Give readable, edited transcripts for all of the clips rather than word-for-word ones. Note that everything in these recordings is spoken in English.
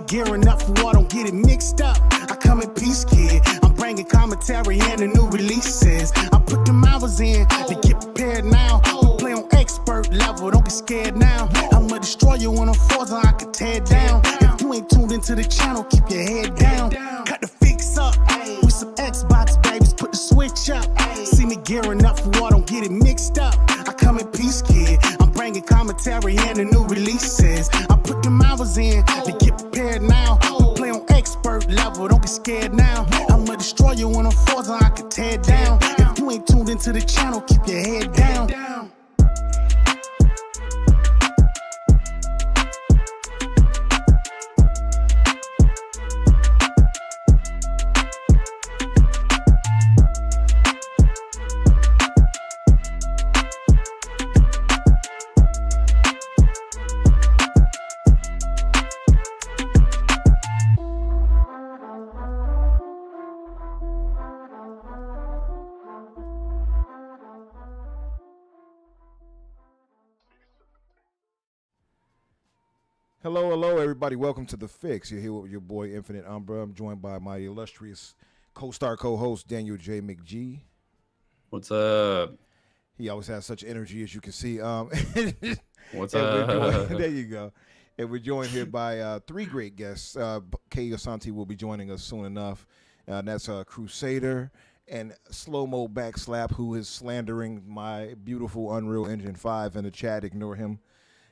gearing up for war, don't get it mixed up. I come in peace, kid. I'm bringing commentary and the new releases. I put them hours in to get prepared now. We play on expert level, don't be scared now. I'ma destroy you when I'm forza, I can tear it down. If you ain't tuned into the channel, keep your head down. Cut the fix up with some Xbox babies, put the switch up. See me gearing up for war, don't get it mixed up. I come in peace, kid. I'm bringing commentary and the new releases. I put them hours in to get prepared now. We play on expert level, don't be scared now. I'ma destroy you when I'm forza, I can tear it down. If you ain't tuned into the channel, keep your head down. Hello, everybody. Welcome to The Fix. You're here with your boy, Infinite Umbra. I'm joined by my illustrious co-star co-host, Daniel J. McG. What's up? He always has such energy, as you can see. What's up? There you go. And we're joined here by three great guests. K. Asante will be joining us soon enough. That's Crusader and SloMo Backslap, who is slandering my beautiful Unreal Engine 5 in the chat. Ignore him.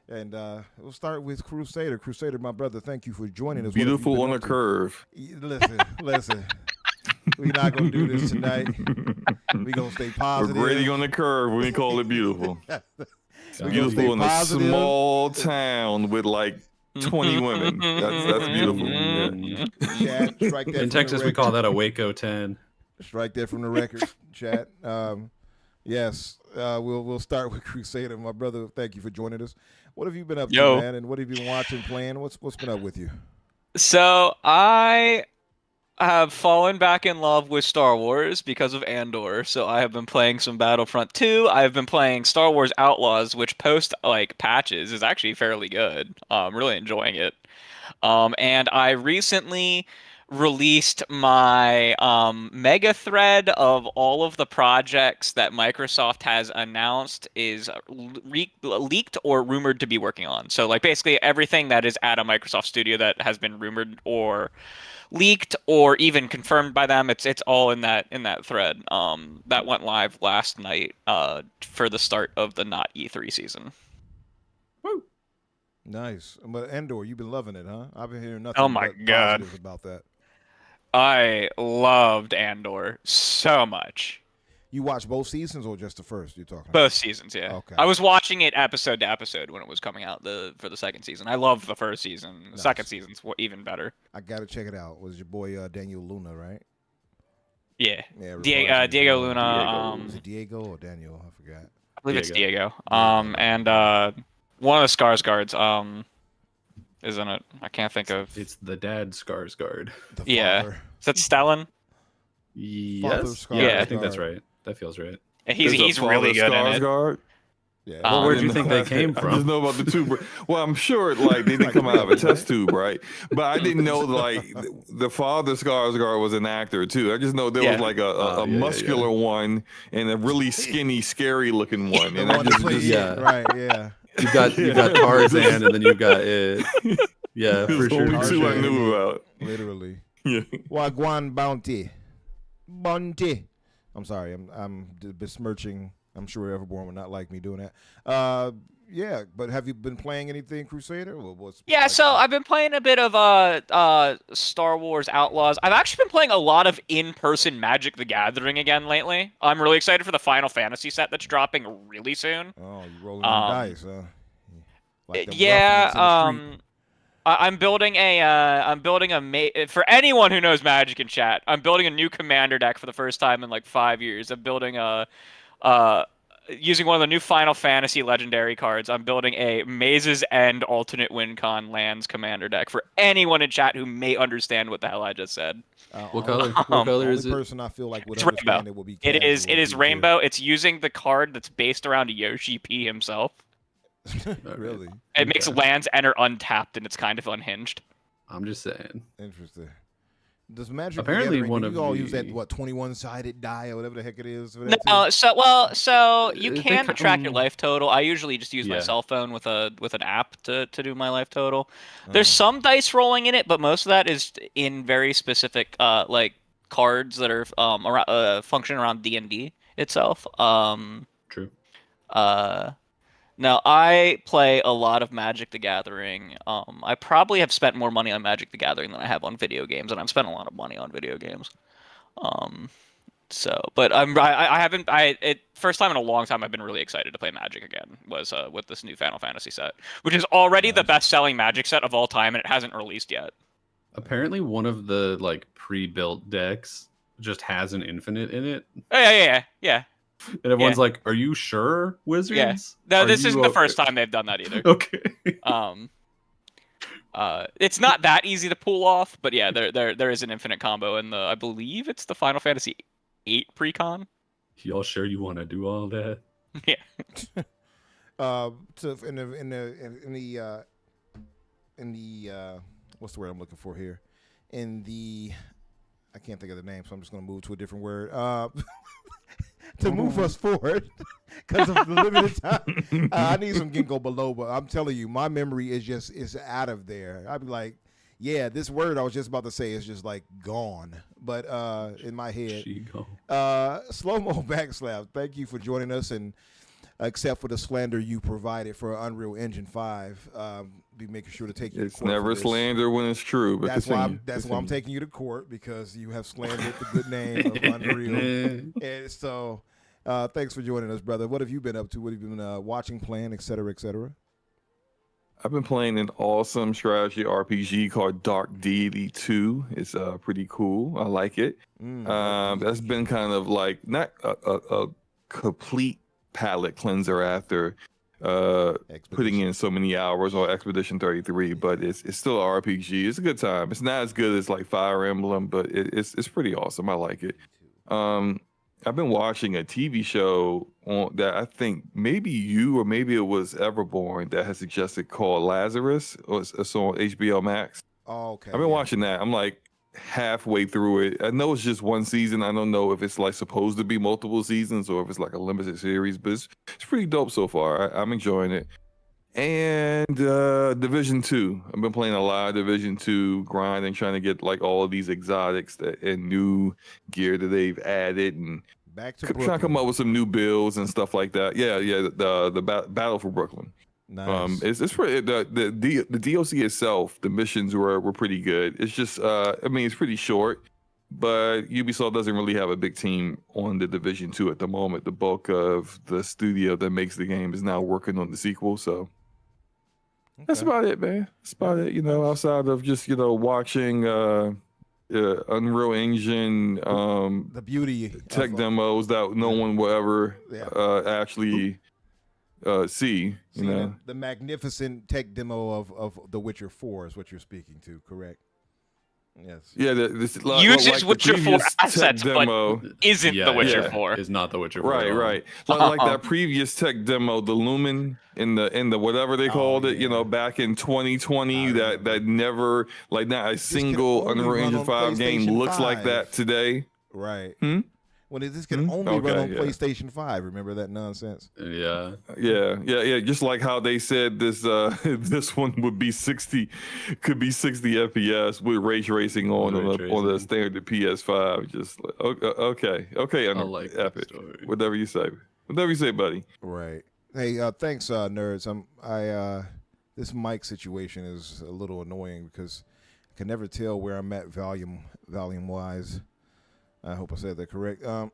And we'll start with Crusader. Crusader, my brother, thank you for joining us. Beautiful on a curve. Listen. We're not going to do this tonight. We're going to stay positive. We're grading on the curve. We call it beautiful. Beautiful in a small town with like 20 women. That's beautiful. Yeah. Chat, in Texas, we call that a Waco 10. Strike that from the record, chat. Yes, we'll start with Crusader. My brother, thank you for joining us. What have you been up to, man? And what have you been watching, playing? What's been up with you? So I have fallen back in love with Star Wars because of Andor. So I have been playing some Battlefront 2. I have been playing Star Wars Outlaws, which post like patches is actually fairly good. I'm really enjoying it. And I recently released my mega thread of all of the projects that Microsoft has announced is leaked or rumored to be working on. So like basically everything that is at a Microsoft studio that has been rumored or leaked or even confirmed by them, it's all in that thread. That went live last night for the start of the not E3 season. Woo. Nice. But Andor, you've been loving it, huh? I've been hearing nothing but positives about that. I loved Andor so much. You watched both seasons or just the first you're talking about? Both seasons, yeah. Okay. I was watching it episode to episode when it was coming out for the second season. I loved the first season. The second season's even better. I got to check it out. It was your boy Daniel Luna, right? Yeah. Diego Luna. Is it Diego or Daniel? I forgot. I believe it's Diego. And one of the Skarsgårds, isn't it? I can't think of. It's the dad Skarsgård. Yeah. Is that Stellan? Yes. Yeah, I think that's right. That feels right. And he's really good in it. Yeah. Where'd you think they came from? I just know about the tube. Well, I'm sure like they didn't come out of a test tube, right? But I didn't know like the father Skarsgård was an actor too. I just know there was like a muscular one and a really skinny, scary looking one. And right, yeah. You've got Tarzan and then you've got it. Yeah, for sure. Only two I knew about. Literally. Yeah. Wagwan Bounty. I'm sorry, I'm besmirching. I'm sure Everborn would not like me doing that. Yeah, but have you been playing anything, Crusader? So I've been playing a bit of Star Wars Outlaws. I've actually been playing a lot of in-person Magic the Gathering again lately. I'm really excited for the Final Fantasy set that's dropping really soon. Oh, you rolling dice, huh? Like I'm building for anyone who knows Magic in chat. I'm building a new commander deck for the first time in like 5 years. I'm building using one of the new Final Fantasy legendary cards. I'm building a Maze's End alternate win con lands commander deck for anyone in chat who may understand what the hell I just said. What color is it? Person I feel like would it's understand rainbow. It will be. It is rainbow. It's using the card that's based around Yoshi P himself. Really? It makes lands enter untapped, and it's kind of unhinged. I'm just saying. Interesting. Does Magic Apparently Gathering, one do of you all the... use that 21-sided die or whatever the heck it is? For No, that too? so you They can track your come- life total. I usually just use my Yeah. cell phone with an app to do my life total. There's some dice rolling in it, but most of that is in very specific like cards that are function around D&D itself. True. Now I play a lot of Magic the Gathering. I probably have spent more money on Magic the Gathering than I have on video games, and I've spent a lot of money on video games. But I haven't. First time in a long time I've been really excited to play Magic again was with this new Final Fantasy set, which is already the best-selling Magic set of all time, and it hasn't released yet. Apparently, one of the like pre-built decks just has an infinite in it, Yeah. and everyone's like, "Are you sure, Wizards?" Yeah. No, Are this you isn't the first time they've done that either. Okay. It's not that easy to pull off, but yeah, there is an infinite combo in I believe it's the Final Fantasy VIII precon. Y'all sure you want to do all that? Yeah. So in the what's the word I'm looking for here? I can't think of the name, so I'm just going to move to a different word. To move us forward, because of the limited time, I need some ginkgo biloba. I'm telling you, my memory is out of there. I'd be like, yeah, this word I was just about to say is just like gone. But in my head, SloMo Backslap, thank you for joining us, and except for the slander you provided for Unreal Engine 5, be making sure to take you to court. It's never slander when it's true. But that's why I'm taking you to court, because you have slandered the good name of Unreal. And so, thanks for joining us, brother. What have you been up to? What have you been watching, playing, et cetera, et cetera? I've been playing an awesome strategy RPG called Dark Deity 2. It's pretty cool. I like it. That's been kind of like not a complete palate cleanser after putting in so many hours on Expedition 33, but it's still an RPG. It's a good time. It's not as good as like Fire Emblem, but it's pretty awesome. I like it. I've been watching a TV show that I think maybe you or maybe it was Everborn that has suggested, called Lazarus. It's on HBO Max. Oh, okay. I've been watching that. I'm like halfway through it. I know it's just one season. I don't know if it's like supposed to be multiple seasons or if it's like a limited series, but it's pretty dope so far. I'm enjoying it. And Division 2. I've been playing a lot of Division 2, grinding, trying to get like all of these exotics and new gear that they've added, and back to trying to come up with some new builds and stuff like that. Yeah. The Battle for Brooklyn. Nice. It's pretty, the DLC itself, the missions were pretty good. It's just it's pretty short, but Ubisoft doesn't really have a big team on the Division 2 at the moment. The bulk of the studio that makes the game is now working on the sequel, so that's about it, man. That's about it, outside of just, watching Unreal Engine the beauty tech demos that no one will ever actually see, the magnificent tech demo of The Witcher 4 is what you're speaking to, correct? Yes. Yeah, uses Witcher 4 assets, demo, but isn't The Witcher 4. Is not The Witcher 4. Right. Like that previous tech demo, the Lumen in the whatever they called it, back in 2020, that never, like, not a single Unreal Engine 5 game looks like that today. Right. When this can only run on PlayStation 5. Remember that nonsense? Yeah. Just like how they said this this one would be 60 FPS with ray tracing on the standard PS5. Just like, okay. I like Epic. Whatever you say, buddy. Right. Hey, thanks, nerds. This mic situation is a little annoying because I can never tell where I'm at volume wise. I hope I said that correct. Hold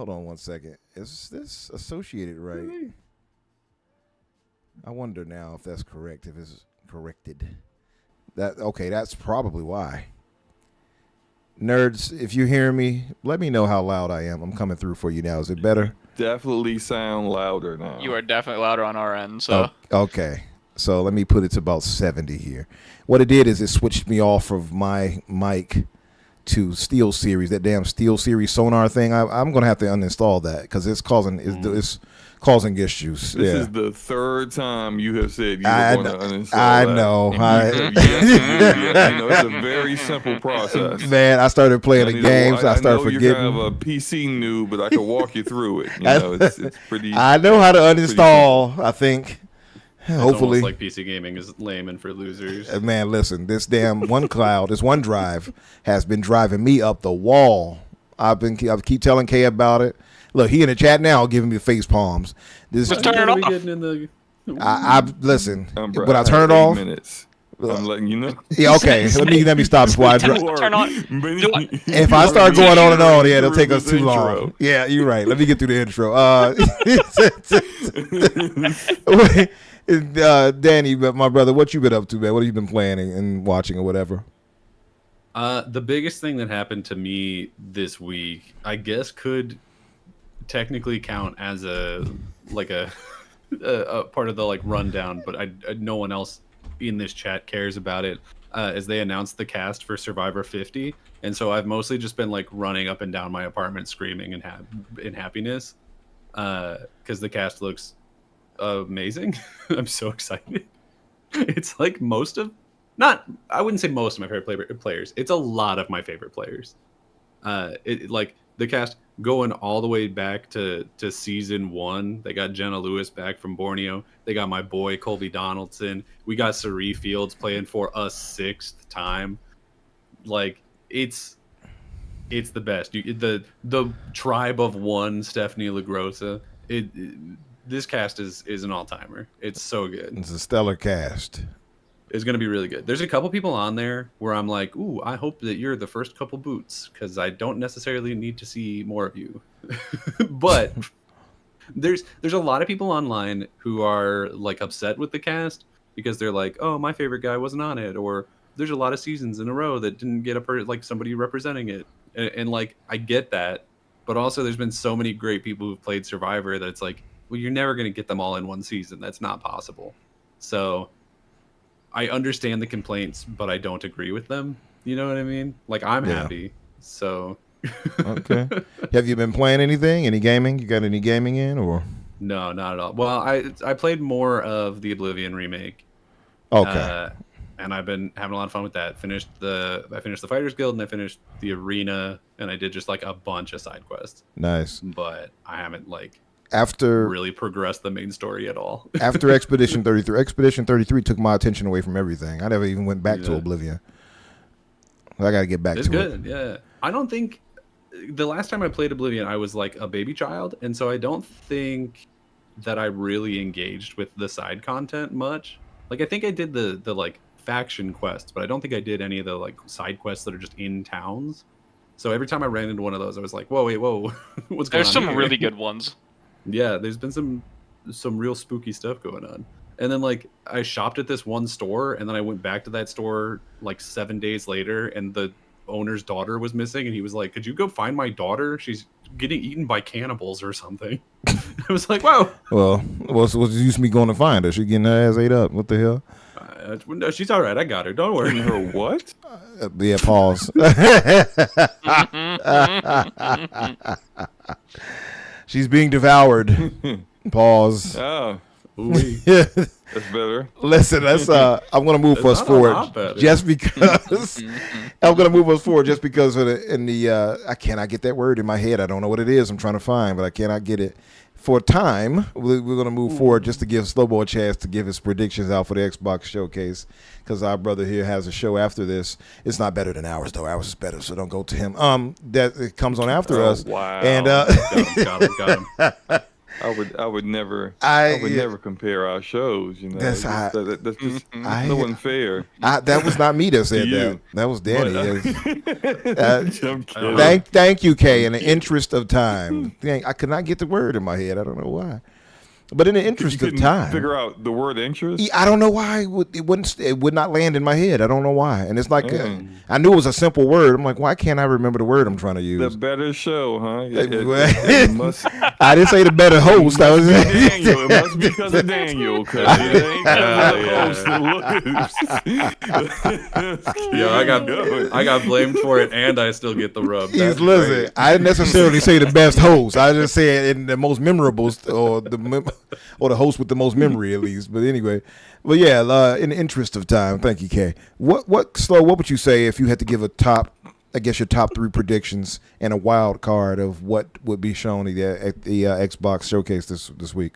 on one second. Is this associated right? I wonder now if that's correct, if it's corrected. That's probably why. Nerds, if you hear me, let me know how loud I am. I'm coming through for you now. Is it better? Definitely sound louder now. You are definitely louder on our end. So okay. So let me put it to about 70 here. What it did is it switched me off of my mic to Steel Series, that damn Steel Series sonar thing. I'm gonna have to uninstall that because it's causing issues. This is the third time you have said you I were going to uninstall I that. know. It's a very simple process. Man, I started playing the games. I started forgetting. You're kind of a PC noob, but I can walk you through it. It's pretty. I know how to uninstall. I think. Hopefully, almost like PC gaming is lame and for losers. Man, listen, this damn OneCloud, this OneDrive has been driving me up the wall. I keep telling Kay about it. Look, he in the chat now giving me the face palms. Just turn it off. I listen. Umbra, when I turn it off, minutes. I'm letting you know. Yeah, okay. let me stop before I drive. Turn on. If I start going on and on, yeah, it'll take us too long. Yeah, you're right. Let me get through the intro. Danny, my brother, what you been up to, man? What have you been playing and watching or whatever? The biggest thing that happened to me this week, I guess, could technically count as a part of the like rundown, but no one else in this chat cares about it. As they announced the cast for Survivor 50, and so I've mostly just been like running up and down my apartment screaming in happiness because the cast looks amazing. I'm so excited. It's like I wouldn't say most of my favorite players. It's a lot of my favorite players. Like the cast going all the way back to season 1. They got Jenna Lewis back from Borneo. They got my boy Colby Donaldson. We got Sari Fields playing for a 6th time. Like it's the best. The tribe of one, Stephanie LaGrossa. This cast is an all-timer. It's so good. It's a stellar cast. It's going to be really good. There's a couple people on there where I'm like, ooh, I hope that you're the first couple boots because I don't necessarily need to see more of you. But there's a lot of people online who are like upset with the cast because they're like, oh, my favorite guy wasn't on it, or there's a lot of seasons in a row that didn't get like somebody representing it. And like, I get that, but also there's been so many great people who've played Survivor that it's like, well, you're never going to get them all in one season. That's not possible. So I understand the complaints, but I don't agree with them. You know what I mean? Like, I'm happy. So. Okay. Have you been playing anything? Any gaming? You got any gaming in or? No, not at all. Well, I played more of the Oblivion remake. Okay. And I've been having a lot of fun with that. I finished the Fighters Guild and I finished the arena and I did just like a bunch of side quests. Nice. But I haven't after really progressed the main story at all. After Expedition 33. Expedition 33 took my attention away from everything. I never even went back to Oblivion. I got to get back to it. It's good, yeah. I don't think the last time I played Oblivion, I was like a baby child, and so I don't think that I really engaged with the side content much. Like, I think I did the like faction quests, but I don't think I did any of the like side quests that are just in towns. So every time I ran into one of those, I was like, whoa, what's going on? There's some here? really good ones. Yeah, there's been some real spooky stuff going on. And then like I shopped at this one store and then I went back to that store like 7 days later and the owner's daughter was missing and he was like, "Could you go find my daughter? She's getting eaten by cannibals or something." I was like, "Whoa." Well, what's the use of me going to find her? She getting her ass ate up. What the hell? No, she's all right. I got her. Don't worry. Her what? Yeah, pause. She's being devoured. Pause. Oh, that's better. Listen, I'm gonna move us forward just because I'm gonna move us forward just because of I cannot get that word in my head. I don't know what it is. I'm trying to find, but I cannot get it. For time, we're gonna move forward just to give SloMo a chance to give his predictions out for the Xbox showcase because our brother here has a show after this. It's not better than ours though. Ours is better, so don't go to him. That it comes on after us. Wow. And got him. I would never compare our shows. You know, that's just no unfair. That was not me that said that. That was Danny. Thank you, Kay. In the interest of time, I could not get the word in my head. I don't know why. But in the interest of time, figure out the word interest. I don't know why it would not land in my head. I don't know why. And it's like I knew it was a simple word. I'm like, why can't I remember the word I'm trying to use? The better show, huh? It must, I didn't say the better host. I was Daniel. It must be because of Daniel. Because it ain't I got blamed for it, and I still get the rub. Listen, I didn't necessarily say the best host. I just said in the most memorable or the host with the most memory at least. But anyway, in the interest of time, thank you, Kay. What would you say if you had to give your top 3 predictions and a wild card of what would be shown at the Xbox showcase this week?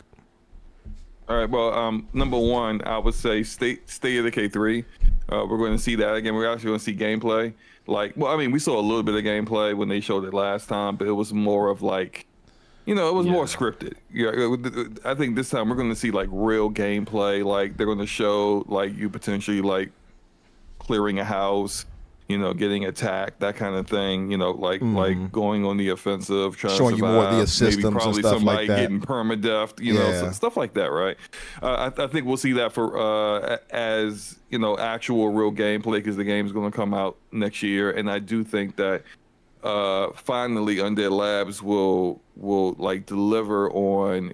All right. Well, number one, I would say State of Decay 3. We're going to see that again. We're actually going to see gameplay. We saw a little bit of gameplay when they showed it last time, but it was more of like, it was more scripted. Yeah, I think this time we're going to see like real gameplay. Like they're going to show like you potentially like clearing a house, getting attacked, that kind of thing. Like going on the offensive, trying showing to survive, you more of the systems maybe probably and stuff somebody like that. getting permadeath, stuff like that, right? I think we'll see that for as actual real gameplay because the game's going to come out next year, and I do think that finally Undead Labs will like deliver on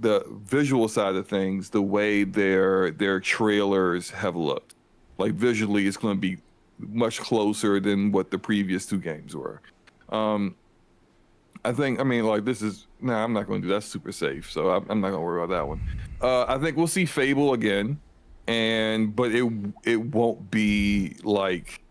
the visual side of things the way their trailers have looked. Like visually, it's going to be much closer than what the previous 2 games were. I think, this is, I'm not going to do that. That's super safe, so I'm not going to worry about that one. I think we'll see Fable again, but it won't be like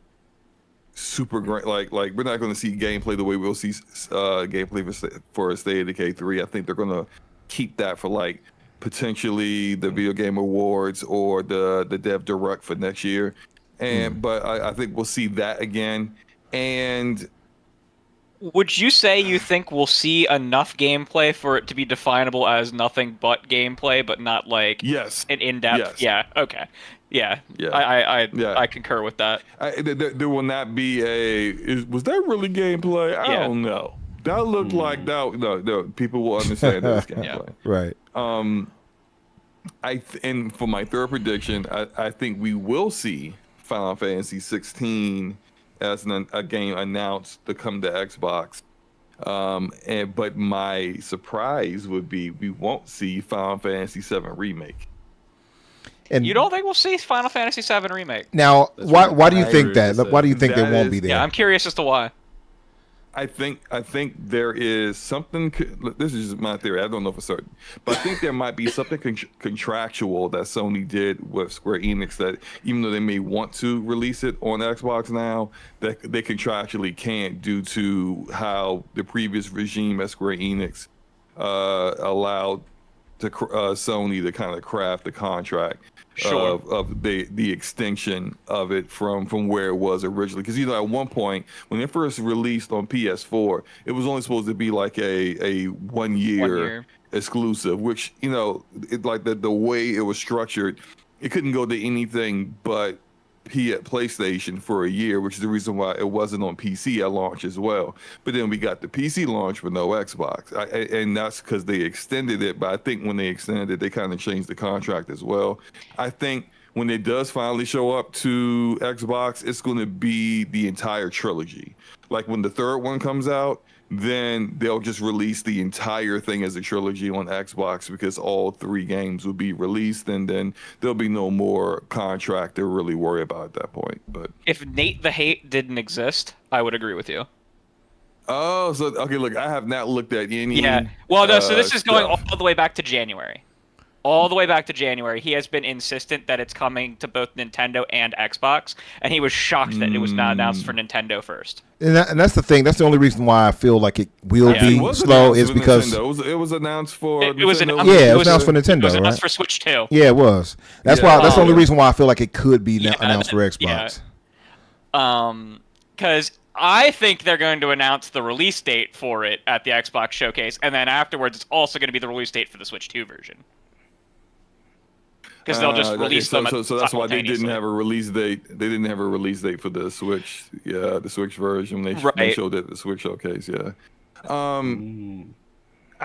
super great. Like we're not going to see gameplay the way we'll see gameplay for State of Decay 3. I think they're going to keep that for like potentially the Video Game Awards or the Dev Direct for next year. But I think we'll see that again. And would you say you think we'll see enough gameplay for it to be definable as nothing but gameplay, but not like an in-depth? Yes. Yeah. Okay. Yeah. I concur with that. There will not be was that really gameplay? I don't know. That looked like that. No, people will understand that it's gameplay. Right. And for my third prediction, I think we will see Final Fantasy 16 as a game announced to come to Xbox. But my surprise would be we won't see Final Fantasy 7 Remake. And you don't think we'll see Final Fantasy 7 Remake? Now, why do you think that? Why do you think they won't be there? Yeah, I'm curious as to why. I think there is something. This is just my theory. I don't know for certain, but I think there might be something contractual that Sony did with Square Enix that, even though they may want to release it on Xbox now, that they contractually can't due to how the previous regime at Square Enix allowed Sony to kind of craft the contract. Of the extension of it from where it was originally, because at one point when it first released on PS4, it was only supposed to be like a one year exclusive, which like the way it was structured, it couldn't go to anything but PlayStation for a year, which is the reason why it wasn't on PC at launch as well. But then we got the PC launch with no Xbox, and that's because they extended it. But I think when they extended it, they kind of changed the contract as well. I think when it does finally show up to Xbox, it's going to be the entire trilogy. Like when the third one comes out, then they'll just release the entire thing as a trilogy on Xbox, because all 3 games will be released, and then there'll be no more contract to really worry about at that point. But if Nate the Hate didn't exist, I would agree with you. Oh, so okay, look, I have not looked at any. Yeah, well, no, so this is going all the way back to January. All the way back to January, he has been insistent that it's coming to both Nintendo and Xbox, and he was shocked that it was not announced for Nintendo first. And that's the thing. That's the only reason why I feel like it will be slow, is because it was announced for. It was announced for Nintendo. It was announced for Switch 2. Yeah, it was. That's why. That's the only reason why I feel like it could be announced for Xbox. Because I think they're going to announce the release date for it at the Xbox showcase, and then afterwards, it's also going to be the release date for the Switch 2 version. Because they'll just release them. So that's why they didn't have a release date. They didn't have a release date for the Switch. Yeah, the Switch version. They showed it at the Switch showcase. Yeah.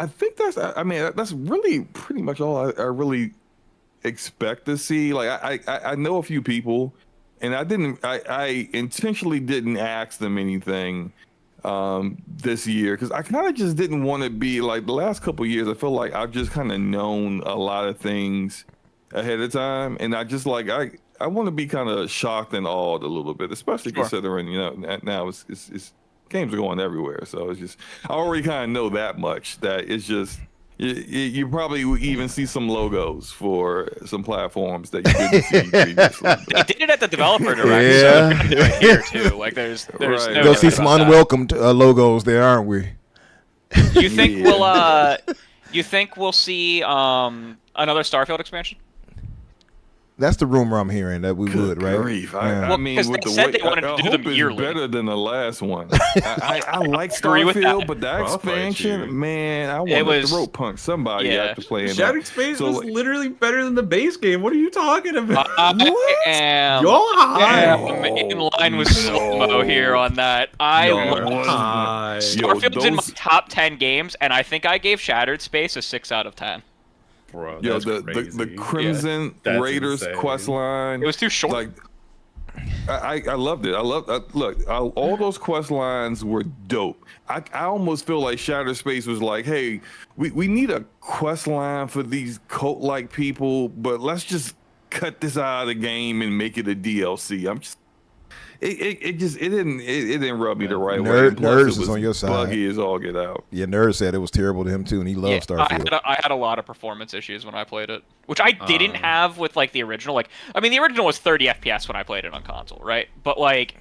I think that's really pretty much all I really expect to see. Like I know a few people, and I intentionally didn't ask them anything this year because I kind of just didn't want to be like the last couple of years. I feel like I've just kind of known a lot of things ahead of time, and I just like I want to be kind of shocked and awed a little bit, especially considering now it's games are going everywhere. So it's just I already kind of know that much that it's just. You probably will even see some logos for some platforms that you didn't see previously. They did it at the developer direct, so they're gonna do it here too. Like there's Right. no Go doubt see some about that. unwelcomed logos there, aren't we? You think you think we'll see another Starfield expansion? That's the rumor I'm hearing that we would, right? Grief. Yeah. I mean, because with they the said way, they wanted I to do hope them it's yearly. better than the last one. I like agree with Starfield, that. but the I'll fight expansion, you. man, I want It to was- throat punk somebody yeah. after playing Shattered that. Space So, was like- literally better than the base game. What are you talking about? I am You're high. in line with SloMo here on that. I You're love high. Starfield's in my those- top 10 games, and I think I gave Shattered Space a 6 out of 10. Bro, Yo, that's the crazy. Crimson That's Raiders insane. quest line. It was too short. Like, I loved it. All those quest lines were dope. I almost feel like Shattered Space was like, hey, we need a quest line for these cult-like people, but let's just cut this out of the game and make it a DLC. I'm just. It didn't rub me the right way. Plus, Nerds it is was on your side. Buggy as all get out. Yeah, Nerd said it was terrible to him too, and he loves Starfield. I had a lot of performance issues when I played it, which I didn't have with like the original. Like, I mean, the original was 30 FPS when I played it on console, right? But like,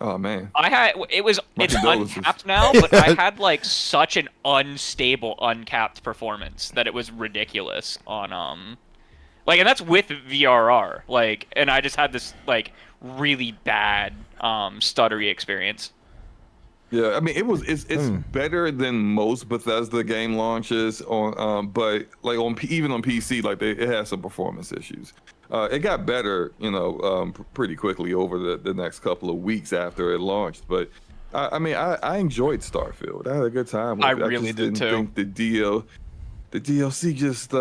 Oh man. it's condolences. uncapped now, but I had like such an unstable, uncapped performance that it was ridiculous on like, and that's with VRR, like, and I just had this like really bad stuttery experience. Yeah, I mean it's better than most Bethesda game launches on, but like even on PC, like it has some performance issues. It got better, pretty quickly over the next couple of weeks after it launched. But I mean, I enjoyed Starfield. I had a good time with I it. really just did didn't too. think the DLC just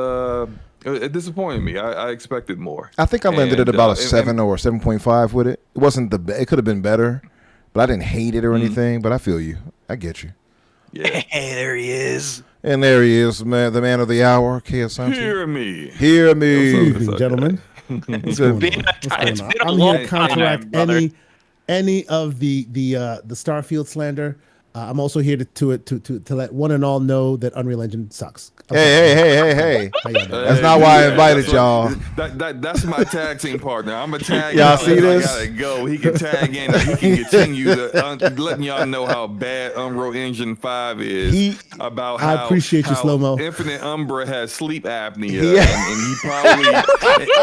it disappointed me. I expected more. I think I landed at And, about a and- 7 or 7.5 with it. It wasn't it could have been better, but I didn't hate it or anything. But I feel you. I get you. Yeah. Hey, there he is. And there he is, man, the man of the hour, Asante. Hear me. Hear me. What's Evening, up, gentlemen. What's going on? Been a What's time- going it's on? been a I'm long here to counteract time, brother. any of the Starfield slander. I'm also here to let one and all know that Unreal Engine sucks. I'm sorry. Hey. How y'all doing? That's not why I invited that's y'all. That's my tag team partner. I'm a tag. Y'all him see if this? I gotta go. He can tag in. And he can continue to letting y'all know how bad Unreal Engine 5 is. About I how appreciate you, how SloMo. Infinite Umbra has sleep apnea, Yeah. and he probably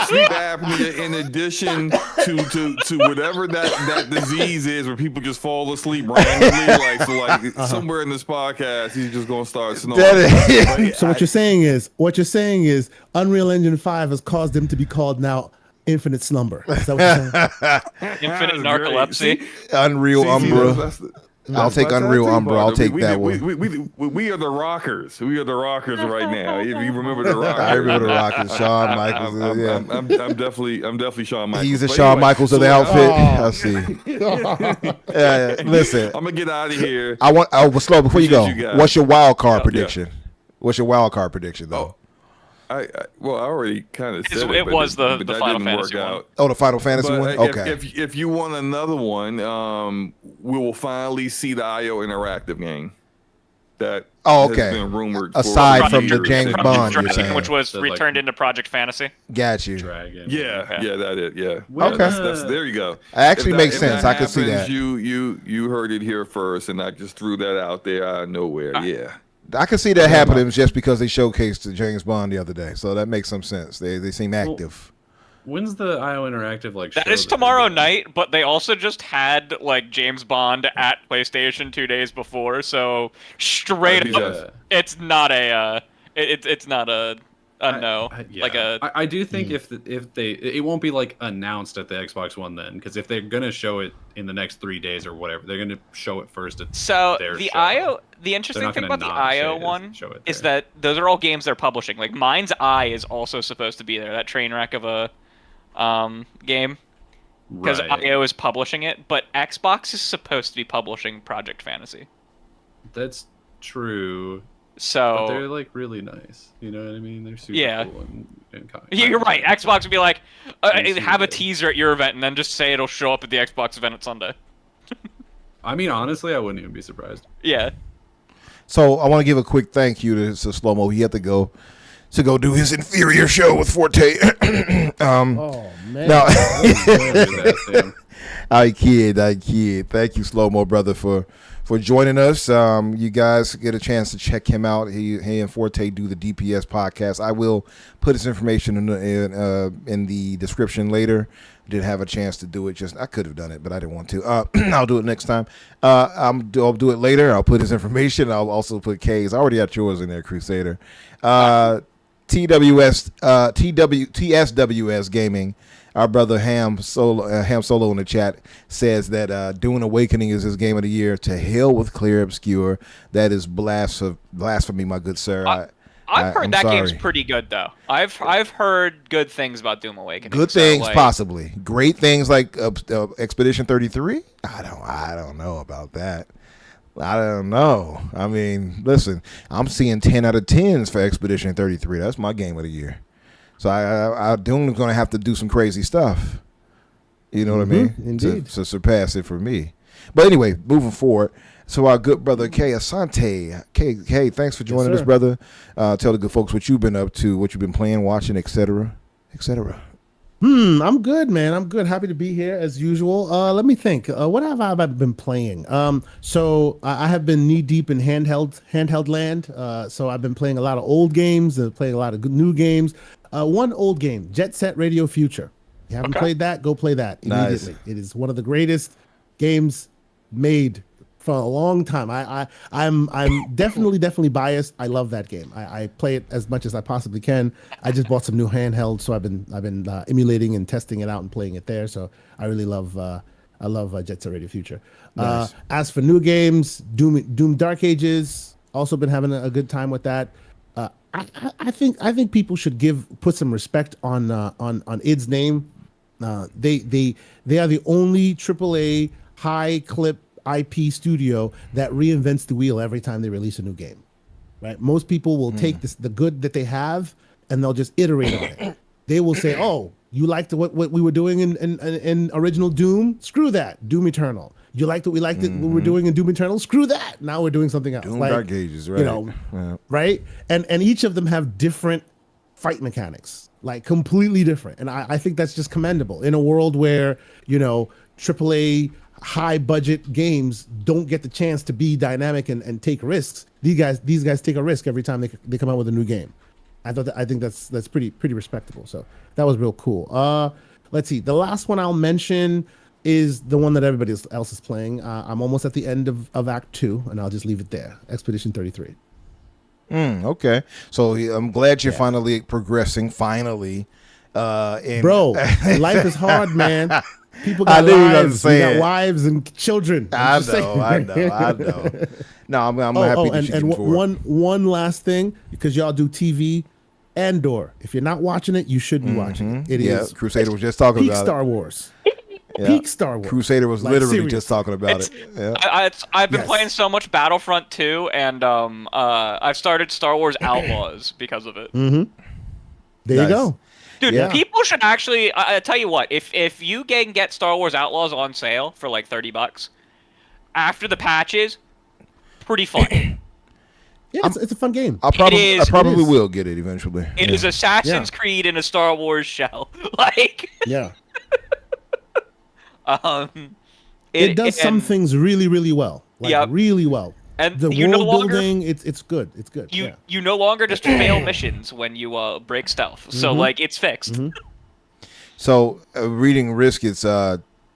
sleep apnea in addition to whatever that disease is, where people just fall asleep randomly. Like somewhere in this podcast, he's just gonna start snoring. So what you're saying is Unreal Engine 5 has caused them to be called now Infinite Slumber. Is that what you're saying? Infinite That's great. narcolepsy. Unreal Umbra. I'll That's take my Unreal tag team Umbra. I'll partner. take that one. We are the rockers. We are the rockers right now. If you remember the rockers, I remember the Rockets. Shawn Michaels. I'm definitely Shawn Michaels. He's the But Shawn anyway, Michaels of the so, outfit. I see. Listen, I'm gonna get out of here. I want. Slow before you go. Appreciate you guys. What's your wild card Yeah. prediction? What's your wild card prediction though? I already kind of said It but was the but that Final didn't Fantasy work one. out. Oh, the Final Fantasy But one. Okay. if you want another one, we will finally see the IO interactive game. That Oh, has okay. been rumored Aside for from the years. James Project Bond, you're Dragon, saying. which was So, like- returned into Project Fantasy. Got you. Dragon. Yeah, that it. Yeah. When, That's there you go. It actually If makes if sense. I could see happens, that. You heard it here first, and I just threw that out there out of nowhere. Yeah. I could see that happening just because they showcased James Bond the other day, so that makes some sense. They seem active. When's the IO Interactive like? That show is they're tomorrow doing? night, but they also just had like James Bond at PlayStation 2 days before, so straight I'd be up, there. it's not a no. I do think if they it won't be like announced at the Xbox One then, because if they're gonna show it in the next 3 days or whatever, they're gonna show it first at their the show. the interesting thing about the IO one is there. that those are all games they're publishing. Like Mind's Eye is also supposed to be there, that train wreck of a game, because IO is publishing it, but Xbox is supposed to be publishing Project Fantasy. That's true. So but they're like really nice, you know what I mean? They're super cool and kind. You're right. Xbox would be like, have a teaser at your event, and then just say it'll show up at the Xbox event at Sunday. I mean, honestly, I wouldn't even be surprised. Yeah. So I want to give a quick thank you to SloMo. He had to go do his inferior show with Forte. Oh man. No. I kid. Thank you, SloMo brother, for joining us. You guys get a chance to check him out. He and Forte do the DPS podcast. I will put his information in the description later. Didn't have a chance to do it. I could have done it, but I didn't want to. I'll do it next time. I'll do it later. I'll put his information. I'll also put K's. I already got yours in there, Crusader. TSWS Gaming. Our brother Ham Solo in the chat says that Dune Awakening is his game of the year. To hell with Clear Obscure. That is blasphemy, my good sir. I've heard that game's pretty good though. I've heard good things about Doom Awakening. Good things, possibly. Great things like Expedition 33. I don't know about that. I don't know. I mean, listen, I'm seeing 10 out of 10s for Expedition 33. That's my game of the year. So I Doom's going to have to do some crazy stuff. You know what I mean? Indeed. To surpass it for me. But anyway, moving forward. So our good brother K Asante. K, thanks for joining us, brother. Tell the good folks what you've been up to, what you've been playing, watching, etc., etc. I'm good, man. I'm good. Happy to be here as usual. Let me think. What have I been playing? So I have been knee deep in handheld land. So I've been playing a lot of old games and playing a lot of new games. One old game, Jet Set Radio Future. You haven't played that? Go play that immediately. Nice. It is one of the greatest games made for a long time. I'm definitely biased. I love that game. I play it as much as I possibly can. I just bought some new handhelds, so I've been emulating and testing it out and playing it there. So I really love Jet Set Radio Future. Nice. As for new games, Doom Dark Ages, also been having a good time with that. I think people should put some respect on id's name. They are the only AAA high clip IP studio that reinvents the wheel every time they release a new game. Right? Most people will take the good that they have and they'll just iterate on it. They will say, "Oh, you liked what we were doing in original Doom? Screw that. Doom Eternal. You liked what we liked what we were doing in Doom Eternal? Screw that. Now we're doing something else." Doom Dark Ages, right? You know, right? And each of them have different fight mechanics, like completely different. And I think that's just commendable in a world where, you know, AAA high budget games don't get the chance to be dynamic and take risks. These guys take a risk every time they come out with a new game. I think that's pretty respectable. So that was real cool. Let's see. The last one I'll mention is the one that everybody else is playing. I'm almost at the end of Act 2, and I'll just leave it there. Expedition 33. Okay. So I'm glad you're finally progressing. Finally. Bro, life is hard, man. People got lives. We got wives and children. I know. No, I'm happy that you and one last thing, because y'all do TV, Andor. If you're not watching it, you should be watching it. It is. Crusader was just talking about Star Wars. Peak Star Wars. Crusader was literally just talking about it. Yeah. I've been playing so much Battlefront 2, and I've started Star Wars Outlaws because of it. There you go. Dude, people should actually. I tell you what, if you can get Star Wars Outlaws on sale for like $30 after the patches, pretty fun. Yeah, it's a fun game. I probably will get it eventually. It is Assassin's Creed in a Star Wars shell. Like. Yeah. It does some things really, really well. Really well. And the world building, it's good. It's good. You no longer just fail missions when you break stealth. So like it's fixed. So reading Riskit's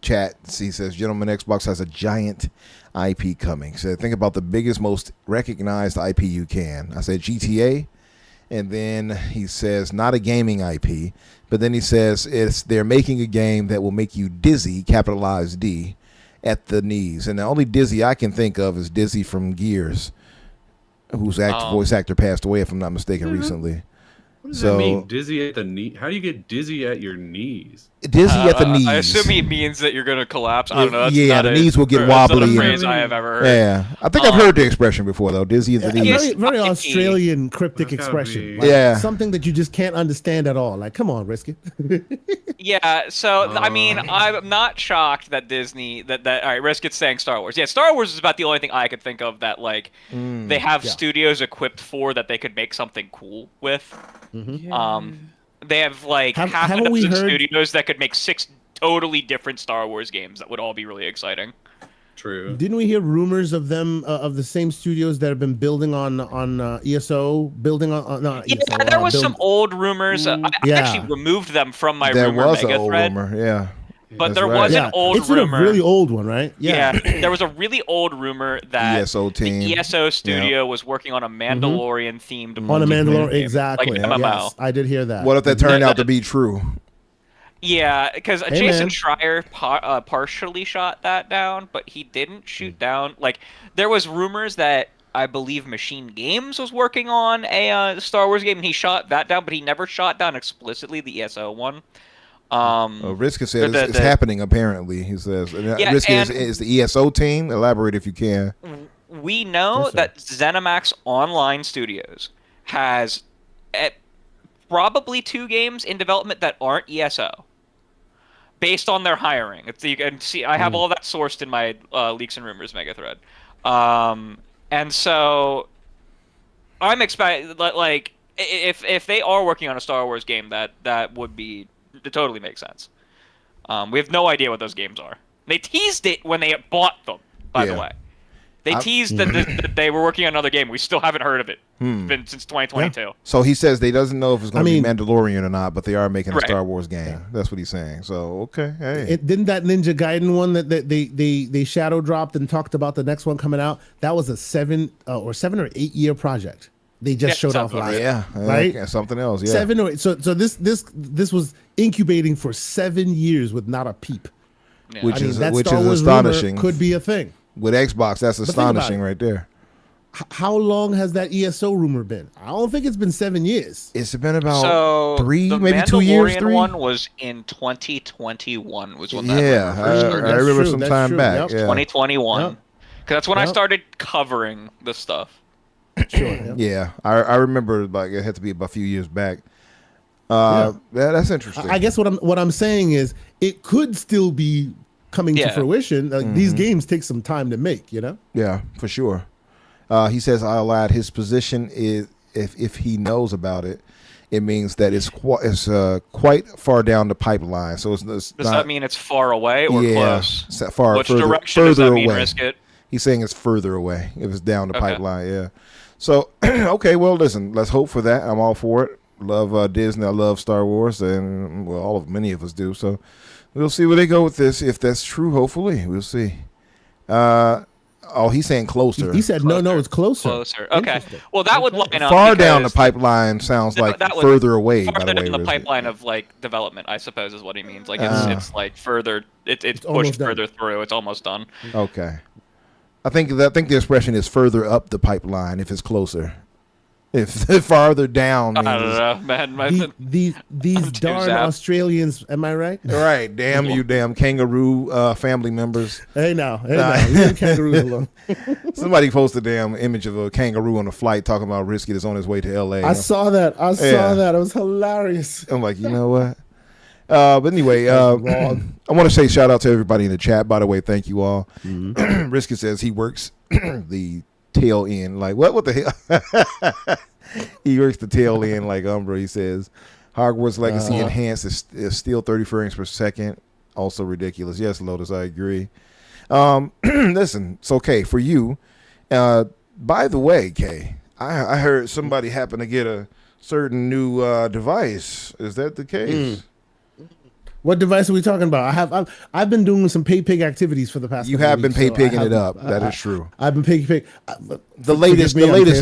chat, he says, "Gentlemen, Xbox has a giant IP coming. So think about the biggest, most recognized IP you can." I said GTA, And then he says, not a gaming IP. But then he says they're making a game that will make you dizzy, capitalized D, at the knees. And the only Dizzy I can think of is Dizzy from Gears, whose voice actor passed away, if I'm not mistaken, recently. What does that mean? Dizzy at the knee? How do you get dizzy at your knees? Dizzy at the knees. I assume he means that you're going to collapse. I don't know. The knees will get wobbly. That's not a phrase I have ever heard. Yeah, I think I've heard the expression before, though. Dizzy at the knees. Very Australian cryptic expression. Like, yeah. Something that you just can't understand at all. Like, come on, Risk It. Yeah, so, I mean, I'm not shocked that Disney, all right, Risk It's saying Star Wars. Yeah, Star Wars is about the only thing I could think of that, like, they have studios equipped for that they could make something cool with. They have like half a dozen studios that could make 6 totally different Star Wars games that would all be really exciting. True. Didn't we hear rumors of them of the same studios that have been building on ESO, building on not yeah, ESO, there was some old rumors. I actually removed them from my rumor mega thread. Yeah. But there was an old rumor. It's a really old one, right? Yeah. There was a really old rumor that ESO team. the ESO studio was working on a Mandalorian themed on a Mandalorian, exactly. Like MMO. Yes, I did hear that. What if that turned out to be true? Yeah, because Jason Schreier partially shot that down, but he didn't shoot down. Like, there was rumors that I believe Machine Games was working on a Star Wars game, and he shot that down, but he never shot down explicitly the ESO one. Risk says it's happening, apparently. He says. Risk is the ESO team. Elaborate if you can. We know that ZeniMax Online Studios has probably 2 games in development that aren't ESO, based on their hiring. You can see I have all that sourced in my Leaks and Rumors mega thread. And so I'm expecting, like, if they are working on a Star Wars game, that would be... It totally makes sense. We have no idea what those games are. They teased it when they bought them, by the way. They teased that they were working on another game. We still haven't heard of it. It's been since 2022. Yeah. So he says they doesn't know if it's going to be Mandalorian or not, but they are making a Star Wars game. Yeah. That's what he's saying. So, okay. Hey. Didn't that Ninja Gaiden one that they shadow dropped and talked about the next one coming out? That was a 7 or 8 year project. They just showed off live. Yeah, right. Something else. Yeah. 7 or 8. So this was incubating for 7 years with not a peep. Yeah. Which is astonishing. Could be a thing with Xbox. That's astonishing right there. How long has that ESO rumor been? I don't think it's been 7 years. It's been about 3, maybe 2 years. The Mandalorian one was in 2021. Was when that rumor started. I remember some time back. Yep. 2021. Because that's when I started covering the stuff. Sure. Yeah, I remember. Like, it had to be about a few years back. That's interesting. I guess what I'm saying is it could still be coming to fruition. Like, these games take some time to make. You know. Yeah, for sure. He says I'll add his position is if he knows about it, it means that it's quite far down the pipeline. So does that mean it's far away or close? Which direction does that mean, Risk It? He's saying it's further away if it's down the pipeline. Yeah. So okay, well, listen, let's hope for that. I'm all for it. Love Disney. I love StarArs, and many of us do. So we'll see where they go with this. If that's true, hopefully we'll see. He's saying closer. He said closer. No, it's closer. Closer. Okay. Well, that would line up. Far down the pipeline sounds like further away. Farther down the pipeline of like development, I suppose, is what he means. Like it's like further. It's pushed further through. It's almost done. Okay. I think the expression is further up the pipeline if it's closer. If farther down means... I don't know, man. These darn Australians, am I right? Right. Damn you, damn kangaroo family members. Hey now. Leave kangaroos alone. Somebody posted a damn image of a kangaroo on a flight talking about Risky that's on his way to L.A. I saw that. It was hilarious. I'm like, you know what? But anyway, I want to say shout out to everybody in the chat. By the way, thank you all. Risky says he works the tail end. Like, what the hell? He works the tail end like Umbra, he says. Hogwarts Legacy Enhanced is still 30 frames per second. Also ridiculous. Yes, Lotus, I agree. Listen, it's okay for you. By the way, Kay, I heard somebody happened to get a certain new device. Is that the case? What device are we talking about? I've been doing some pig activities for the past. You have been pigging it up. That is true. I've been pig. The latest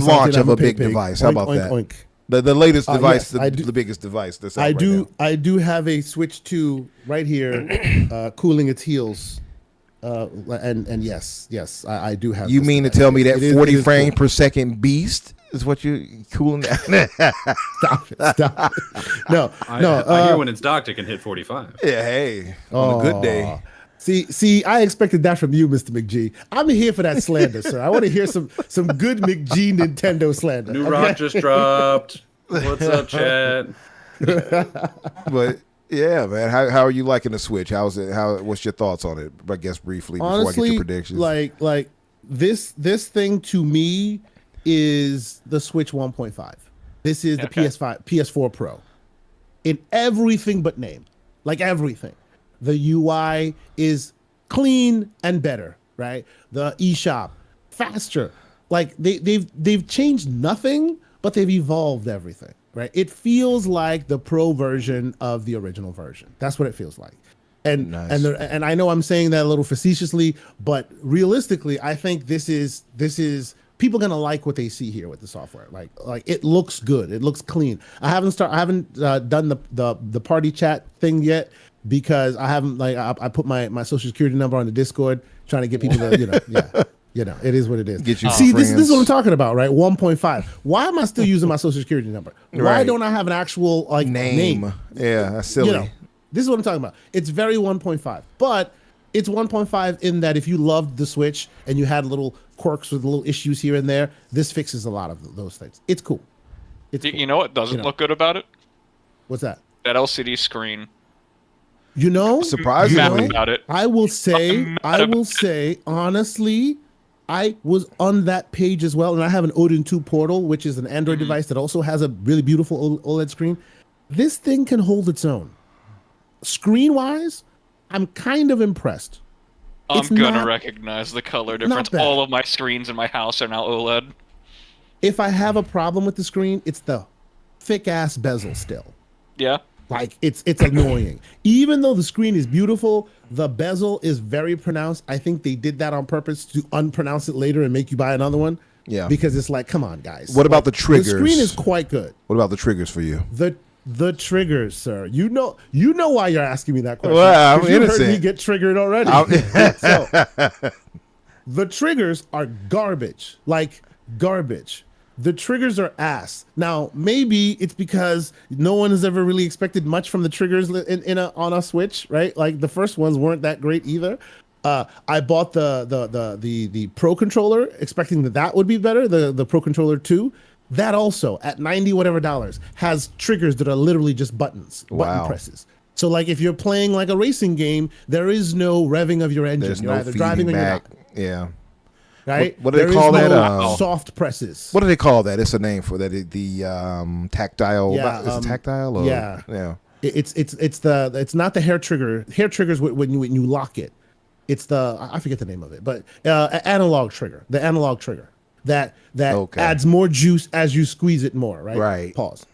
launch of a big device. How about that? The latest device, yes, the biggest device. That's out I right do. now. I do have a Switch 2 right here, cooling its heels. And yes, I do have. You this mean to device. tell me that It is 40 frame cool. per second beast is what you're cooling down? Stop it. No. I hear when it's docked, it can hit 45. Yeah, hey, on a good day. See, I expected that from you, Mr. McG. I'm here for that slander, sir. I want to hear some good McG Nintendo slander. New rock just dropped. What's up, chat? But yeah, man, how are you liking the Switch? How's it? What's your thoughts on it? I guess briefly before I get Honestly, your predictions. like this thing to me is the Switch 1.5. This is the PS4 Pro in everything but name, like everything. The UI is clean and better, right? The eShop faster. Like they've changed nothing, but they've evolved everything, right? It feels like the Pro version of the original version. That's what it feels like. And Nice. and I know I'm saying that a little facetiously, but realistically, I think this is people gonna like what they see here with the software. Like it looks good. It looks clean. I haven't done the party chat thing yet because I haven't I put my social security number on the Discord trying to get people to it is what it is. Get you See, this friends. is what I'm talking about, right? 1.5. Why am I still using my social security number? Why Right. don't I have an actual name? Yeah, that's silly. This is what I'm talking about. It's very 1.5, but it's 1.5 in that if you loved the Switch and you had little quirks with little issues here and there, this fixes a lot of those things. It's cool. It's cool. You know what doesn't look good about it? What's that? That LCD screen. Surprisingly, About it. I will say, honestly, I was on that page as well, and I have an Odin 2 Portal, which is an Android device that also has a really beautiful OLED screen. This thing can hold its own. Screen-wise, I'm kind of impressed. I'm It's gonna not- recognize the color difference. bad. All of my screens in my house are now OLED. If I have a problem with the screen, it's the thick-ass bezel still. Yeah. Like it's annoying. Even though the screen is beautiful, the bezel is very pronounced. I think they did that on purpose to unpronounce it later and make you buy another one. Yeah. Because it's like, come on, guys. What about Like, the triggers? The screen is quite good. What about the triggers for you? The triggers, sir. You know why you're asking me that question. Well, I'm 'Cause you heard innocent. me get triggered already. So, the triggers are garbage. Like garbage. The triggers are ass. Now, maybe it's because no one has ever really expected much from the triggers on a Switch, right? Like the first ones weren't that great either. I bought the Pro controller expecting that would be better. The Pro Controller 2. That also at $90 whatever has triggers that are literally just button Wow. presses. So like if you're playing like a racing game, there is no revving of your engine. There's You're no either feeding driving or you're back. not. Yeah. Right? What do they There call is that? no soft presses. What do they call that? It's a name for that. The tactile. Yeah, Is it tactile? Or, yeah. Yeah. It's not the hair trigger. Hair triggers when you lock it. It's I forget the name of it, but analog trigger. The analog trigger that Okay. adds more juice as you squeeze it more. Right. Right. Pause.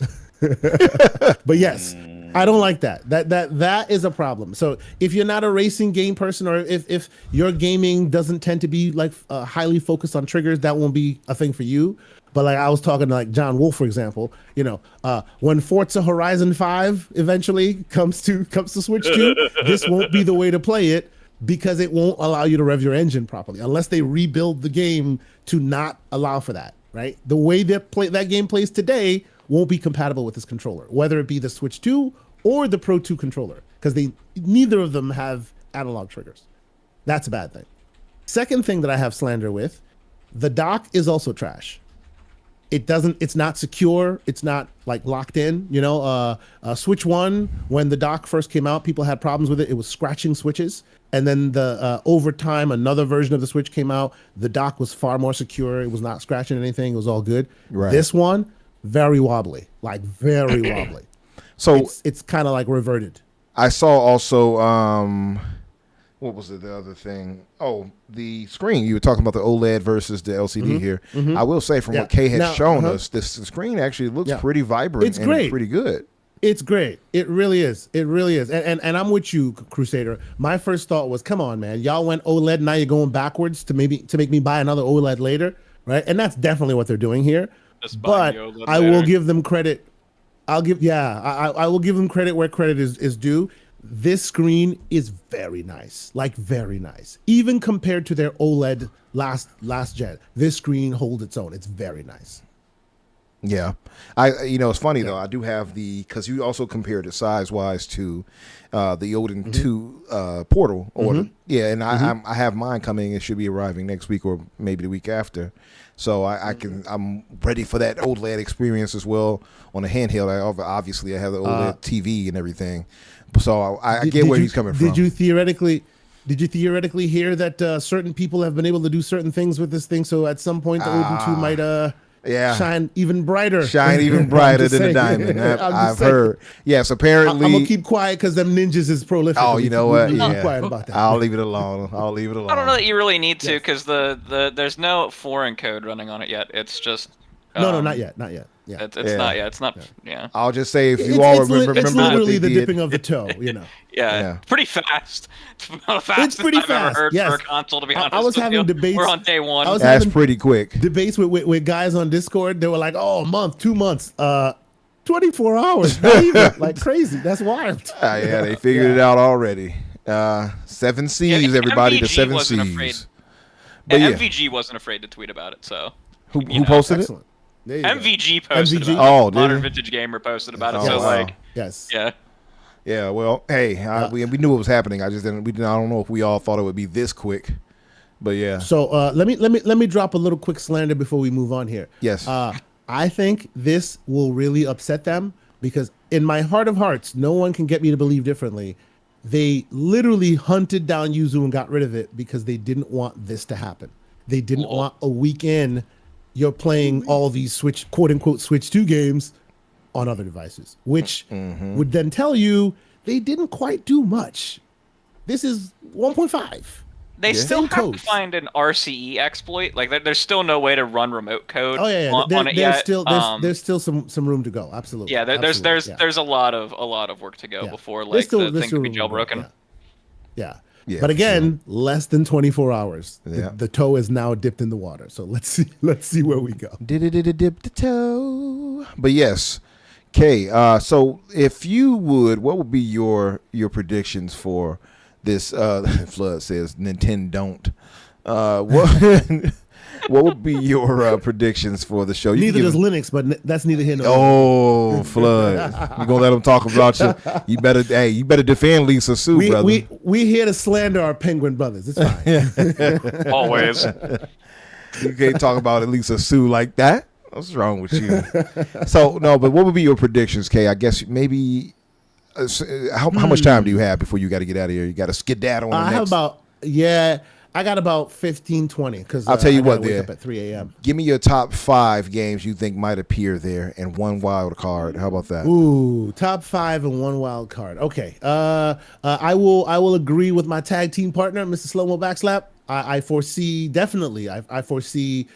But yes, I don't like that. That is a problem. So if you're not a racing game person, or if your gaming doesn't tend to be like highly focused on triggers, that won't be a thing for you. But like I was talking to like John Wolf, for example, when Forza Horizon 5 eventually comes to Switch 2, this won't be the way to play it because it won't allow you to rev your engine properly unless they rebuild the game to not allow for that, right? The way that game plays today won't be compatible with this controller, whether it be the Switch 2 or the Pro 2 controller, because neither of them have analog triggers. That's a bad thing. Second thing that I have slander with, the dock is also trash. It's not secure. It's not like locked in. Switch 1, when the dock first came out, people had problems with it. It was scratching switches. And then over time, another version of the Switch came out. The dock was far more secure. It was not scratching anything. It was all good. Right. This one, very wobbly, like very wobbly. So It's kind of like reverted. I saw also, what was it, the other thing? Oh, the screen. You were talking about the OLED versus the LCD here. I will say, from what Kay has shown us, this screen actually looks pretty vibrant. It's great. And pretty good. It's great. It really is. It really is. And I'm with you, Crusader. My first thought was, come on, man. Y'all went OLED, now you're going backwards to make me buy another OLED later, right? And that's definitely what they're doing here. Just buying but the OLED I will later. give them credit. I will give them credit where credit is due. This screen is very nice, like very nice. Even compared to their OLED last gen, this screen holds its own. It's very nice. Yeah, it's funny though. I do have because you also compared it size wise to the Odin 2 Portal order. Yeah, and I have mine coming. It should be arriving next week or maybe the week after. So I'm ready for that OLED experience as well on the handheld. Obviously, I have the OLED TV and everything. So I get where he's coming from. Did you theoretically hear that certain people have been able to do certain things with this thing? So at some point, the Odin 2 might shine even brighter. Shine even brighter than the diamond. I've heard. Yes, apparently. I'm gonna keep quiet because them ninjas is prolific. Oh, you know what? Keep Yeah. quiet about that. I'll leave it alone. I don't know that you really need to because there's no foreign code running on it yet. It's just No, not yet. Yeah. It's not yet. It's not. Yeah. I'll just say if you all remember it's what literally they the did. dipping of the toe. Yeah. Pretty fast. It's one of the fastest pretty I've ever fast, heard yes. for a console, to be honest. I was with having you. debates- We're on day one. I was That's having pretty quick. debates with guys on Discord. They were like, "Oh, a month, 2 months, 24 hours, not even like crazy. That's wild." Yeah, they figured it out already. 7 C's, everybody. The MVG 7 wasn't afraid. C's. But yeah, MVG wasn't afraid to tweet about it, so who you know. posted it? Excellent. There you go. MVG posted MVG? about it. Oh, did Modern he? Vintage Gamer posted about it. Oh, So wow. like, Yes. yeah. Yeah. Well, hey, we knew it was happening. I just didn't. I don't know if we all thought it would be this quick. But yeah. So let me drop a little quick slander before we move on here. Yes. I think this will really upset them because in my heart of hearts, no one can get me to believe differently. They literally hunted down Yuzu and got rid of it because they didn't want this to happen. They didn't want a weekend you're playing all these quote unquote Switch 2 games on other devices, which would then tell you they didn't quite do much. This is 1.5. They still Same have to codes. find an RCE exploit. Like there's still no way to run remote code Oh yeah, on it yet. There's still some room to go. Absolutely. Yeah, there's Absolutely, there's a lot of work to go Yeah. before There's like still- the there's thing still can be room to go, jailbroken. Yeah. Yeah, But for again, less than 24 hours. Yeah. The toe is now dipped in the water. So let's see where we go. Dip the toe. But yes, Kay. So if you would, what would be your predictions for this? Flood says Nintendo don't. What would be your predictions for the show? Neither does Linux, but that's neither here nor there. Oh, Flood! You gonna let them talk about you? You better defend Lisa Sue, brother. We here to slander our penguin brothers. It's fine. Always. You can't talk about Lisa Sue like that. What's wrong with you? So no, but what would be your predictions, Kay? I guess maybe how much time do you have before you got to get out of here? You got to skedaddle on the I have next. I got about 15, 20 because I'll tell you I gotta what, wake there. up at 3 a.m. Give me your top 5 games you think might appear there and one wild card. How about that? Ooh, top 5 and 1 wild card. Okay. I will agree with my tag team partner, Mr. SloMo Backslap. I foresee I foresee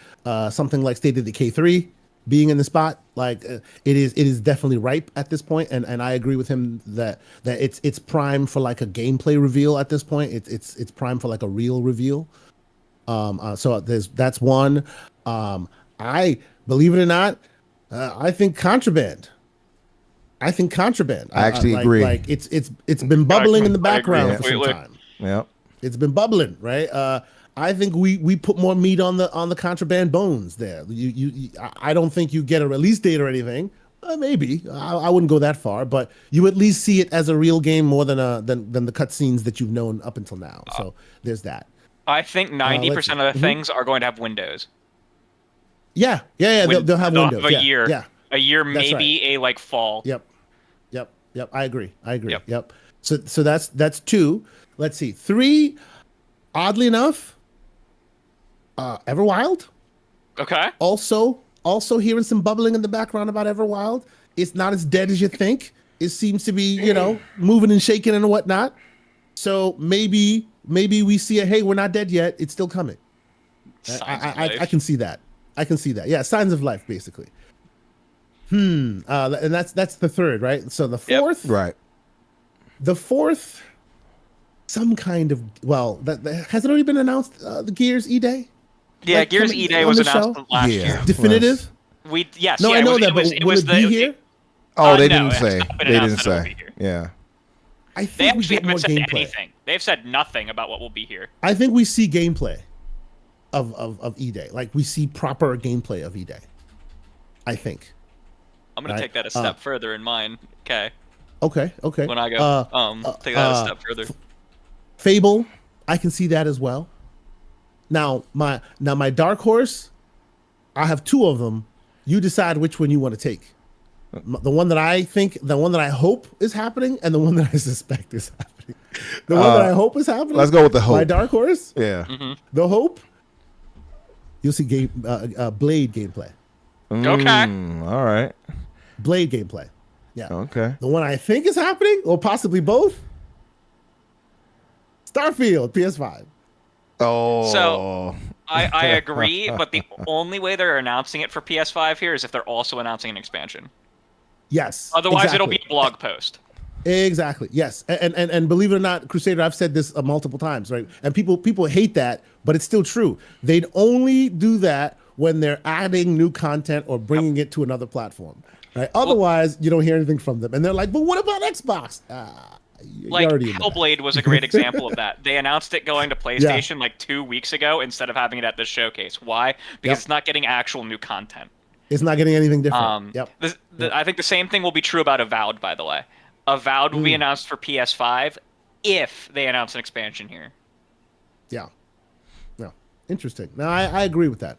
something like State of Decay 3 being in the spot. Like it is definitely ripe at this point, and I agree with him that it's prime for like a gameplay reveal at this point. It's prime for like a real reveal. So that's one. I believe it or not, I think Contraband. I actually agree. Like it's been bubbling in the background for some completely. time. Yeah. It's been bubbling, right? I think we put more meat on the Contraband bones there. I don't think you get a release date or anything. Maybe I wouldn't go that far, but you at least see it as a real game more than the cutscenes that you've known up until now. So there's that. I think 90% of the things are going to have Windows. Yeah. They'll have They'll Windows. have a year. Yeah. A year, That's maybe a like fall. Yep. I agree. Yep. So that's 2. Let's see. 3. Oddly enough, Everwild. Okay. Also hearing some bubbling in the background about Everwild. It's not as dead as you think. It seems to be, moving and shaking and whatnot. So maybe we see hey, we're not dead yet. It's still coming. I can see that. Yeah, signs of life, basically. And that's the 3rd, right? So the 4th, Right. The 4th, some kind of that has it already been announced? The Gears E-Day. Yeah, Like, Gears coming E-Day on was the announced show? last Yeah. year. Definitive. Yes. No, yeah, I know it that, was, but it will was it be here? Oh, they no, didn't it has say. not been They announced didn't that it will say. be here. Yeah. I They think we actually get more haven't said gameplay. anything. They've said nothing about what will be here. I think we see gameplay of E-Day. Like we see proper gameplay of E-Day. I think. I'm gonna Right. take that a step further in mine. Okay. Okay. When I go, take that a step further. Fable, I can see that as well. Now my dark horse, I have 2 of them. You decide which one you want to take. The one that I hope is happening, and the one that I suspect is happening. The one that I hope is happening. Let's go with the hope. My dark horse. Yeah. The hope. You'll see Blade gameplay. Okay. All right. Blade gameplay. Yeah. Okay. The one I think is happening, or possibly both. Starfield PS5. Oh. So I agree, but the only way they're announcing it for PS5 here is if they're also announcing an expansion. Yes. Otherwise, it'll exactly. be a blog post. Exactly. Yes. And believe it or not, Crusader, I've said this multiple times, right? And people hate that, but it's still true. They'd only do that when they're adding new content or bringing it to another platform, right? Otherwise, you don't hear anything from them. And they're like, but what about Xbox? Like Hellblade was a great example of that. They announced it going to PlayStation like 2 weeks ago instead of having it at this showcase. Why? Because it's not getting actual new content. It's not getting anything different. I think the same thing will be true about Avowed, by the way. Avowed will be announced for PS5 if they announce an expansion here. Yeah. Interesting. No, I agree with that.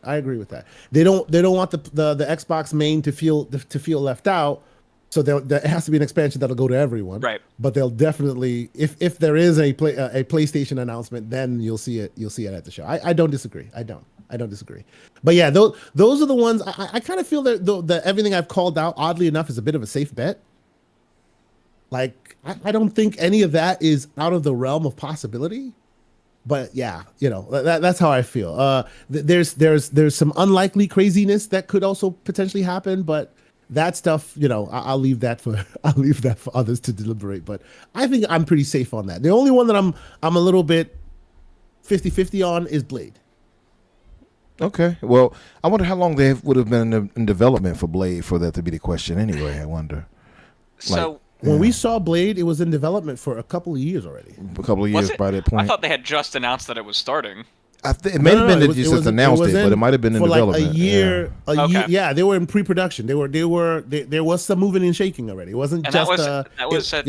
They don't want the Xbox main to feel left out. So there has to be an expansion that'll go to everyone. Right. But they'll definitely, if there is a PlayStation announcement, then you'll see it at the show. I don't disagree. I don't disagree. But yeah, those are the ones I kind of feel that everything I've called out, oddly enough, is a bit of a safe bet. Like I don't think any of that is out of the realm of possibility. But yeah, that's how I feel. There's some unlikely craziness that could also potentially happen, but that stuff, I'll leave that for others to deliberate. But I think I'm pretty safe on that. The only one that I'm a little bit 50-50 on is Blade. Okay. Well, I wonder how long they would have been in development for Blade for that to be the question anyway. I wonder. So when we saw Blade, it was in development for a couple of years already. A couple of years by that point. I thought they had just announced that it was starting. It may have been that you just announced it, but it might have been in development. Like a year. Yeah, they were in pre-production. There was some moving and shaking already. It wasn't And just that was at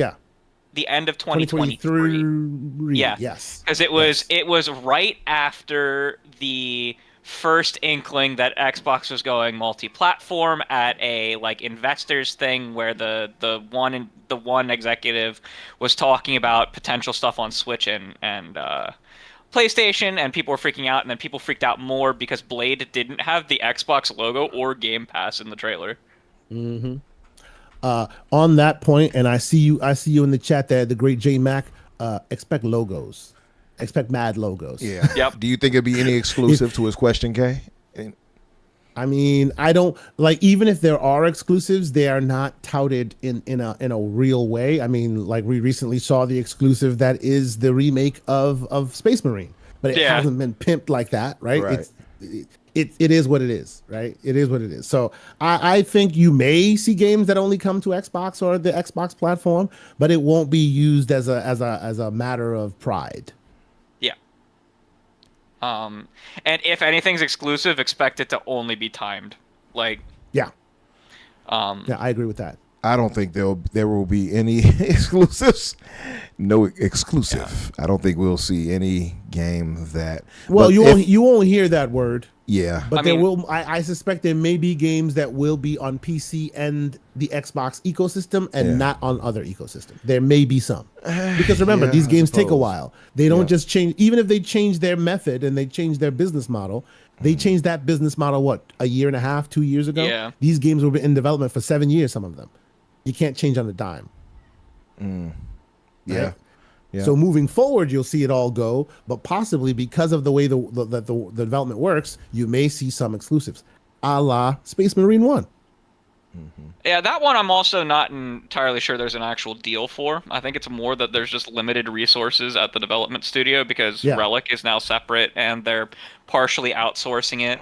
the end of 2023. Yeah. Yes. Because it was right after the first inkling that Xbox was going multi-platform at a investors thing where the one executive was talking about potential stuff on Switch and PlayStation, and people were freaking out, and then people freaked out more because Blade didn't have the Xbox logo or Game Pass in the trailer. Mm-hmm. On that point, and I see you in the chat there, the great J Mac. Expect logos. Expect mad logos. Yeah. Yep. Do you think it'd be any exclusive to his question, Kay? I mean, I don't even if there are exclusives, they are not touted in a real way. I mean, like we recently saw the exclusive that is the remake of Space Marine, but it hasn't been pimped like that, right? Right. It is what it is, right? It is what it is. So I think you may see games that only come to Xbox or the Xbox platform, but it won't be used as a matter of pride. And if anything's exclusive, expect it to only be timed. Yeah, I agree with that. I don't think there will be any exclusives. No exclusive. I don't think we'll see any game that. Well, you won't hear that word. Yeah, but I suspect there may be games that will be on PC and the Xbox ecosystem and not on other ecosystems. There may be some, because remember, these games take a while. They don't just change. Even if they change their method and they change their business model, they changed that business model a year and a half, 2 years ago. Yeah. These games were in development for 7 years. Some of them, you can't change on a dime. Yeah. Right? Yeah. So moving forward, you'll see it all go, but possibly because of the way the development works, you may see some exclusives, a la Space Marine 1. Yeah, that one I'm also not entirely sure there's an actual deal for. I think it's more that there's just limited resources at the development studio because Relic is now separate and they're partially outsourcing it.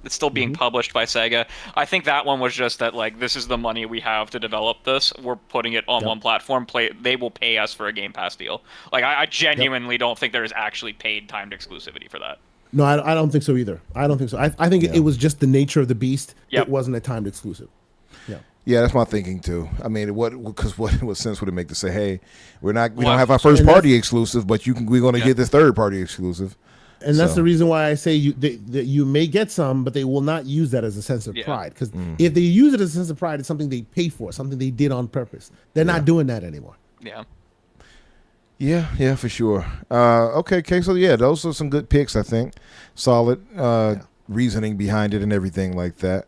It's still being published by Sega. I think that one was just that, like, this is the money we have to develop this. We're putting it on one platform. They will pay us for a Game Pass deal. Like, I genuinely don't think there is actually paid timed exclusivity for that. No, I don't think so either. I don't think so. I think it was just the nature of the beast. It wasn't a timed exclusive. Yeah, that's my thinking too. I mean, what sense would it make to say, hey, we don't have our first party exclusive, but we're going to get this third party exclusive. And that's the reason why I say you may get some, but they will not use that as a sense of pride. Because if they use it as a sense of pride, it's something they pay for, something they did on purpose. They're not doing that anymore. Yeah. Yeah, for sure. Okay, so those are some good picks, I think. Solid reasoning behind it and everything like that.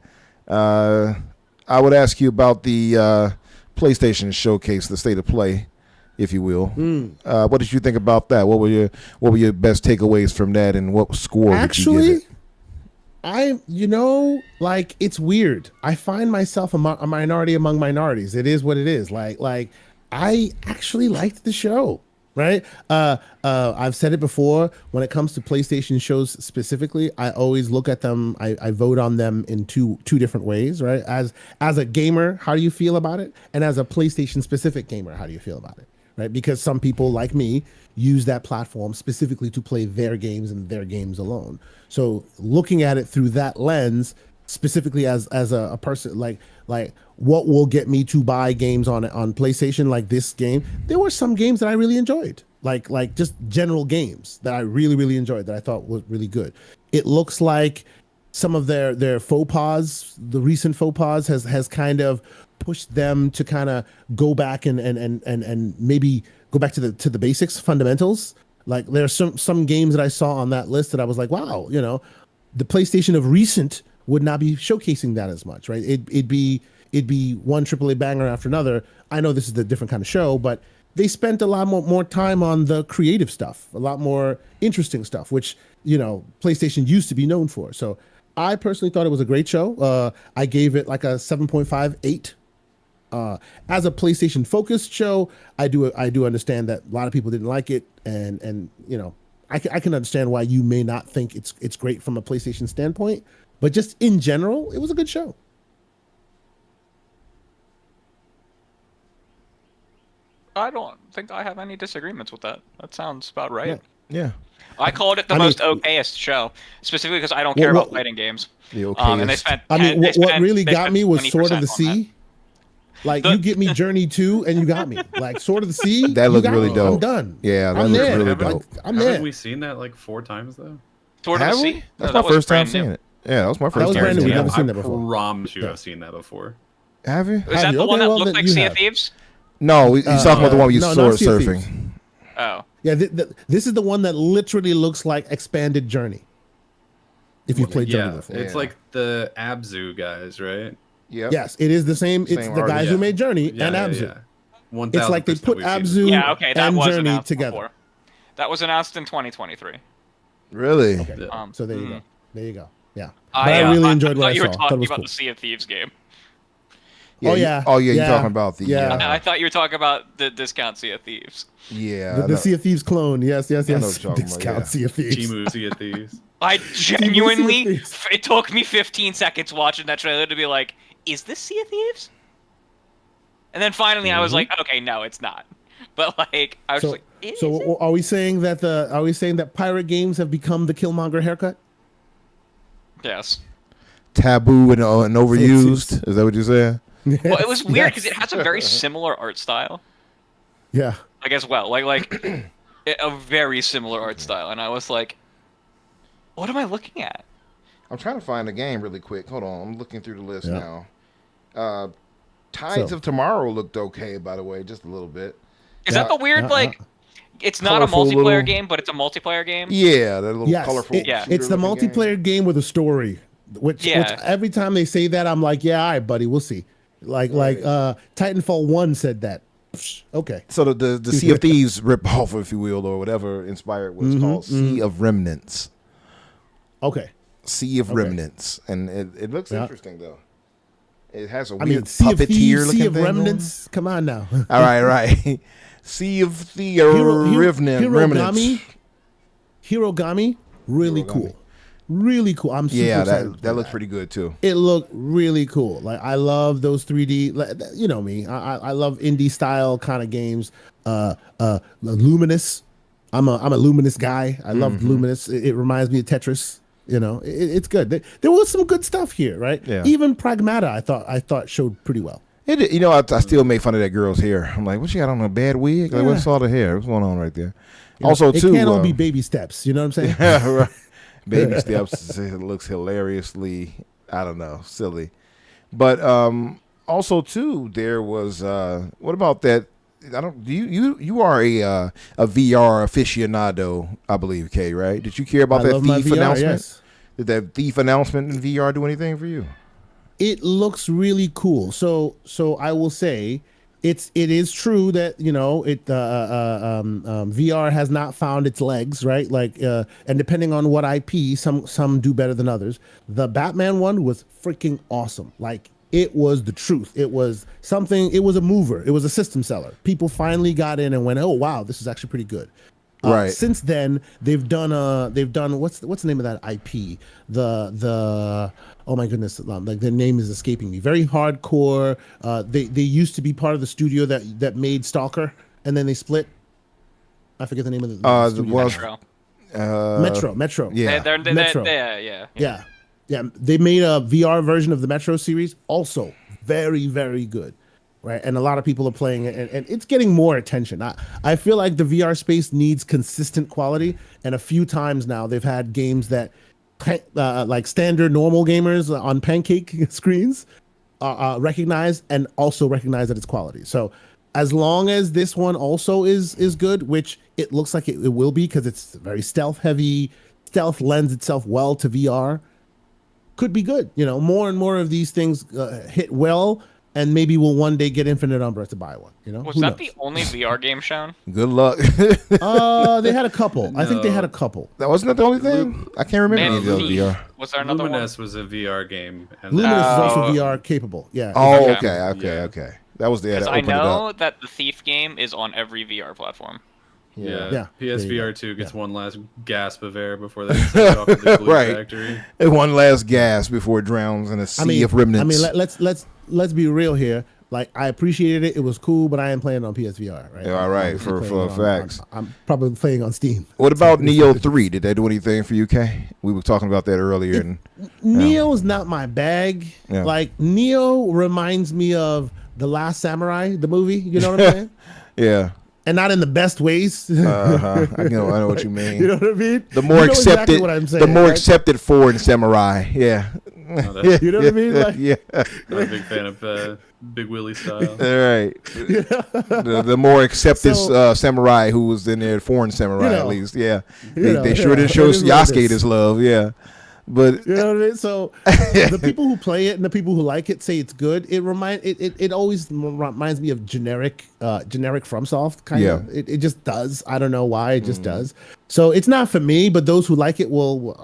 I would ask you about the PlayStation Showcase, the State of Play, if you will. What did you think about that? What were your best takeaways from that, and what score would you give it? It's weird. I find myself a minority among minorities. It is what it is. Like I actually liked the show. Right. I've said it before. When it comes to PlayStation shows specifically, I always look at them. I vote on them in two different ways. Right. As a gamer, how do you feel about it? And as a PlayStation specific gamer, how do you feel about it? Right. Because some people like me use that platform specifically to play their games and their games alone. So looking at it through that lens, specifically as a person, like what will get me to buy games on PlayStation, like this game. There were some games that I really enjoyed, like just general games that I really, really enjoyed that I thought was really good. It looks like some of their faux pas, the recent faux pas has kind of pushed them to kind of go back and maybe go back to the basics, fundamentals. Like there are some games that I saw on that list that I was like, wow, the PlayStation of recent would not be showcasing that as much, right? It'd be one AAA banger after another. I know this is a different kind of show, but they spent a lot more time on the creative stuff, a lot more interesting stuff, which, PlayStation used to be known for. So I personally thought it was a great show. I gave it like a 7.58. As a PlayStation focused show, I do understand that a lot of people didn't like it, and I can understand why you may not think it's great from a PlayStation standpoint, but just in general, it was a good show. I don't think I have any disagreements with that. That sounds about right. Yeah. I called it the most okayest show, specifically because I don't care about fighting games. The okayest. And they spent. What really got me was Sword of the Sea. Like, you get me Journey 2 and you got me. Like, Sword of the Sea. That looked really dope. I'm done. Yeah, that looks really dope. I'm there. Haven't we seen that like 4 times though? Sword of the Sea? That's my first time seeing it. Yeah, that was my first time. That was brand new. We've never seen that I before. promise you I've seen that before. Have you? Is that the one that looked like Sea of Thieves? No, he's talking about the one where you sword surfing. Oh. Yeah, this is the one that literally looks like expanded Journey. If you've played Journey before. It's like the Abzu guys, right? Yep. Yes, it is the same. It's the guys who made Journey and Abzu. It's like they put Abzu and Journey together. Before. That was announced in 2023. Really? Okay. So there you go. There you go. Yeah. I really enjoyed what I saw. You were talking about cool. the Sea of Thieves game. Yeah, you're talking about the. I thought you were talking about the discount Sea of Thieves. Yeah. The Sea of Thieves clone. Yes. Discount Sea of Thieves. Team Sea of Thieves. I genuinely, it took me 15 seconds watching that trailer to be like, is this Sea of Thieves? And then finally I was like, okay, no, it's not. But like, I was like, so are we saying that pirate games have become the Killmonger haircut? Yes. Taboo and overused? Is that what you're saying? Well, it was weird because it has a very similar art style. Yeah. Like as well, like a very similar art style, and I was like, what am I looking at? I'm trying to find the game really quick. Hold on, I'm looking through the list now. Tides of Tomorrow looked okay, by the way, just a little bit. Is that the weird it's not a multiplayer game, but it's a multiplayer game? Yeah, that little colorful. It's the multiplayer game with a story. Which every time they say that, I'm like, yeah, all right, buddy, we'll see. Like Titanfall 1 said that. Okay. So the Sea of Thieves rip-off, if you will, or whatever inspired was called Sea of Remnants. Okay. Sea of Remnants. And it looks interesting, though. It has a I weird mean, Sea of puppeteer Thieves, looking Sea of thing going on. Remnants. Come on now. All right. Sea of Remnants. Hirogami, really Hirogami. cool. Really cool. I'm super excited. That looks pretty good too. It looked really cool. Like I love those 3D. You know me. I love indie style kind of games. Luminous. I'm a Luminous guy. I love Luminous. It reminds me of Tetris. You know, it's good. There was some good stuff here, right? Yeah. Even Pragmata, I thought showed pretty well. You know, I still make fun of that girl's hair. I'm like, what she got on, a bad wig? Like, what's all the hair? What's going on right there? Also, it too, can't all be baby steps. You know what I'm saying? yeah, right. Baby steps. It looks hilariously, I don't know, silly. But also too, there was what about that? I don't. You are a VR aficionado, I believe, Kay, right? Did you care about that Thief announcement? Yes. Did that Thief announcement in VR do anything for you? It looks really cool. So I will say it is true that, you know, VR has not found its legs, right? Like and depending on what IP, some do better than others. The Batman one was freaking awesome. Like it was the truth. It was something. It was a mover. It was a system seller. People finally got in and went, oh wow, this is actually pretty good. Right. Since then, they've done what's the name of that IP? The oh my goodness, like their name is escaping me. Very hardcore. They used to be part of the studio that made Stalker, and then they split. I forget the name of the studio. Metro. Yeah. Metro. Yeah. They made a VR version of the Metro series, also very, very good. Right, and a lot of people are playing it, and it's getting more attention. I feel like the VR space needs consistent quality, and a few times now they've had games that, like standard normal gamers on pancake screens, recognize and also recognize that it's quality. So, as long as this one also is good, which it looks like it will be because it's very stealth heavy, stealth lends itself well to VR, could be good. You know, more and more of these things hit well. And maybe we'll one day get Infinite Umbra to buy one. You know, was that the only VR game shown? Good luck. They had a couple. I think they had a couple. That wasn't the only thing. I can't remember any of those VR. Was there another Luminous was a VR game. And Luminous is also VR capable. Yeah. Oh, Okay. okay. That was the. Because I know that the Thief game is on every VR platform. Yeah. PSVR 2 gets one last gasp of air before they send it off to the glue factory. And one last gasp before it drowns in a sea of remnants. I mean, let's be real here. Like, I appreciated it. It was cool, but I am playing on PSVR, right? Yeah, all right, for facts. I'm probably playing on Steam. What about Neo 3? Did they do anything for you, Kay? We were talking about that earlier. Neo is not my bag. Yeah. Like, Neo reminds me of The Last Samurai, the movie. You know what I'm saying? Yeah. And not in the best ways. I know what you mean. You know what I mean? The more accepted, exactly what I'm saying, the more accepted foreign samurai. Yeah. You know what I mean? Like, yeah. I'm a big fan of Big Willie style. All right. The more accepted samurai who was in there, foreign samurai at least. Yeah. They sure didn't show Yasuke this love. Yeah. But you know what I mean? So the people who play it and the people who like it say it's good. It always reminds me of generic FromSoft kind of. It just does. I don't know why. It just does. So it's not for me, but those who like it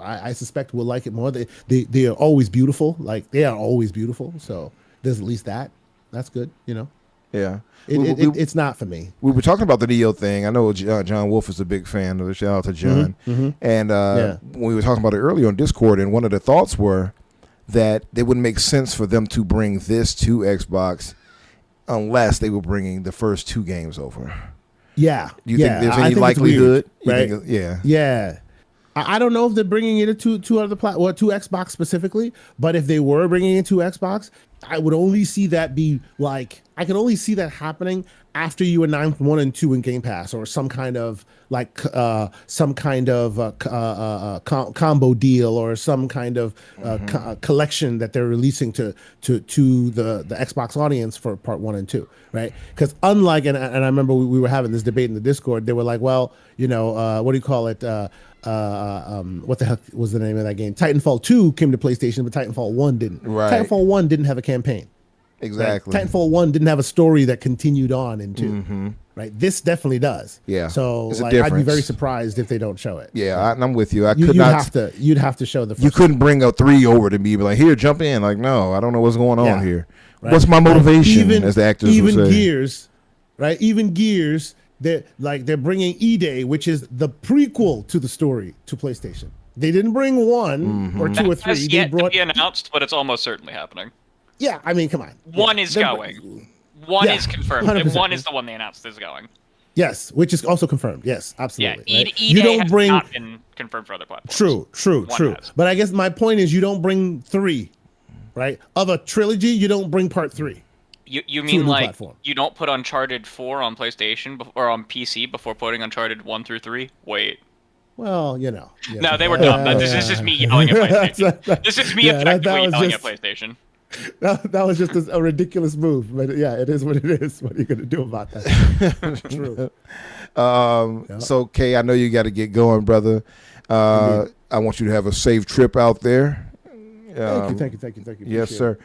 I suspect will like it more. They are always beautiful. Like, they are always beautiful. So there's at least that. That's good, you know. Yeah. It's not for me. We were talking about the Neo thing. I know John Wolf is a big fan of it. Shout out to John. And we were talking about it earlier on Discord, and one of the thoughts were that it wouldn't make sense for them to bring this to Xbox unless they were bringing the first two games over. Yeah. Do you think there's any likelihood? Weird, right? Yeah. I don't know if they're bringing it to two other platforms, or to Xbox specifically, but if they were bringing it to Xbox, I would only see that be like, I can only see that happening after you announce 1 and 2 in Game Pass, or some kind of combo deal, or some kind of collection that they're releasing to the Xbox audience for part 1 and 2, right? Because unlike, and I remember we were having this debate in the Discord, they were like, well, you know, what do you call it? What the heck was the name of that game? Titanfall 2 came to PlayStation, but Titanfall 1 didn't. Right. Titanfall 1 didn't have a campaign. Exactly. Right? Titanfall 1 didn't have a story that continued on in 2. Right. This definitely does. Yeah. So It's a like, I'd be difference. very surprised if they don't show it. Yeah, I'm with you. You'd have to show the first You couldn't bring a 3 over to me, be like, here, jump in. Like, no, I don't know what's going on Yeah. here. Right. What's my motivation, Like, as the actors would say. Gears, right? Even Gears, they're bringing E-Day, which is the prequel to the story to PlayStation. They didn't bring 1 or 2 or 3. Has They yet brought to be announced, but it's almost certainly happening. Yeah, I mean, come on. One Yeah, is they're- going. One Yeah, is confirmed. 100%. One is the one they announced is going. Yes, which is also confirmed. Yes, Yeah, absolutely. right? E-Day has not been confirmed for other platforms. True. One has. But I guess my point is, you don't bring 3, right? Of a trilogy, you don't bring part 3. You a mean new like platform. you don't put Uncharted 4 on PlayStation or on PC before putting Uncharted 1 through 3? Wait. Well, you know. Yeah, No, they were dumb. This is just me yelling at PlayStation. This is me Yeah, that effectively was yelling just- at PlayStation. That was just a ridiculous move. But yeah, it is what it is. What are you going to do about that? True. So, Kay, I know you got to get going, brother. I want you to have a safe trip out there. Thank you. Yes, Appreciate sir.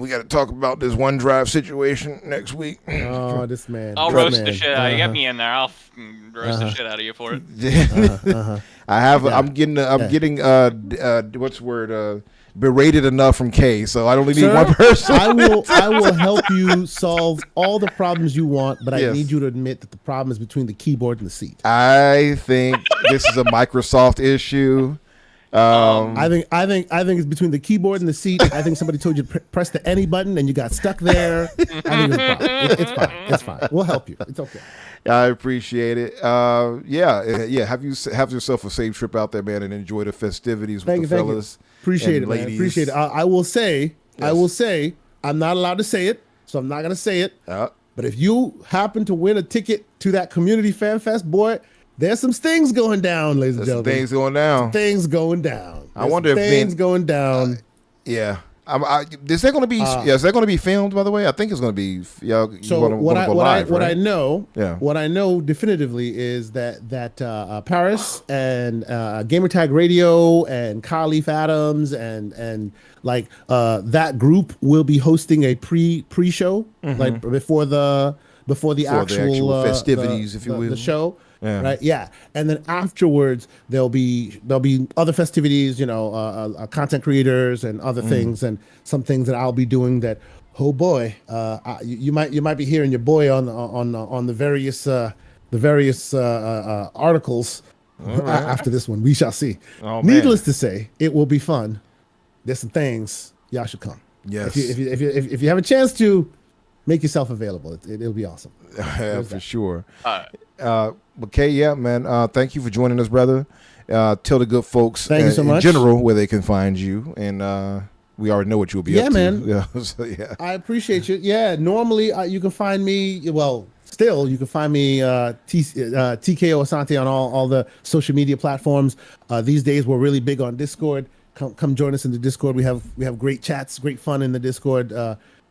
We got to talk about this OneDrive situation next week. it. Oh, this man. I'll This roast man. the shit out of you. Get me in there. I'll roast the shit out of you for it. I have. I'm getting. What's the word? Berated enough from Kay, so I only need Sir, one person. I will help you solve all the problems you want, but I Yes. need you to admit that the problem is between the keyboard and the seat. I think this is a Microsoft issue. I think it's between the keyboard and the seat. I think somebody told you to press the any button and you got stuck there. I think it's a problem. It's fine. It's fine. We'll help you. It's okay. I appreciate it. Yeah. Have yourself a safe trip out there, man, and enjoy the festivities with the fellas. Appreciate and it, man. ladies. Appreciate it. I will say, I'm not allowed to say it, so I'm not gonna say it. But if you happen to win a ticket to that community fan fest, boy, there's some things going down, ladies and There's some gentlemen. things going down. Things going down. I wonder if things going down. Yeah. Is that going to be? Is that going to be filmed? By the way, I think it's going to be. So what I know, Yeah. what I know definitively is that Paris and Gamertag Radio and Kyle Leaf Adams and like that group will be hosting a pre-show like before the actual festivities, if you will, the show. Yeah. Right. Yeah. And then afterwards there'll be other festivities, content creators and other things, and some things that I'll be doing that, oh boy, you might be hearing your boy on the various articles after this one. We shall see. Oh, man. Needless to say, it will be fun. There's some things y'all should come. Yes. If you have a chance to make yourself available, it'll be awesome. Yeah, for sure. But Kay, yeah, man. Thank you for joining us, brother. Tell the good folks Thank you so much. in general where they can find you, and we already know what you'll be up to. man. Yeah, so, yeah. I appreciate you. Yeah, normally you can find me. Well, still you can find me TKO Asante on all the social media platforms. These days we're really big on Discord. Come join us in the Discord. We have great chats, great fun in the Discord.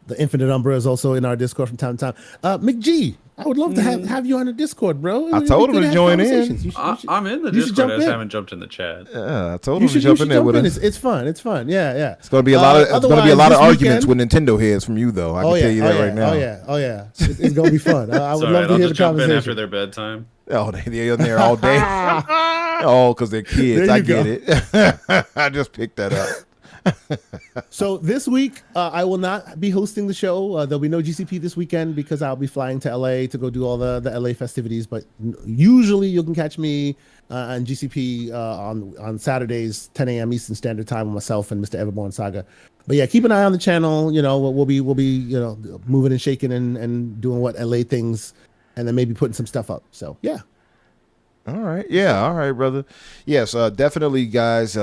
The Infinite Umbra is also in our Discord from time to time. McG, I would love to have you on the Discord, bro. I told him to join in. I'm in the you should Discord. jump I just in. haven't jumped in the chat. Yeah, I told You him to should jump in there with us. It's fun. It's fun. Yeah. It's going to be a lot of Otherwise, arguments weekend- with Nintendo heads from you, though. I can tell you that right now. Oh yeah. It's going to be fun. I would Sorry, love to I'll hear the just jump in after conversation. their bedtime. Oh, they're in there all day. Oh, because they're kids. There I you get go. it. I just picked that up. So this week, I will not be hosting the show. There'll be no GCP this weekend because I'll be flying to LA to go do all the LA festivities. But usually you can catch me on GCP on Saturdays, 10 a.m. Eastern Standard Time with myself and Mr. Everborn Saga. But yeah, keep an eye on the channel. We'll be moving and shaking and doing what LA things, and then maybe putting some stuff up. So yeah. All right. Yeah. All right, brother. Yes, definitely, guys.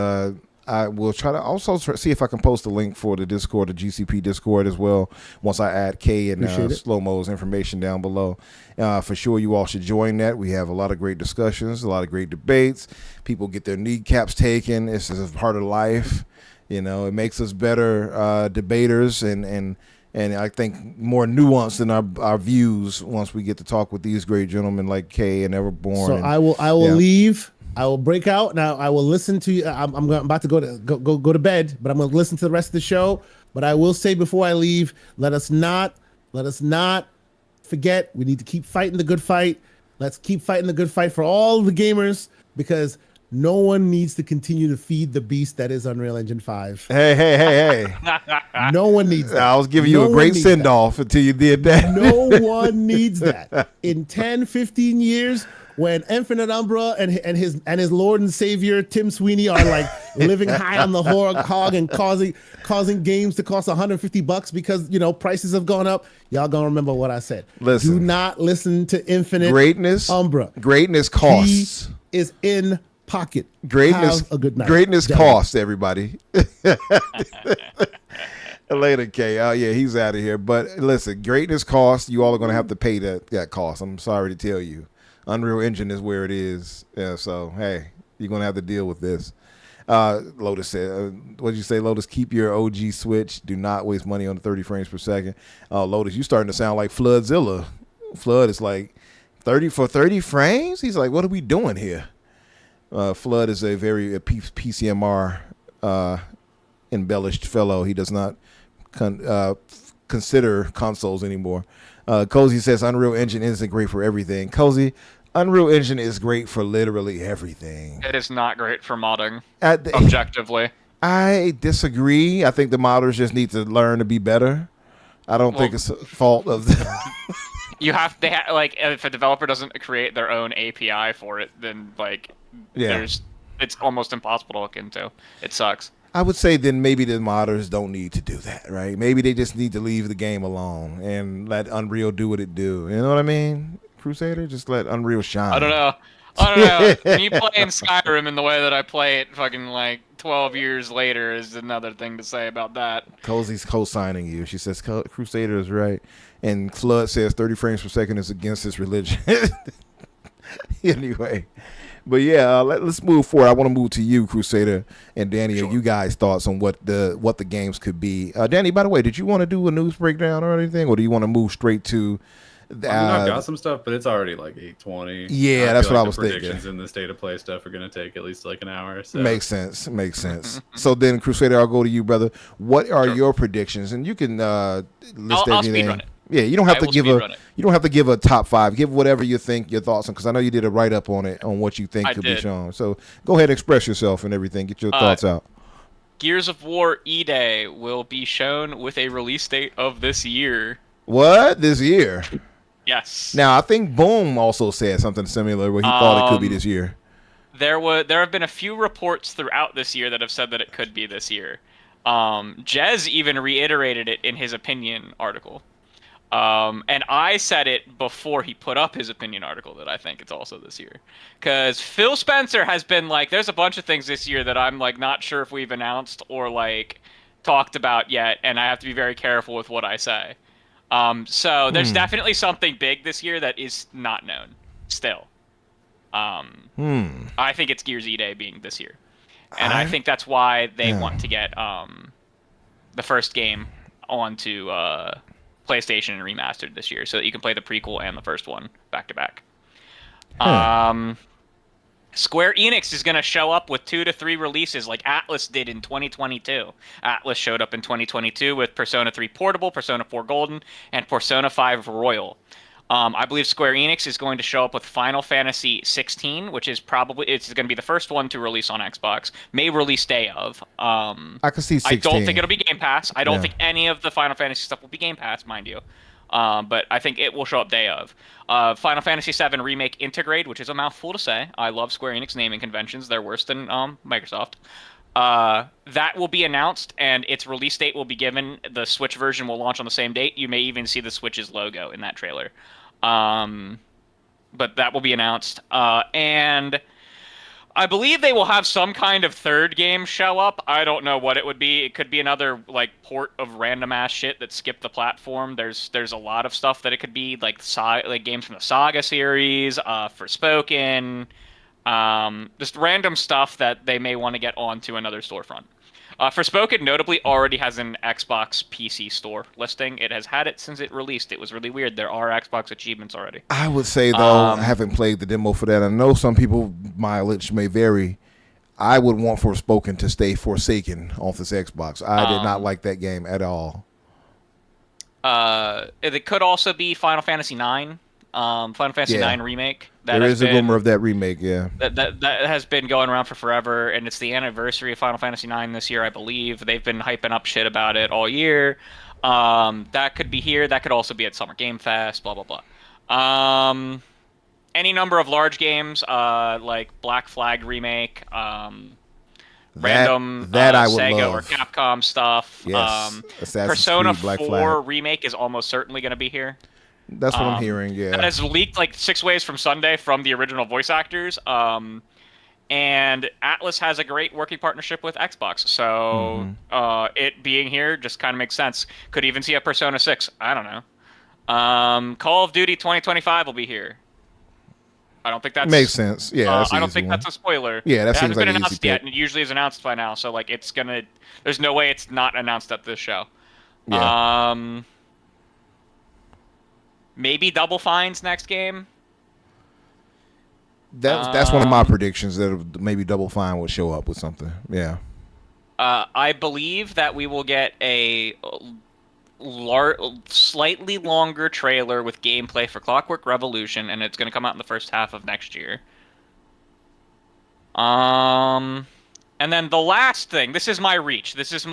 I will try to also see if I can post a link for the Discord, the GCP Discord as well, once I add Kay and SloMo's information down below. For sure, you all should join that. We have a lot of great discussions, a lot of great debates. People get their kneecaps taken. This is a part of life. It makes us better debaters and I think more nuanced in our views once we get to talk with these great gentlemen like Kay and Everborn. So I will leave. I will break out now. I will listen to you. I'm about to go to bed, but I'm going to listen to the rest of the show. But I will say before I leave, let us not forget we need to keep fighting the good fight. Let's keep fighting the good fight for all the gamers, because no one needs to continue to feed the beast that is Unreal Engine 5. Hey. No one needs that. I was giving you a great send-off until you did that. No one needs that. In 10, 15 years, when Infinite Umbra and his Lord and Savior Tim Sweeney are like living high on the hog and causing games to cost $150 because prices have gone up, y'all gonna remember what I said. Listen, do not listen to Infinite Umbra. Greatness costs. He is in pocket. Greatness. Have a good night. Greatness costs, everybody. Later, Kay. Yeah, he's out of here. But listen, greatness costs. You all are gonna have to pay that cost. I'm sorry to tell you. Unreal Engine is where it is. Yeah, so, hey, you're going to have to deal with this. Lotus said, what did you say, Lotus? Keep your OG Switch. Do not waste money on the 30 frames per second. Lotus, you starting to sound like Floodzilla. Flood is like, 30 frames? He's like, what are we doing here? Flood is a very PCMR embellished fellow. He does not consider consoles anymore. Cozy says Unreal Engine isn't great for everything. Cozy, Unreal Engine is great for literally everything. It is not great for modding, objectively. I disagree. I think the modders just need to learn to be better. I don't think it's a fault of them. You have to if a developer doesn't create their own API for it, then it's almost impossible to look into. It sucks. I would say then maybe the modders don't need to do that, right? Maybe they just need to leave the game alone and let Unreal do what it do. You know what I mean? Crusader, just let Unreal shine. I don't know. Me playing Skyrim in the way that I play it fucking 12 years later is another thing to say about that. Cozy's co-signing you. She says Crusader is right. And Flood says 30 frames per second is against his religion. Anyway. But yeah, let's move forward. I want to move to you, Crusader, and Danny. Sure. You guys' thoughts on what the games could be. Danny, by the way, did you want to do a news breakdown or anything, or do you want to move straight to? I've got some stuff, but it's already 8:20. Yeah, that's what I was thinking. Predictions in the state of play stuff are going to take at least an hour. So. Makes sense. So then, Crusader, I'll go to you, brother. What are your predictions? And you can list I'll everything. Speedrun it. Yeah, you don't have to give a top 5. Give whatever you think your thoughts on, because I know you did a write up on it on what you think could be shown. So go ahead, express yourself and everything. Get your thoughts out. Gears of War E-Day will be shown with a release date of this year. What? This year? Yes. Now I think Boom also said something similar where he thought it could be this year. There have been a few reports throughout this year that have said that it could be this year. Jez even reiterated it in his opinion article. And I said it before he put up his opinion article that I think it's also this year. Because Phil Spencer has been there's a bunch of things this year that I'm not sure if we've announced or talked about yet, and I have to be very careful with what I say. So there's definitely something big this year that is not known still. I think it's Gears E-Day being this year. And I think that's why they want to get the first game onto PlayStation and remastered this year so that you can play the prequel and the first one back to back. Square Enix is going to show up with 2 to 3 releases like Atlas did in 2022. Atlas showed up in 2022 with Persona 3 Portable, Persona 4 Golden, and Persona 5 Royal. I believe Square Enix is going to show up with Final Fantasy 16, which is it's going to be the first one to release on Xbox. May release day of. I can see 16. I don't think it'll be Game Pass. I don't think any of the Final Fantasy stuff will be Game Pass, mind you. But I think it will show up day of. Final Fantasy VII Remake Integrate, which is a mouthful to say. I love Square Enix naming conventions. They're worse than Microsoft. That will be announced, and its release date will be given. The Switch version will launch on the same date. You may even see the Switch's logo in that trailer. But that will be announced. And I believe they will have some kind of third game show up. I don't know what it would be. It could be another port of random ass shit that skipped the platform. There's a lot of stuff that it could be like games from the Saga series, Forspoken, just random stuff that they may want to get onto another storefront. Forspoken notably already has an Xbox PC store listing. It has had it since it released. It was really weird. There are Xbox achievements already. I would say, though, I haven't played the demo for that. I know some people mileage may vary. I would want Forspoken to stay Forsaken off this Xbox. I did not like that game at all. It could also be Final Fantasy IX. Final Fantasy IX remake. There is a rumor of that remake, yeah. That has been going around for forever, and it's the anniversary of Final Fantasy IX this year, I believe. They've been hyping up shit about it all year. That could be here. That could also be at Summer Game Fest, blah, blah, blah. Any number of large games, like Black Flag remake, random I would Sega love. or Capcom stuff. Yes. Assassin's Persona Creed, Black 4 Flag. remake is almost certainly going to be here. That's what I'm hearing, yeah. That has leaked like 6 ways from Sunday from the original voice actors. And Atlas has a great working partnership with Xbox. So it being here just kind of makes sense. Could even see a Persona 6. I don't know. Call of Duty 2025 will be here. I don't think that makes sense. Yeah, that's I don't think that's a spoiler. Yeah, that it seems hasn't like been an easy announced yet, pick. and it usually is announced by now. So like, it's gonna. There's no way it's not announced at this show. Yeah. Maybe Double Fine's next game. That's one of my predictions that maybe Double Fine will show up with something. Yeah. I believe that we will get a slightly longer trailer with gameplay for Clockwork Revolution, and it's going to come out in the first half of next year. And then the last thing, this is my reach. This is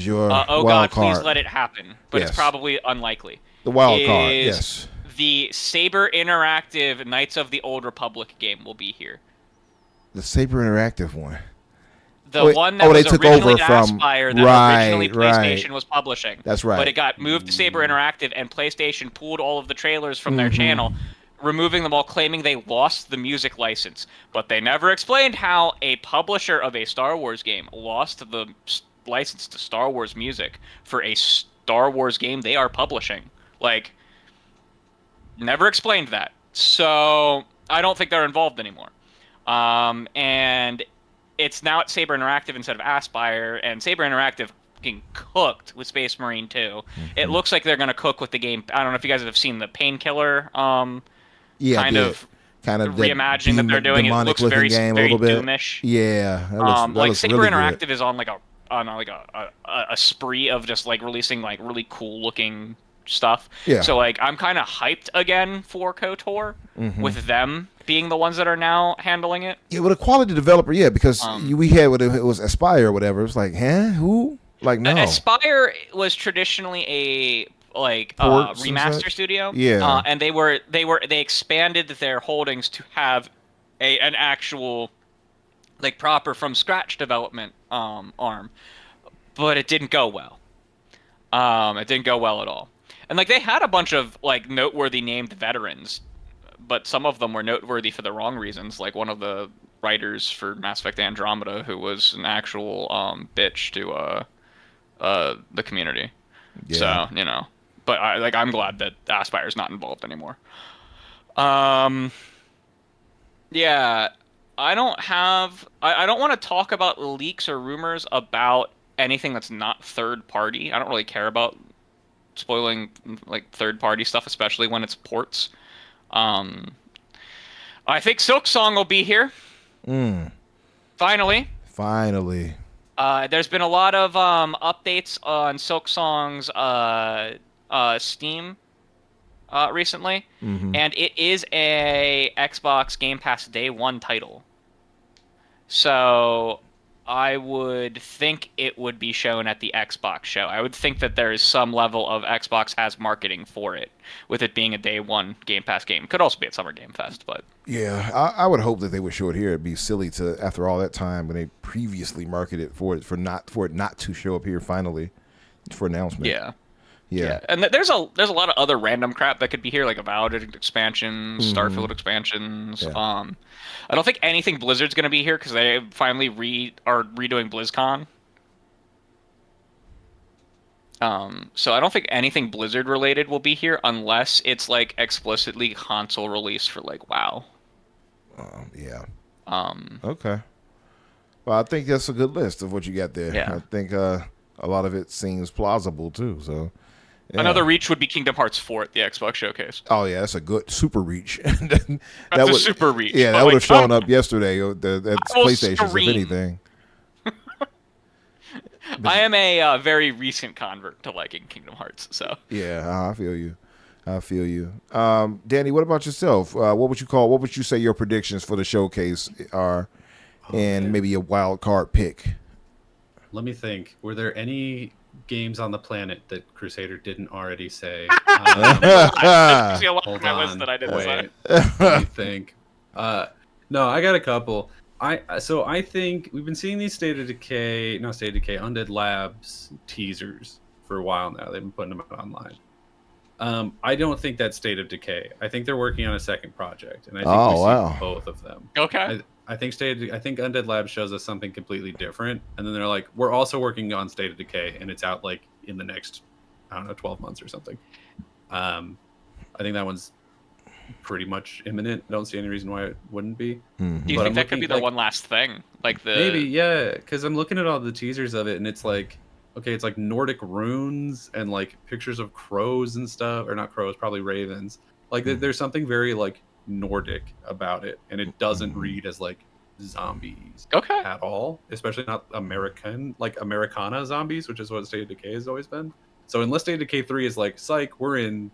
your oh wild God, card. please let it happen. But Yes. it's probably unlikely. The wild card, yes. The Saber Interactive Knights of the Old Republic game will be here. The Saber Interactive one. The one that they was took originally over from Aspire that originally right. PlayStation was publishing. That's right. But it got moved to Saber Interactive, and PlayStation pulled all of the trailers from their channel, removing them all, claiming they lost the music license. But they never explained how a publisher of a Star Wars game lost the license to Star Wars music for a Star Wars game they are publishing. Like, never explained that. So I don't think they're involved anymore. And it's now at Saber Interactive instead of Aspire, and Saber Interactive fucking cooked with Space Marine 2. It looks like they're going to cook with the game. I don't know if you guys have seen the Painkiller kind of reimagining that they're doing. It looks very Doomish. Yeah, that looks Saber really Interactive good. is on a spree of just like releasing like really cool looking stuff. Yeah. So like I'm kind of hyped again for KOTOR with them being the ones that are now handling it. Yeah, with a quality developer, yeah, because we had it was Aspire or whatever. It was like, who? Like, no. Aspire was traditionally a remaster studio. Yeah. And they expanded their holdings to have an actual like proper from scratch development arm. But it didn't go well. It didn't go well at all. And like they had a bunch of like noteworthy named veterans, but some of them were noteworthy for the wrong reasons. Like one of the writers for Mass Effect Andromeda, who was an actual bitch to the community. Yeah. So but I'm glad that Aspire's not involved anymore. Yeah, I don't want to talk about leaks or rumors about anything that's not third party. I don't really care about spoiling like third party stuff, especially when it's ports. I think Silksong will be here. Finally. There's been a lot of updates on Silksong's Steam recently, and it is a Xbox Game Pass Day 1 title. So I would think it would be shown at the Xbox show. I would think that there is some level of Xbox has marketing for it, with it being a Day 1 Game Pass game. Could also be at Summer Game Fest, but... Yeah, I would hope that they would show it here. It'd be silly to, after all that time, when they previously marketed for it not to show up here finally for announcement. Yeah. And there's a lot of other random crap that could be here, like Avowed expansions, Starfield expansions. Yeah. I don't think anything Blizzard's going to be here because they finally are redoing BlizzCon. So I don't think anything Blizzard related will be here unless it's like explicitly console release for like WoW. Yeah. Okay. Well, I think that's a good list of what you got there. Yeah. I think a lot of it seems plausible too. So, Yeah. Another reach would be Kingdom Hearts 4 at the Xbox Showcase. Oh yeah, that's a good super reach. That's a super reach. Yeah, that would have shown up yesterday at PlayStation, if scream. anything. I am a very recent convert to liking Kingdom Hearts, so. Yeah, I feel you. Danny, what about yourself? What would you say your predictions for the showcase are, and maybe a wild card pick? Let me think. Were there any games on the planet that Crusader didn't already say? There's a lot Hold on my on. list that I didn't say. Let me think. No, I got a couple. I think we've been seeing these Undead Labs teasers for a while now. They've been putting them out online. I don't think that's State of Decay. I think they're working on a second project, and I think we see both of them. Okay. I think Undead Labs shows us something completely different, and then they're like, we're also working on State of Decay, and it's out like in the next, 12 months or something. I think that one's pretty much imminent. I don't see any reason why it wouldn't be. Do you think that could be the one last thing? Maybe, yeah, because I'm looking at all the teasers of it, and it's like, okay, it's like Nordic runes and like pictures of crows and stuff, or not crows, probably ravens. Like there's something very like Nordic about it, and it doesn't read as like zombies at all, especially not Americana zombies, which is what State of Decay has always been. So unless State of Decay 3 is like, psych, we're in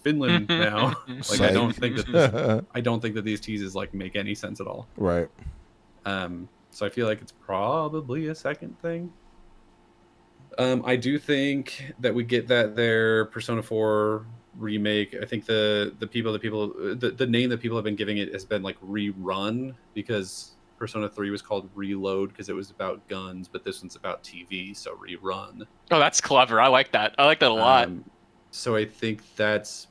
Finland now. Like I don't think that these teases like make any sense at all. Right. So I feel like it's probably a second thing. I do think that we get their Persona 4 remake. I think the name that people have been giving it has been like Rerun, because Persona 3 was called Reload because it was about guns, but this one's about TV, so Rerun. Oh, that's clever. I like that. I like that a lot. So I think that's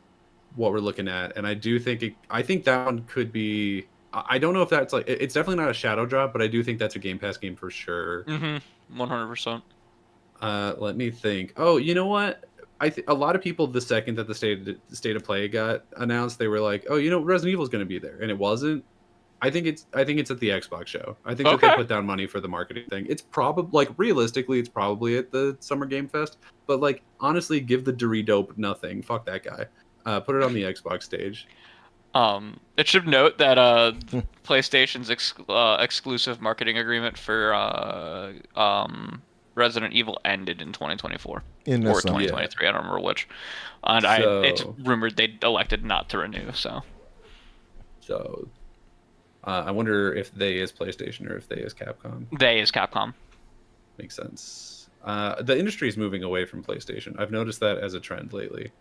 what we're looking at, and I do think that one could be. I don't know if that's like, it's definitely not a shadow drop, but I do think that's a Game Pass game for sure. 100%. Let me think. Oh, you know what? A lot of people, the second that the state of play got announced, they were like, "Oh, Resident Evil is going to be there," and it wasn't. I think it's at the Xbox show. I think that they put down money for the marketing thing. It's probably realistically, it's probably at the Summer Game Fest. But like honestly, give the Dorito nothing. Fuck that guy. Put it on the Xbox stage. It should note that PlayStation's exclusive marketing agreement for Resident Evil ended in 2024 or 2023. I don't remember which. And it's rumored they elected not to renew. So I wonder if they is PlayStation or if they is Capcom. They is Capcom. Makes sense. The industry is moving away from PlayStation. I've noticed that as a trend lately.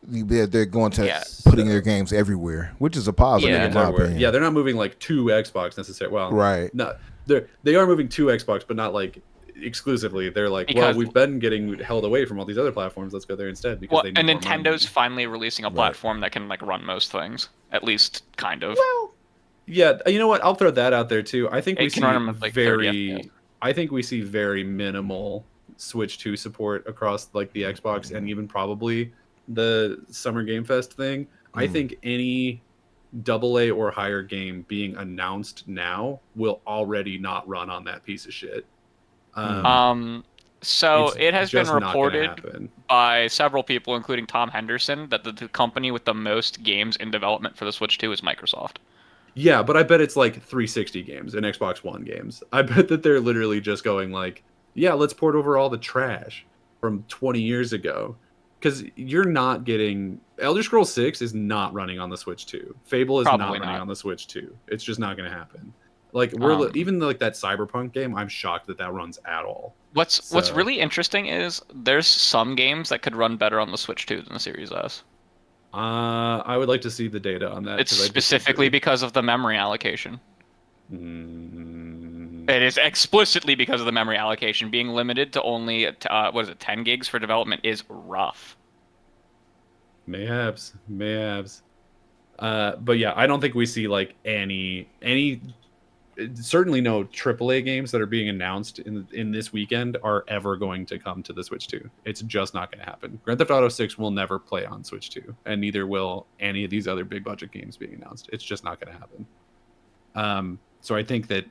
They're going to putting their games everywhere, which is a positive in my opinion. Yeah, they're not moving like to Xbox necessarily. Well, right. No, they are moving to Xbox, but not like exclusively. They're like, well, we've been getting held away from all these other platforms. Let's go there instead. Because they need and more Nintendo's money. Finally releasing a platform that can like run most things, at least kind of. Well, yeah, you know what? I'll throw that out there too. I think we see very minimal Switch 2 support across like the Xbox and even probably the Summer Game Fest thing. I think any AA or higher game being announced now will already not run on that piece of shit. So it has been reported by several people, including Tom Henderson, that the company with the most games in development for the Switch 2 is Microsoft. Yeah, but I bet it's like 360 games and Xbox One games. I bet that they're literally just going like, yeah, let's port over all the trash from 20 years ago. Because you're not getting... Elder Scrolls 6 is not running on the Switch 2. Fable is not running on the Switch 2. It's just not going to happen. Like even like that Cyberpunk game, I'm shocked that runs at all. What's really interesting is there's some games that could run better on the Switch 2 than the Series S. I would like to see the data on that. It's specifically because of the memory allocation. It is explicitly because of the memory allocation. Being limited to only 10 gigs for development is rough. Mayhaps. But yeah, I don't think we see like any certainly no AAA games that are being announced in this weekend are ever going to come to the Switch 2. It's just not going to happen. Grand Theft Auto 6 will never play on Switch 2, and neither will any of these other big budget games being announced. It's just not going to happen. So I think that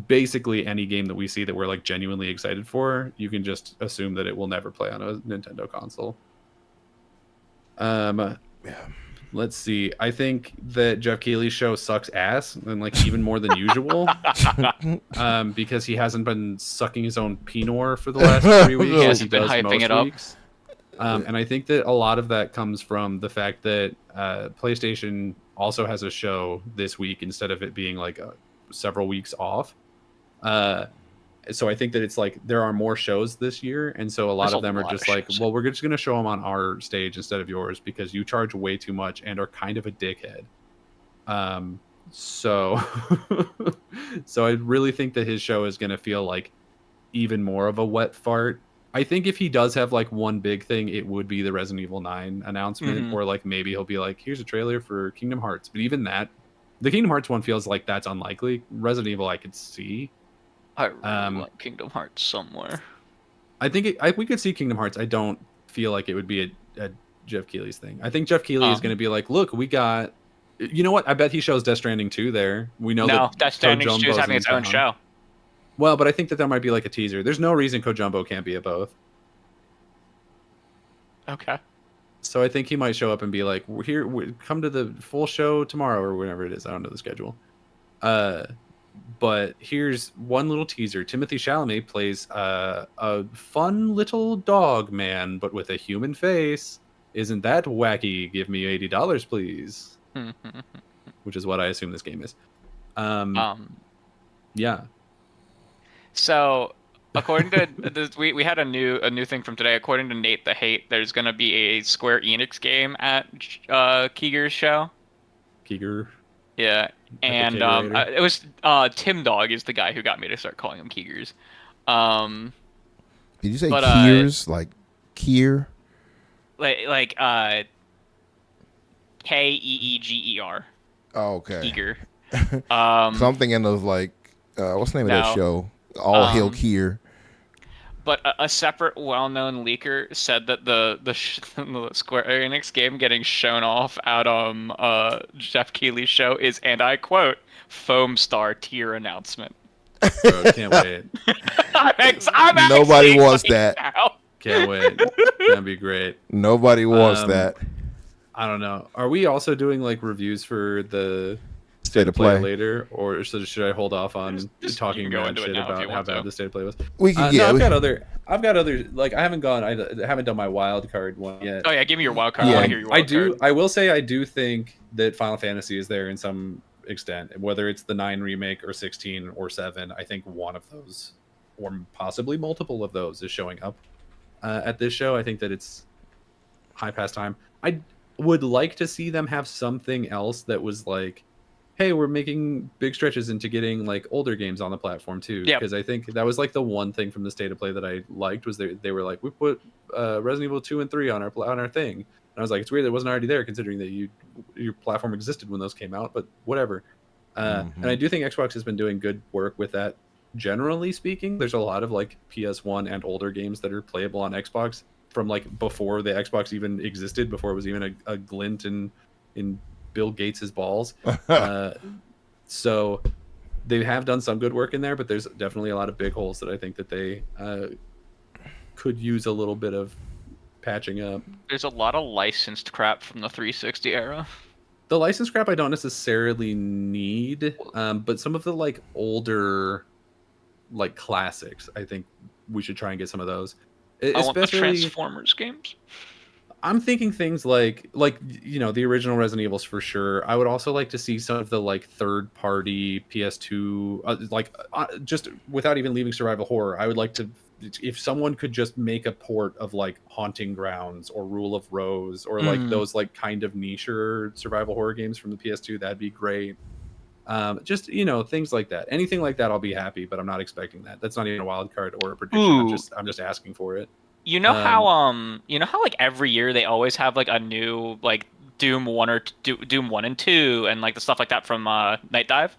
basically any game that we see that we're like genuinely excited for, you can just assume that it will never play on a Nintendo console. Let's see. I think that Jeff Keighley's show sucks ass, and like even more than usual, because he hasn't been sucking his own pinor for the last 3 weeks. He Like hasn't been hyping it up. weeks. And I think that a lot of that comes from the fact that PlayStation also has a show this week instead of it being like several weeks off. So I think that it's like there are more shows this year, and so a lot of them are just like, well, we're just going to show them on our stage instead of yours because you charge way too much and are kind of a dickhead. So I really think that his show is going to feel like even more of a wet fart. I think if he does have like one big thing, it would be the Resident Evil 9 announcement, or like maybe he'll be like, here's a trailer for Kingdom Hearts. But even that, the Kingdom Hearts one feels like that's unlikely. Resident Evil I could see. I really want Kingdom Hearts somewhere. I think we could see Kingdom Hearts. I don't feel like it would be a Jeff Keighley's thing. I think Jeff Keighley is going to be like, look, we got... You know what? I bet he shows Death Stranding 2 there. We know that Death Stranding 2 is having its own show. Well, but I think that there might be like a teaser. There's no reason Kojumbo can't be at both. Okay. So I think he might show up and be like, come to the full show tomorrow or whenever it is. I don't know the schedule. But here's one little teaser. Timothée Chalamet plays a fun little dog man, but with a human face. Isn't that wacky? Give me $80, please. Which is what I assume this game is. Yeah. So, according to we had a new thing from today. According to Nate the Hate, there's gonna be a Square Enix game at Keeger's show. Keeger. Yeah, and it was Tim Dog is the guy who got me to start calling him Keegers. Did you say Keers? Like Keer? Like Keeger. Oh, okay. Keeger. So I'm thinking of like what's the name of that show? All Hail Keer. But a separate well-known leaker said that the Square Enix game getting shown off at Jeff Keighley's show is, and I quote, "Foam Star tier announcement." Bro, can't wait. I'm Nobody wants that. Now. Can't wait. That'd be great. Nobody wants that. I don't know. Are we also doing like reviews for the State of Play later, or should I hold off on talking about shit about how bad the State of Play was? We can, I've got other like I haven't done my wild card one yet. Oh yeah, give me your wild card. Yeah. I want to hear your wild card. I will say I do think that Final Fantasy is there in some extent, whether it's the 9 remake or 16 or 7. I think one of those, or possibly multiple of those, is showing up at this show. I think that it's high past time. I would like to see them have something else that was like, hey, we're making big stretches into getting like older games on the platform too. Because I think that was like the one thing from the State of Play that I liked was they were like, we put Resident Evil 2 and 3 on our thing. And I was like, it's weird that it wasn't already there considering that your platform existed when those came out, but whatever. And I do think Xbox has been doing good work with that. Generally speaking, there's a lot of like PS1 and older games that are playable on Xbox from like before the Xbox even existed, before it was even a glint in Bill Gates's balls. So they have done some good work in there, but there's definitely a lot of big holes that I think that they could use a little bit of patching up. There's a lot of licensed crap from the 360 era. The license crap I don't necessarily need, but some of the like older like classics, I think we should try and get some of those. I want the Transformers games. I'm thinking things like the original Resident Evils for sure. I would also like to see some of the like third party PS2 just without even leaving survival horror. I would like to, if someone could just make a port of like Haunting Grounds or Rule of Rose or like those like kind of nicher survival horror games from the PS2, that'd be great. Just things like that. Anything like that, I'll be happy. But I'm not expecting that. That's not even a wild card or a prediction. I'm just asking for it. You know how like every year they always have like a new like Doom 1 or Doom 1 and 2 and like the stuff like that from Night Dive?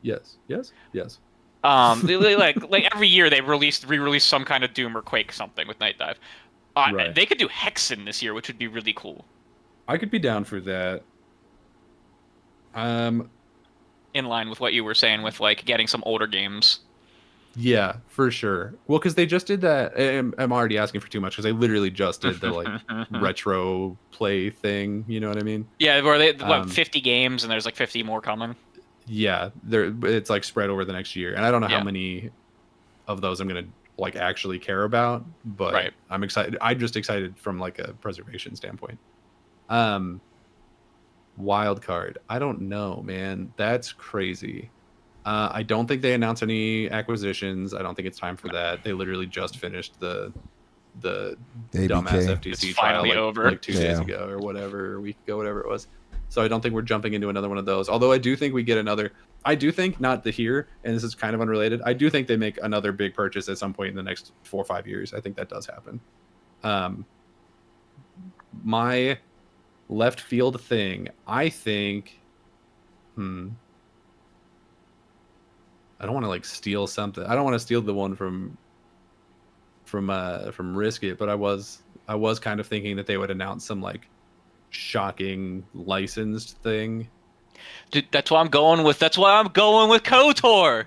Yes. like every year they re-release some kind of Doom or Quake something with Night Dive. Right. They could do Hexen this year, which would be really cool. I could be down for that. In line with what you were saying with like getting some older games. Yeah, for sure. Well, because they just did that. I'm already asking for too much because they literally just did the like retro play thing. You know what I mean? Yeah, where they 50 games and there's like 50 more coming. Yeah, it's like spread over the next year, and I don't know how many of those I'm gonna like actually care about, but I'm excited. I'm just excited from like a preservation standpoint. Wild card. I don't know, man. That's crazy. I don't think they announced any acquisitions. I don't think it's time for that. They literally just finished the dumbass FTC trial like 2 days ago or whatever, a week ago, whatever it was. So I don't think we're jumping into another one of those. Although I do think we get another. I do think not the here, and this is kind of unrelated. I do think they make another big purchase at some point in the next 4 or 5 years. I think that does happen. My left field thing. I think. I don't want to like steal something. I don't want to steal the one from Risk It, but I was kind of thinking that they would announce some like shocking licensed thing. Dude, that's why I'm going with KOTOR.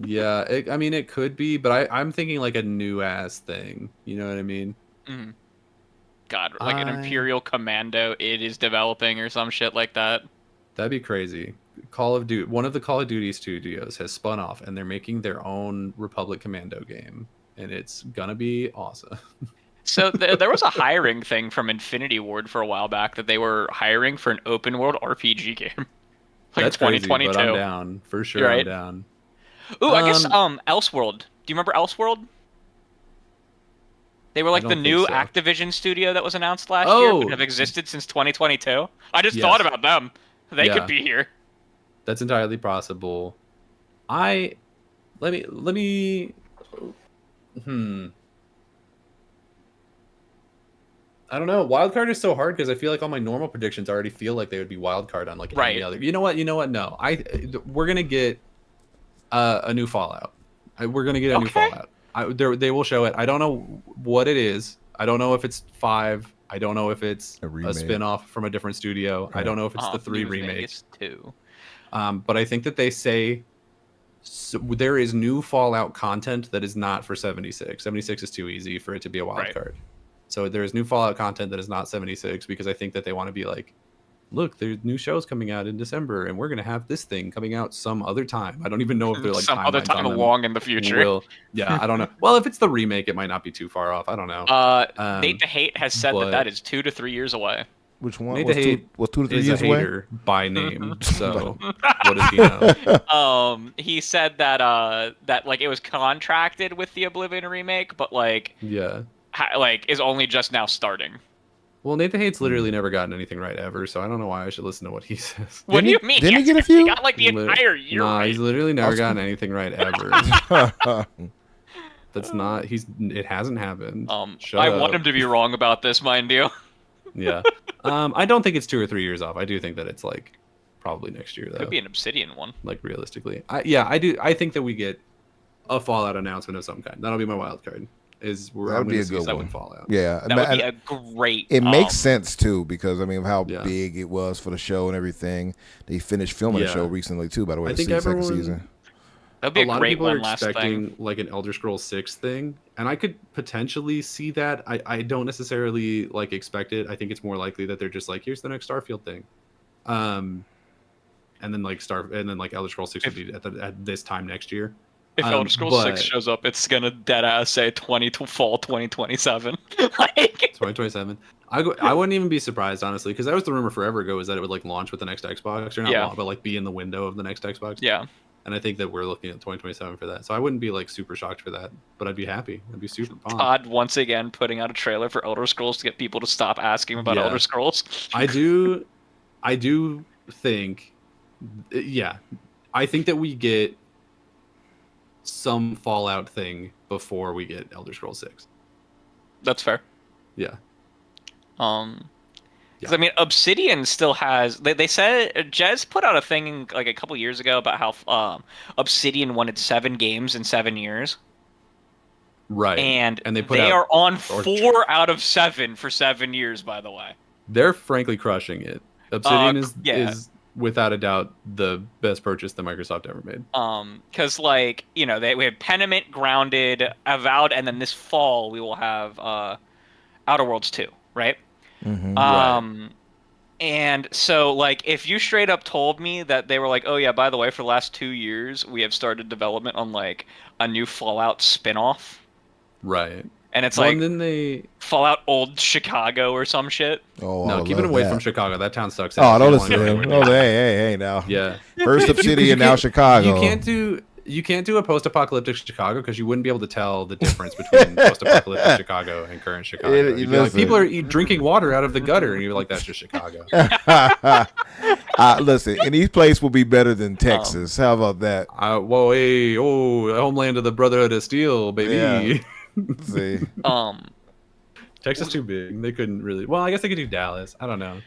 Yeah, I mean it could be, but I'm thinking like a new ass thing. You know what I mean? Mm. God, like an Imperial Commando it is developing or some shit like that. That'd be crazy. One of the Call of Duty studios has spun off, and they're making their own Republic Commando game, and it's gonna be awesome. So there was a hiring thing from Infinity Ward for a while back that they were hiring for an open world RPG game. Like that's 2022. Crazy, but I'm down for sure. Right? I'm down. Ooh, I guess Elseworld. Do you remember Elseworld? They were like the new Activision studio that was announced last year, but have existed since 2022. I just thought about them. They could be here. That's entirely possible. Let me. I don't know. Wildcard is so hard because I feel like all my normal predictions already feel like they would be wildcard on like any other. You know what? No. We're gonna get a new Fallout. We're gonna get a new Fallout. They will show it. I don't know what it is. I don't know if it's 5. I don't know if it's a spin-off from a different studio. Okay. I don't know if it's the 3 remake. It's 2. But I think that they say there is new Fallout content that is not for 76. 76 is too easy for it to be a wild card. So there is new Fallout content that is not 76 because I think that they want to be like, look, there's new shows coming out in December, and we're going to have this thing coming out some other time. I don't even know if they're like some other time long in the future. I don't know. Well, if it's the remake, it might not be too far off. I don't know. Nate the Hate has said that is 2 to 3 years away. Which one? Nate the Hate was 2 to 3 is years a away? hater by name. So what does he know? He said that that like it was contracted with the Oblivion remake, but like is only just now starting. Well, Nathan Hate's literally never gotten anything right ever, so I don't know why I should listen to what he says. What do you mean? Didn't he get a few? He got like the entire year right. He's literally never gotten anything right ever. That's not. It hasn't happened. I want him to be wrong about this, mind you. Yeah. I don't think it's 2 or 3 years off. I do think that it's like probably next year though. Could be an Obsidian one. Like realistically, I do. I think that we get a Fallout announcement of some kind. That'll be my wild card. That would be a good one. Fallout. Yeah, that would be a great. It makes sense too because I mean of how big it was for the show and everything. They finished filming the show recently too. By the way, the second season. That'd be a lot great of people one. are expecting like an Elder Scrolls 6 thing, and I could potentially see that. I don't necessarily like expect it. I think it's more likely that they're just like, here's the next Starfield thing, and then like Elder Scrolls 6 would be at this time next year. If Elder Scrolls 6 shows up, it's gonna deadass say fall 2027. Like 2027. I wouldn't even be surprised honestly, because that was the rumor forever ago, is that it would like launch with the next Xbox, or not launch, but like be in the window of the next Xbox. Yeah. And I think that we're looking at 2027 for that. So I wouldn't be like super shocked for that, but I'd be happy. I'd be super pumped. Todd once again putting out a trailer for Elder Scrolls to get people to stop asking about Elder Scrolls. I do think, I think that we get some Fallout thing before we get Elder Scrolls 6. That's fair. Yeah. I mean, Obsidian still has. They said Jez put out a thing like a couple years ago about how Obsidian wanted 7 games in 7 years. Right. And they are on 4 out of 7 for 7 years. By the way, they're frankly crushing it. Obsidian without a doubt the best purchase that Microsoft ever made. Because like we have Pentiment, Grounded, Avowed, and then this fall we will have Outer Worlds 2, right? Mm-hmm. And so like if you straight up told me that they were like, oh yeah, by the way, for the last 2 years we have started development on like a new Fallout spin-off, right? And it's well, like and then they Fallout Old Chicago or some shit. Oh, no, keep it away from Chicago. That town sucks. Oh, don't listen to him. Oh, hey now. Yeah. First Obsidian, now Chicago. You can't do a post-apocalyptic Chicago because you wouldn't be able to tell the difference between post-apocalyptic Chicago and current Chicago. You'd be like, people are drinking water out of the gutter, and you're like, that's just Chicago. Listen, any place will be better than Texas. How about that? Homeland of the Brotherhood of Steel, baby. Yeah. See. Texas too big. They couldn't really. Well, I guess they could do Dallas. I don't know.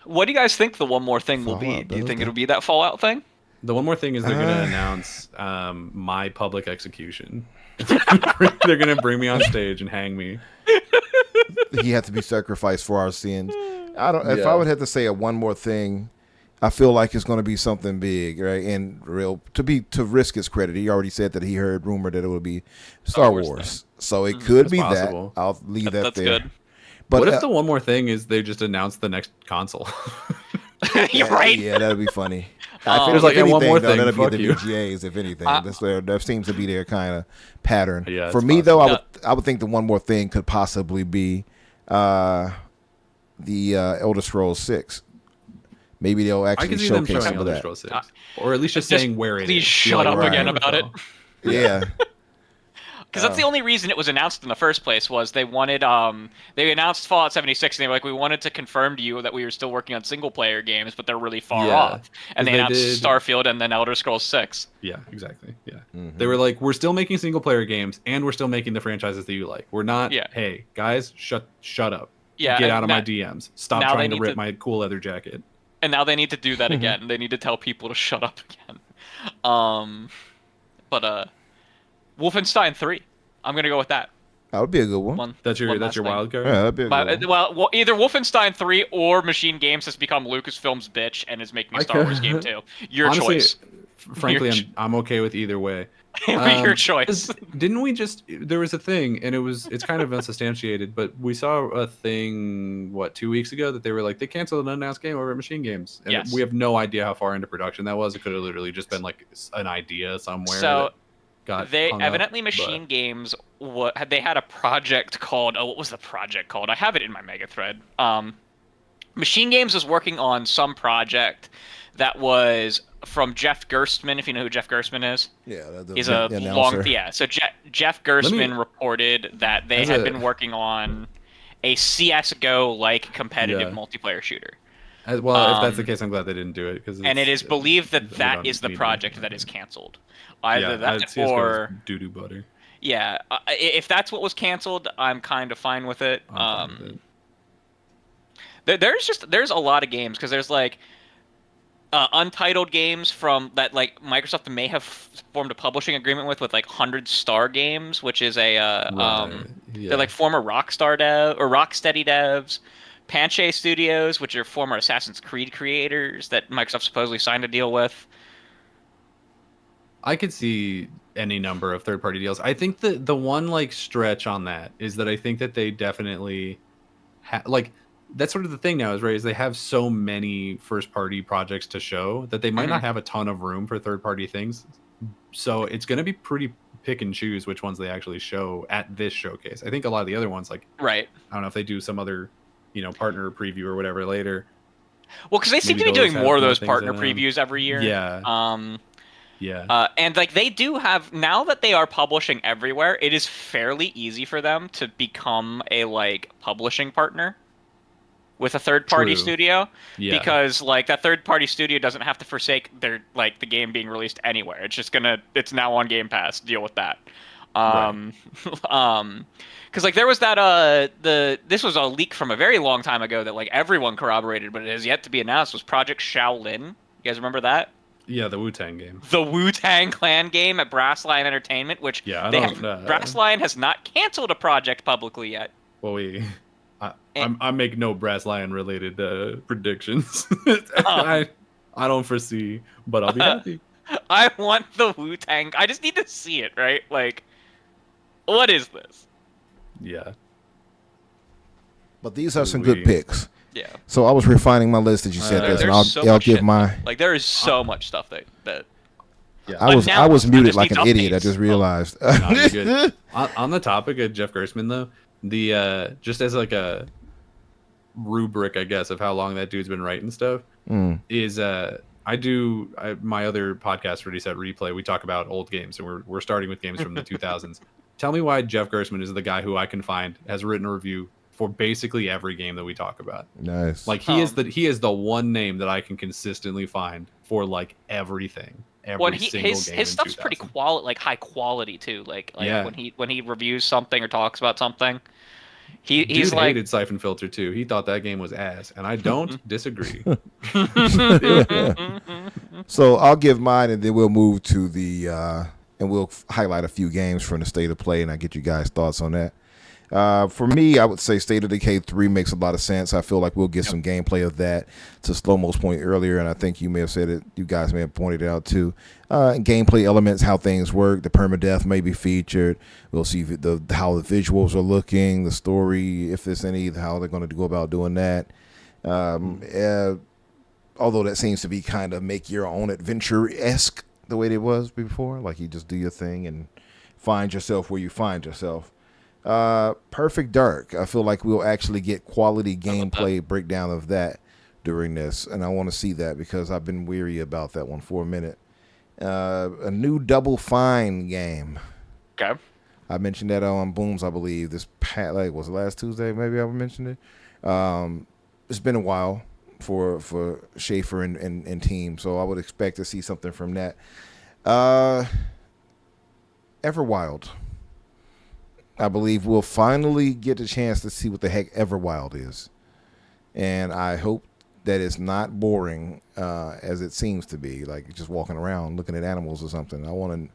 What do you guys think the one more thing will be? Do you think it'll be that Fallout thing? The one more thing is they're going to announce my public execution. They're going to bring me on stage and hang me. He had to be sacrificed for our sins. If I would have to say one more thing, I feel like it's going to be something big, right? And real to risk his credit, he already said that he heard rumor that it would be Star Wars. So it could be possible. that. I'll leave that that's there. Good. But what if the one more thing is they just announce the next console? You're right. Yeah, that'd be funny. There's like one more thing. That'd Fuck be the you. VGAs, if anything. That seems to be their kind of pattern. Yeah, for me, though, I would think the one more thing could possibly be the Elder Scrolls 6. Maybe they'll actually showcase some of that. Scrolls 6. Or at least just saying where it is. Please shut up again about it. Yeah. Because that's the only reason it was announced in the first place was they wanted they announced Fallout 76 and they were like, we wanted to confirm to you that we were still working on single player games, but they're really far off. And they announced Starfield and then Elder Scrolls 6. Yeah, exactly. Yeah. Mm-hmm. They were like, we're still making single player games and we're still making the franchises that you like. We're not hey, guys, shut up. Yeah. Get out of my DMs. Stop trying to rip my cool leather jacket. And now they need to do that again. They need to tell people to shut up again. But Wolfenstein 3. I'm gonna go with that. That would be a good one. That's your wild card. Yeah, that'd be a good one. Well, either Wolfenstein 3 or Machine Games has become Lucasfilm's bitch and is making a Star Wars game too. Honestly, choice. Frankly, I'm okay with either way. Your choice. Didn't we just? There was a thing, and it's kind of unsubstantiated, but we saw a thing 2 weeks ago that they were like they canceled an unannounced game over at Machine Games, and we have no idea how far into production that was. It could have literally just been like an idea somewhere. So. They evidently Machine Games they had a project called what was the project called? I have it in my mega thread. Machine Games was working on some project that was from Jeff Gerstmann, if you know who Jeff Gerstmann is. Yeah, he's a long So Jeff Gerstmann reported that they had been working on a CS:GO like competitive multiplayer shooter. Well, if that's the case, I'm glad they didn't do it and it is believed that is the project that is canceled. Either that or doo-doo butter. Yeah, if that's what was canceled, I'm kind of fine with it. There's a lot of games because there's like untitled games from that like Microsoft may have formed a publishing agreement with like 100 Star Games, which is a they're like former Rocksteady devs. Panche Studios, which are former Assassin's Creed creators that Microsoft supposedly signed a deal with. I could see any number of third-party deals. I think the one like stretch on that is that I think that they definitely that's sort of the thing now is they have so many first-party projects to show that they might not have a ton of room for third-party things. So it's going to be pretty pick and choose which ones they actually show at this showcase. I think a lot of the other ones I don't know if they do some other partner preview or whatever later. Well, because they seem to be doing more of those partner previews every year. Yeah. And like they do have now that they are publishing everywhere, it is fairly easy for them to become a like publishing partner with a third-party studio because like that third-party studio doesn't have to forsake their like the game being released anywhere. It's just it's now on Game Pass. Deal with that. Because like there was that this was a leak from a very long time ago that like everyone corroborated, but it has yet to be announced. Was Project Shaolin? You guys remember that? Yeah, the Wu-Tang game. The Wu-Tang Clan game at Brass Lion Entertainment, which Brass Lion has not canceled a project publicly yet. Well, I make no Brass Lion related predictions. I don't foresee, but I'll be happy. I want the Wu-Tang. I just need to see it, right? Like, what is this? Yeah. But these are some good picks. Yeah. So I was refining my list as you said this, and I'll give my. Like there is so much stuff that. Yeah. I was muted like an needs idiot. updates. I just realized. No, you're good. On the topic of Jeff Gerstmann, though, the just as like a rubric, I guess, of how long that dude's been writing stuff is my other podcast, Ready Set Replay. We talk about old games, and we're starting with games from the 2000s. Tell me why Jeff Gerstmann is the guy who I can find has written a review for basically every game that we talk about. Nice. Like he is the one name that I can consistently find for like everything. His stuff's pretty high quality too. Like yeah. when he reviews something or talks about something, he's Dude like hated Siphon Filter too. He thought that game was ass, and I don't disagree. So I'll give mine, and then we'll move to the and we'll highlight a few games from the State of Play, and I get you guys' thoughts on that. For me, I would say State of Decay 3 makes a lot of sense. I feel like we'll get some gameplay of that, to SloMo's point earlier, and I think you may have said it, you guys may have pointed it out too. Gameplay elements, how things work, the permadeath may be featured. We'll see how the visuals are looking, the story, if there's any, how they're going to go about doing that. Although that seems to be kind of make your own adventure-esque the way it was before, like you just do your thing and find yourself where you find yourself. Perfect Dark, I feel like we'll actually get quality gameplay breakdown of that during this, and I want to see that because I've been weary about that one for a minute. A new Double Fine game. Okay. I mentioned that on Booms, I believe. Was it last Tuesday? Maybe I mentioned it. It's been a while for Schaefer and team, so I would expect to see something from that. Everwild. I believe we'll finally get a chance to see what the heck Everwild is. And I hope that it's not boring as it seems to be, like just walking around looking at animals or something. I want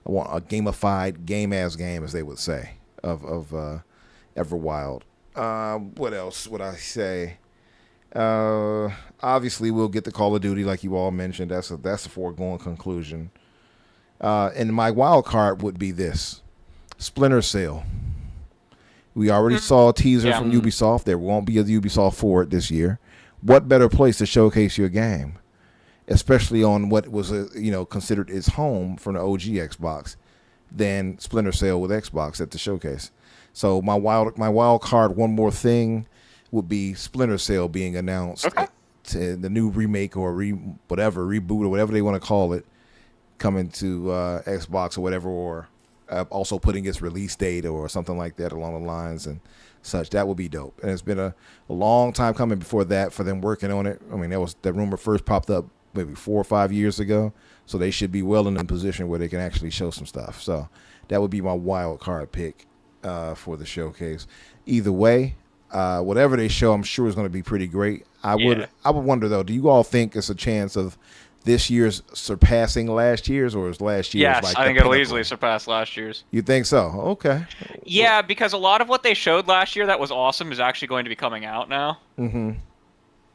a gamified game, as they would say, of Everwild. What else would I say? Obviously, we'll get the Call of Duty, like you all mentioned. That's a foregone conclusion. And my wild card would be this. Splinter Cell. We already saw a teaser from Ubisoft. There won't be a Ubisoft Forward this year. What better place to showcase your game, especially on what was considered its home from the OG Xbox, than Splinter Cell with Xbox at the showcase. So my wild card, one more thing, would be Splinter Cell being announced. Okay. To the new remake or reboot or whatever they want to call it, coming to Xbox or whatever, or also putting its release date or something like that along the lines and such. That would be dope. And it's been a long time coming before that for them working on it. I mean, that rumor first popped up maybe 4 or 5 years ago, so they should be well in a position where they can actually show some stuff. So that would be my wild card pick for the showcase. Either way, whatever they show, I'm sure is going to be pretty great. I would wonder though, do you all think it's a chance of this year's surpassing last year's, or is last year's? Yes, like I think it'll easily surpass last year's. You think so? Okay. Yeah, because a lot of what they showed last year that was awesome is actually going to be coming out now. Mm-hmm.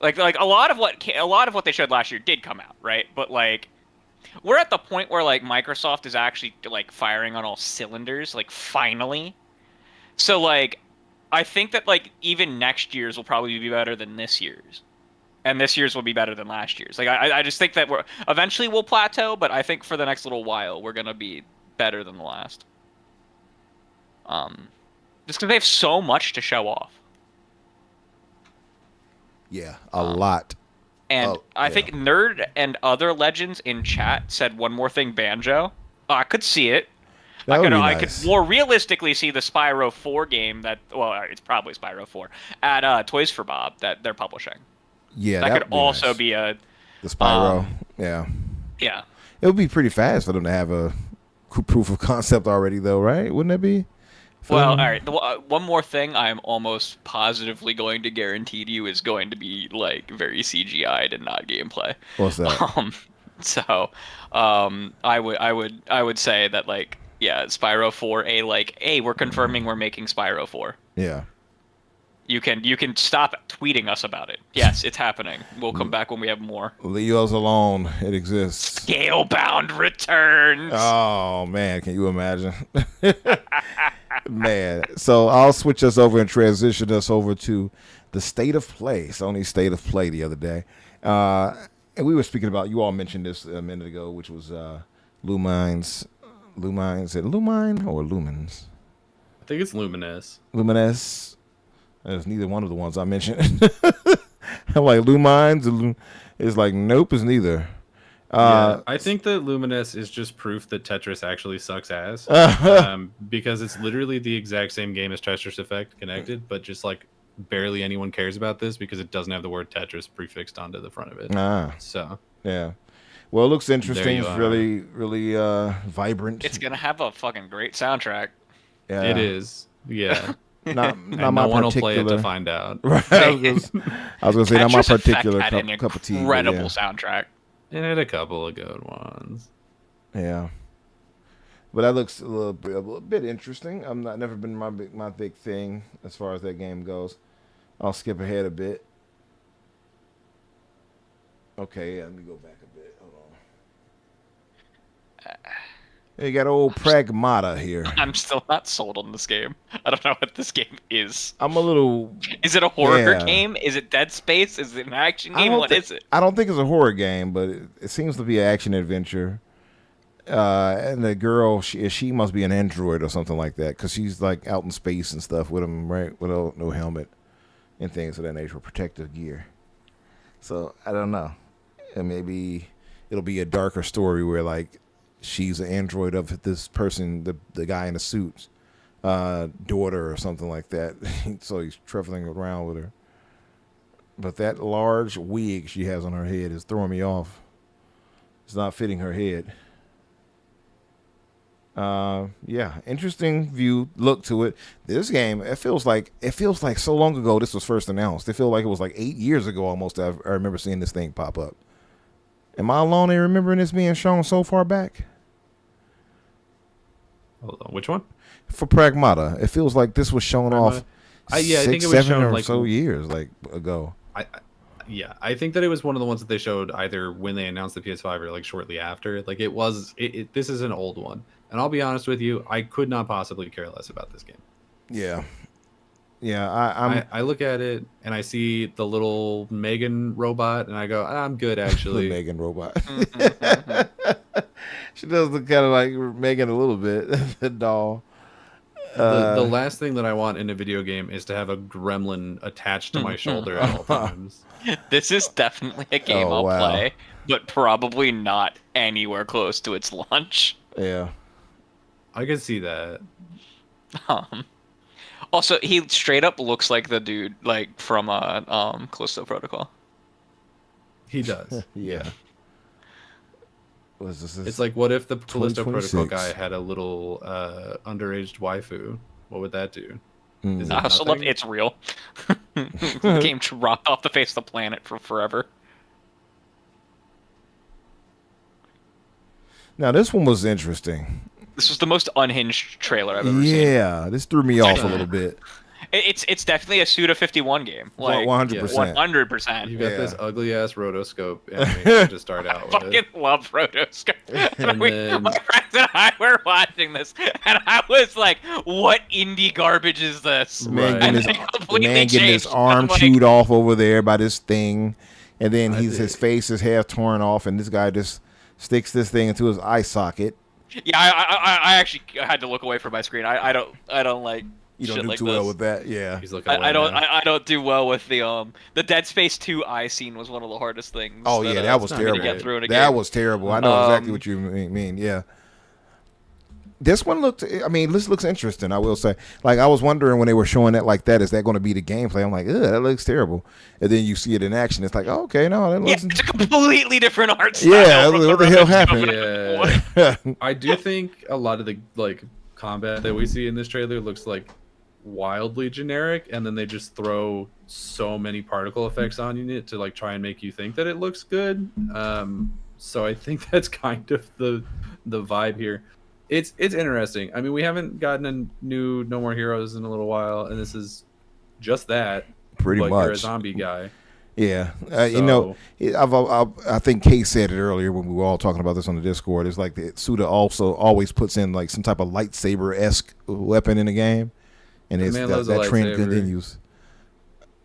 Like a lot of what they showed last year did come out, right? But like, we're at the point where like Microsoft is actually like firing on all cylinders, like finally. So like, I think that like even next year's will probably be better than this year's. And this year's will be better than last year's. Like I just think that eventually we'll plateau, but I think for the next little while we're gonna be better than the last. Just because they have so much to show off. Yeah, a lot. And I think Nerd and other legends in chat said one more thing, Banjo. I could see it. I could more realistically see the Spyro 4 game it's probably Spyro 4 at Toys for Bob that they're publishing. Yeah, that could also be the Spyro. Yeah. It would be pretty fast for them to have a proof of concept already, though, right? Wouldn't it be? Well, all right. One more thing I'm almost positively going to guarantee to you is going to be like very CGI'd and not gameplay. What's that? I would say that like Spyro 4 we're confirming we're making Spyro 4. Yeah. You can stop tweeting us about it. Yes, it's happening. We'll come back when we have more. Leave us alone. It exists. Scalebound returns. Oh man, can you imagine? Man, so I'll switch us over and transition us over to the state of play. Sony's state of play the other day, and we were speaking about. You all mentioned this a minute ago, which was Lumines. Is it Lumine or Lumens? I think it's Luminous. Luminous. It's neither one of the ones I mentioned. I'm like Lumines. It's like nope, it's neither. Yeah, I think that Luminous is just proof that Tetris actually sucks ass. Because it's literally the exact same game as Tetris Effect connected, but just like barely anyone cares about this because it doesn't have the word Tetris prefixed onto the front of it. So yeah. Well, it looks interesting. It's really, really vibrant. It's gonna have a fucking great soundtrack. Yeah. It is. Yeah. Not my my one will particular. play it to find out. Right. I was gonna say not my Tetris Effect particular had an cup of tea. incredible soundtrack. It had a couple of good ones. Yeah. But that looks a little bit interesting. Never been my big thing as far as that game goes. I'll skip ahead a bit. Okay, let me go back a bit. Hold on. You got old Pragmata here. I'm still not sold on this game. I don't know what this game is. I'm a little. Is it a horror game? Is it Dead Space? Is it an action game? What is it? I don't think it's a horror game, but it seems to be an action adventure. And the girl, she must be an android or something like that, because she's like out in space and stuff with him, right? With no helmet and things of that nature, protective gear. So I don't know. And maybe it'll be a darker story where like she's an android of this person, the guy in the suit's daughter or something like that. So he's traveling around with her. But that large wig she has on her head is throwing me off. It's not fitting her head. Yeah, interesting look to it. This game, it feels like so long ago this was first announced. It feels like it was like 8 years ago almost. I remember seeing this thing pop up. Am I alone in remembering this being shown so far back? Hold on, which one? For Pragmata, it feels like this was shown off. I think it was 7 shown or like so years ago. I think that it was one of the ones that they showed either when they announced the PS5 or like shortly after. Like it was. This is an old one, and I'll be honest with you, I could not possibly care less about this game. Yeah. I look at it and I see the little Megan robot, and I go, I'm good actually. The Megan robot. She does look kind of like Megan a little bit. The doll. The last thing that I want in a video game is to have a gremlin attached to my shoulder at all times. This is definitely a game I'll play, but probably not anywhere close to its launch. Yeah. I can see that. Also, he straight up looks like the dude like from Callisto Protocol. He does. Yeah. What is this? It's like, what if the Callisto 2026. Protocol guy had a little underaged waifu? What would that do? Is it I also love it's real. The game dropped off the face of the planet for forever. Now this one was interesting. This was the most unhinged trailer I've ever seen. Yeah, this threw me off a little bit. It's definitely a Suda51 game. Like 100%. 100%. You got this ugly ass rotoscope animation to start out with. I fucking love rotoscope. And then... My friends and I were watching this, and I was like, "What indie garbage is this?" The man Completely getting his changed. arm I'm like, chewed off over there by this thing, and then his face is half torn off, and this guy just sticks this thing into his eye socket. Yeah, I actually had to look away from my screen. I don't like. You don't shit do like too this. well with that, yeah. He's looking I don't do well with the Dead Space 2 eye scene was one of the hardest things. Oh yeah, that was terrible. Get through in a that game. was terrible. I know exactly what you mean. Yeah. This one looked. I mean, this looks interesting. I will say. Like I was wondering when they were showing it like that, is that going to be the gameplay? I'm like, ugh, that looks terrible. And then you see it in action. It's like, oh, okay, no, that looks. Yeah, it's a completely different art style. Yeah, what the hell happened? Yeah. I do think a lot of the like combat that we see in this trailer looks like wildly generic, and then they just throw so many particle effects on it to like try and make you think that it looks good. So I think that's kind of the vibe here. It's interesting. I mean, we haven't gotten a new No More Heroes in a little while, and this is just that. Pretty but much. You're a zombie guy. Yeah, you know, I think Kay said it earlier when we were all talking about this on the Discord. It's like the Suda also always puts in like some type of lightsaber-esque weapon in the game, and that trend continues.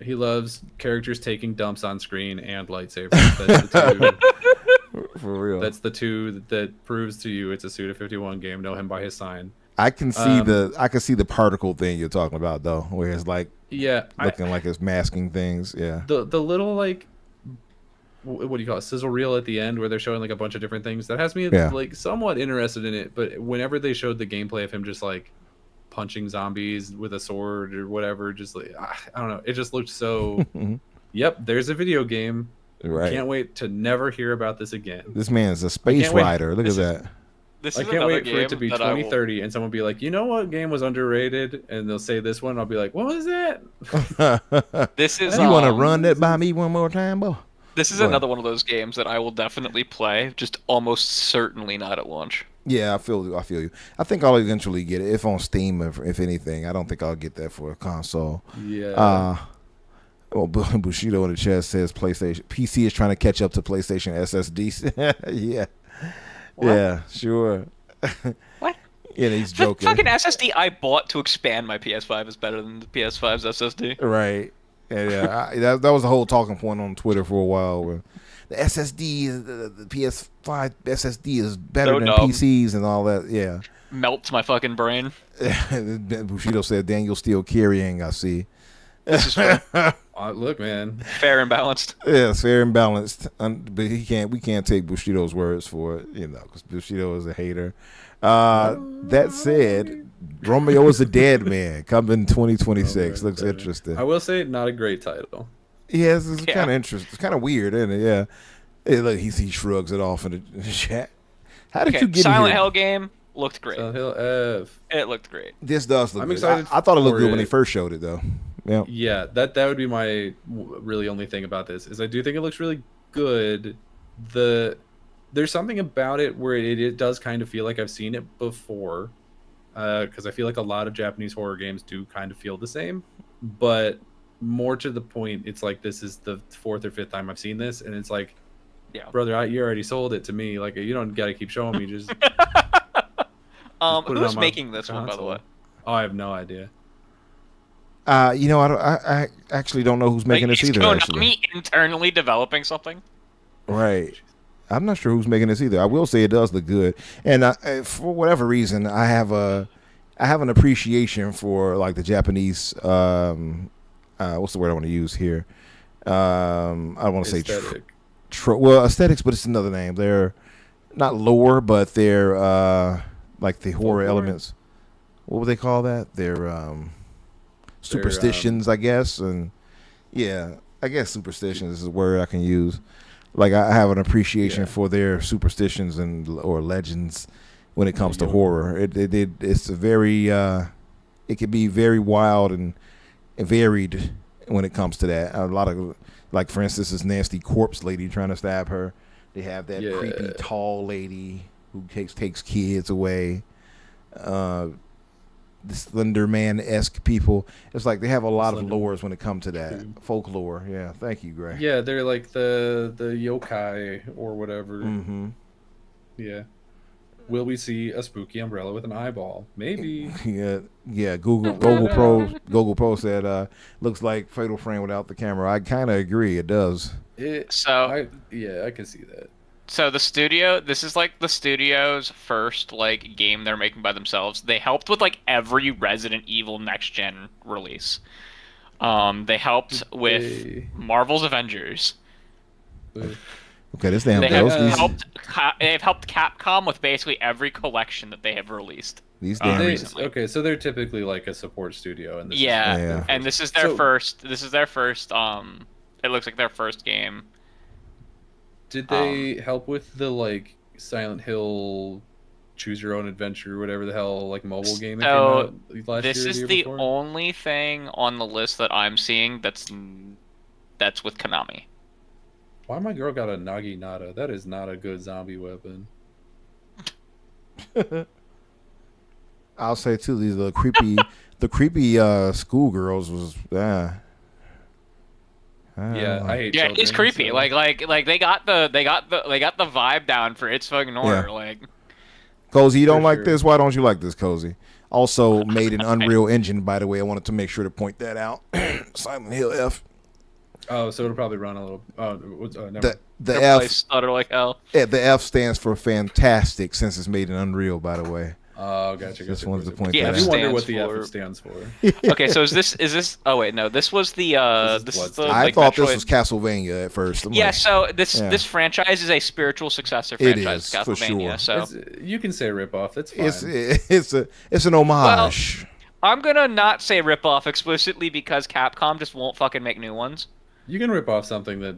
He loves characters taking dumps on screen and lightsabers. That's the two. For real. That's the two that proves to you it's a Suda51 game. Know him by his sign. I can see the particle thing you're talking about though, where it's like looking like it's masking things. Yeah. The little like what do you call it, sizzle reel at the end where they're showing like a bunch of different things that has me like somewhat interested in it. But whenever they showed the gameplay of him just like punching zombies with a sword or whatever, just like I don't know, it just looked so. Yep, there's a video game. Right. Can't wait to never hear about this again. This man's a space rider. Look at that. I can't wait for it to be 2030 and someone be like, you know what game was underrated? And they'll say this one. I'll be like, what was that? This is. You want to run that by me one more time, boy? This is another one of those games that I will definitely play, just almost certainly not at launch. Yeah, I feel you. I think I'll eventually get it, if on Steam, if anything. I don't think I'll get that for a console. Yeah. Bushido in the chat says PlayStation PC is trying to catch up to PlayStation SSDs. Yeah. What? Yeah, sure. What? Yeah, he's joking. The fucking SSD I bought to expand my PS5 is better than the PS5's SSD. Right. Yeah, that was the whole talking point on Twitter for a while. Where the SSD, the PS5 SSD is better than PCs and all that. Yeah. Melts my fucking brain. Bushido said Daniel's still carrying. I see. This is fair. Look, man. Fair and balanced. Yeah, it's fair and balanced. But we can't take Bushido's words for it, because Bushido is a hater. That said, Romeo is a Dead Man coming 2026. Looks interesting. I will say, not a great title. Yeah, it's kind of interesting. It's kind of weird, isn't it? Yeah. Hey, look, he shrugs it off in the chat. How did you get Silent Hill game looked great. Silent Hill F. It looked great. This does look I'm good. excited. I thought it looked good when they first showed it, though. Yeah. Yeah, that would be my really only thing about this is I do think it looks really good. There's something about it where it does kind of feel like I've seen it before, because I feel like a lot of Japanese horror games do kind of feel the same, but more to the point, it's like this is the 4th or 5th time I've seen this, and it's like, yeah, brother, you already sold it to me. Like, you don't got to keep showing me. Just who's making this one, by the way? Oh, I have no idea. I actually don't know who's making this either. Konami internally developing something? Right. I'm not sure who's making this either. I will say it does look good, and for whatever reason, I have an appreciation for like the Japanese. What's the word I want to use here? I don't want to say aesthetics, but it's another name. They're not lore, but they're like the horror elements. What would they call that? They're superstitions, I guess, and yeah, I guess superstitions is a word I can use. Like I have an appreciation for their superstitions or legends when it comes to horror. It's a very it can be very wild and varied when it comes to that. A lot of, like, for instance, this nasty corpse lady trying to stab her. They have that creepy tall lady who takes kids away. The Slender Man-esque people. It's like they have a lot of lores when it comes to that. Folklore. Yeah, thank you, Gray. Yeah, they're like the yokai or whatever. Mm-hmm. Yeah. Will we see a spooky umbrella with an eyeball? Maybe. Yeah. Google Pro said looks like Fatal Frame without the camera. I kind of agree. It does. I can see that. So this is like the studio's first like game they're making by themselves. They helped with like every Resident Evil next gen release. They helped with Marvel's Avengers. Okay, this damn they've helped Capcom with basically every collection that they have released. These damn recently. Okay, so they're typically like a support studio, and this is their first. This is their first. It looks like their first game. Did they help with the like Silent Hill Choose Your Own Adventure, whatever the hell, like mobile game that came out last year? This is the only thing on the list that I'm seeing that's with Konami. Why my girl got a Naginata? That is not a good zombie weapon. I'll say too, these little creepy The creepy schoolgirls was Yeah, I hate. Yeah, children, it's creepy. so- Like they got the vibe down for It's Fucking Horror. Yeah. Like, Cozy, you don't For like sure. this? Why don't you like this, Cozy? Also made in Unreal Engine, by the way. I wanted to make sure to point that out. Silent Hill F. Oh, so it'll probably run a little. Never. The they're F. probably stutter like hell. Yeah, the F stands for fantastic, since it's made in Unreal, by the way. Oh, gotcha. Just wanted to point Yeah, I that do out. wonder stands what the for- F stands for. Okay, so is this? Oh wait, no. This was the This is the, Bloodstained. I like, thought Metroid. this was Castlevania at first. I'm Yeah, like, so this Yeah. this franchise is a spiritual successor It franchise is, to for Castlevania. sure. So You can say ripoff. That's fine. it's an homage. I'm gonna not say rip off explicitly because Capcom just won't fucking make new ones. You can rip off something that.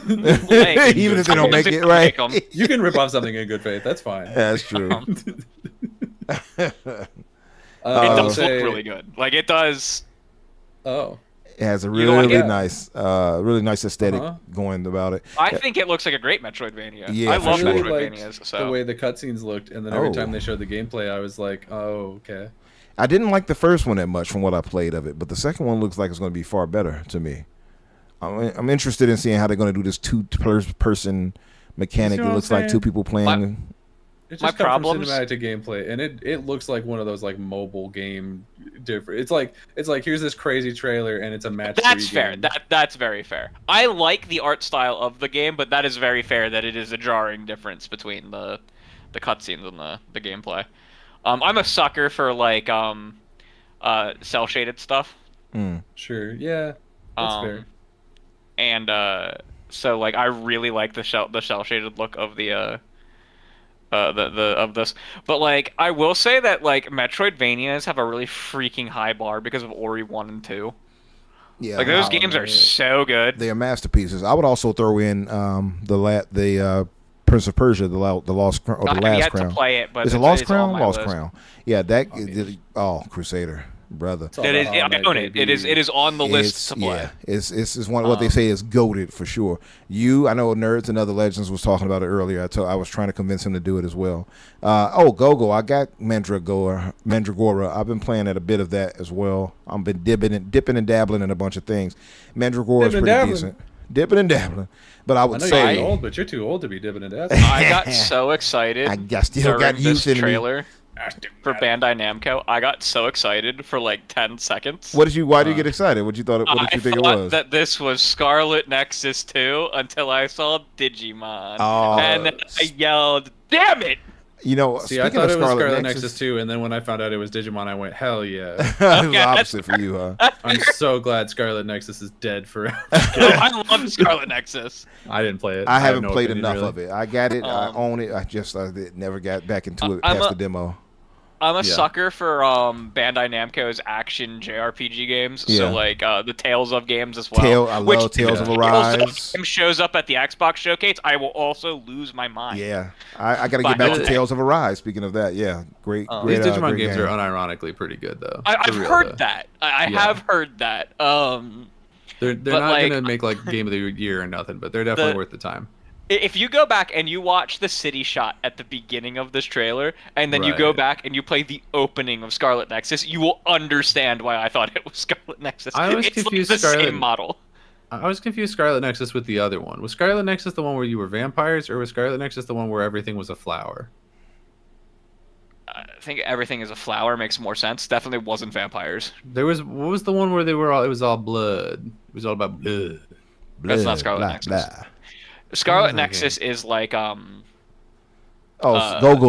Like, Even if they don't make it Capcom right. doesn't make 'em. You can rip off something in good faith. That's fine. That's true. It Uh, does say- look really good. Like it does. Oh. It has a You don't like really it? nice aesthetic Uh-huh. going about it. I think it looks like a great Metroidvania. Yeah, I for love sure. I really Metroidvanias. liked So the way the cutscenes looked, and then every Oh. time they showed the gameplay, I was like, "Oh, okay." I didn't like the first one that much from what I played of it, but the second one looks like it's going to be far better to me. I'm interested in seeing how they're going to do this two-person mechanic. You It know what looks I'm like two saying? people playing. It My just comes from problems- cinematic to gameplay, and it looks like one of those like mobile game different. It's like here's this crazy trailer, and it's a match. that's 3 fair. game. That's very fair. I like the art style of the game, but that is very fair that it is a jarring difference between the cutscenes and the gameplay. I'm a sucker for like cell shaded stuff. Sure, yeah, that's fair. And so like I really like the cell shaded look of the of this, but like I will say that like Metroidvanias have a really freaking high bar because of Ori 1 and 2. Yeah, Like those wow, games are man. so good. they are masterpieces. I would also throw in the Prince of Persia, the Lost Crown, or I the have Last yet Crown. to play it, but Is it it's Lost on Crown? my Lost list. Crown. Yeah, Crusader, brother. It's all It is. about Hollow I Knight, own it. baby. It is on the list to play. Yeah, it's one of what they say is goated for sure. I know Nerds and Other Legends was talking about it earlier. I was trying to convince him to do it as well. Go! I got Mandragora. I've been playing at a bit of that as well. I've been dipping and dabbling in a bunch of things. Mandragora is Dipping and pretty dabbling. decent. Dipping and dabbling, but I I would know say you're old, but you're too old to be dipping and dabbling. I got so excited. I still got during youth this in me. trailer for Bandai Namco. I got so excited for like 10 seconds. Why did you get excited? What did you think it thought was? that this was Scarlet Nexus 2 until I saw Digimon. Oh. And then I yelled, "Damn it!" See, I speaking thought of it was Scarlet Nexus 2, and then when I found out it was Digimon, I went, "Hell yeah!" it was the opposite for you, huh? I'm so glad Scarlet Nexus is dead forever. I love Scarlet Nexus. I didn't play it. I have haven't no played opinion, enough really. of it. I got it. I Um, own it. I never got back into it I'm past a- the demo. I'm a Yeah. sucker for Bandai Namco's action JRPG games. Yeah. So like the Tales of games as well. I Which love Tales of if Arise. game shows up at the Xbox showcase, I will also lose my mind. Yeah, I got to But get back to I- Tales of Arise. Speaking of that, yeah, great. These great, Digimon great games game. are unironically pretty good, though. I've For real, heard though. that. I Yeah. have heard that. They're but, not like, gonna make like game of the year or nothing, but they're definitely The- worth the time. If you go back and you watch the city shot at the beginning of this trailer, and then you go Right. back and you play the opening of Scarlet Nexus, you will understand why I thought it was Scarlet Nexus. I always It's like confuse the Scarlet- same model. I always confused Scarlet Nexus with the other one. Was Scarlet Nexus the one where you were vampires, or was Scarlet Nexus the one where everything was a flower? I think everything is a flower makes more sense. Definitely wasn't vampires. What was the one where they were all? It was all blood. It was all about blood. That's not Blah, Scarlet blah, Nexus. blah. Scarlet Okay. Nexus is like Gogo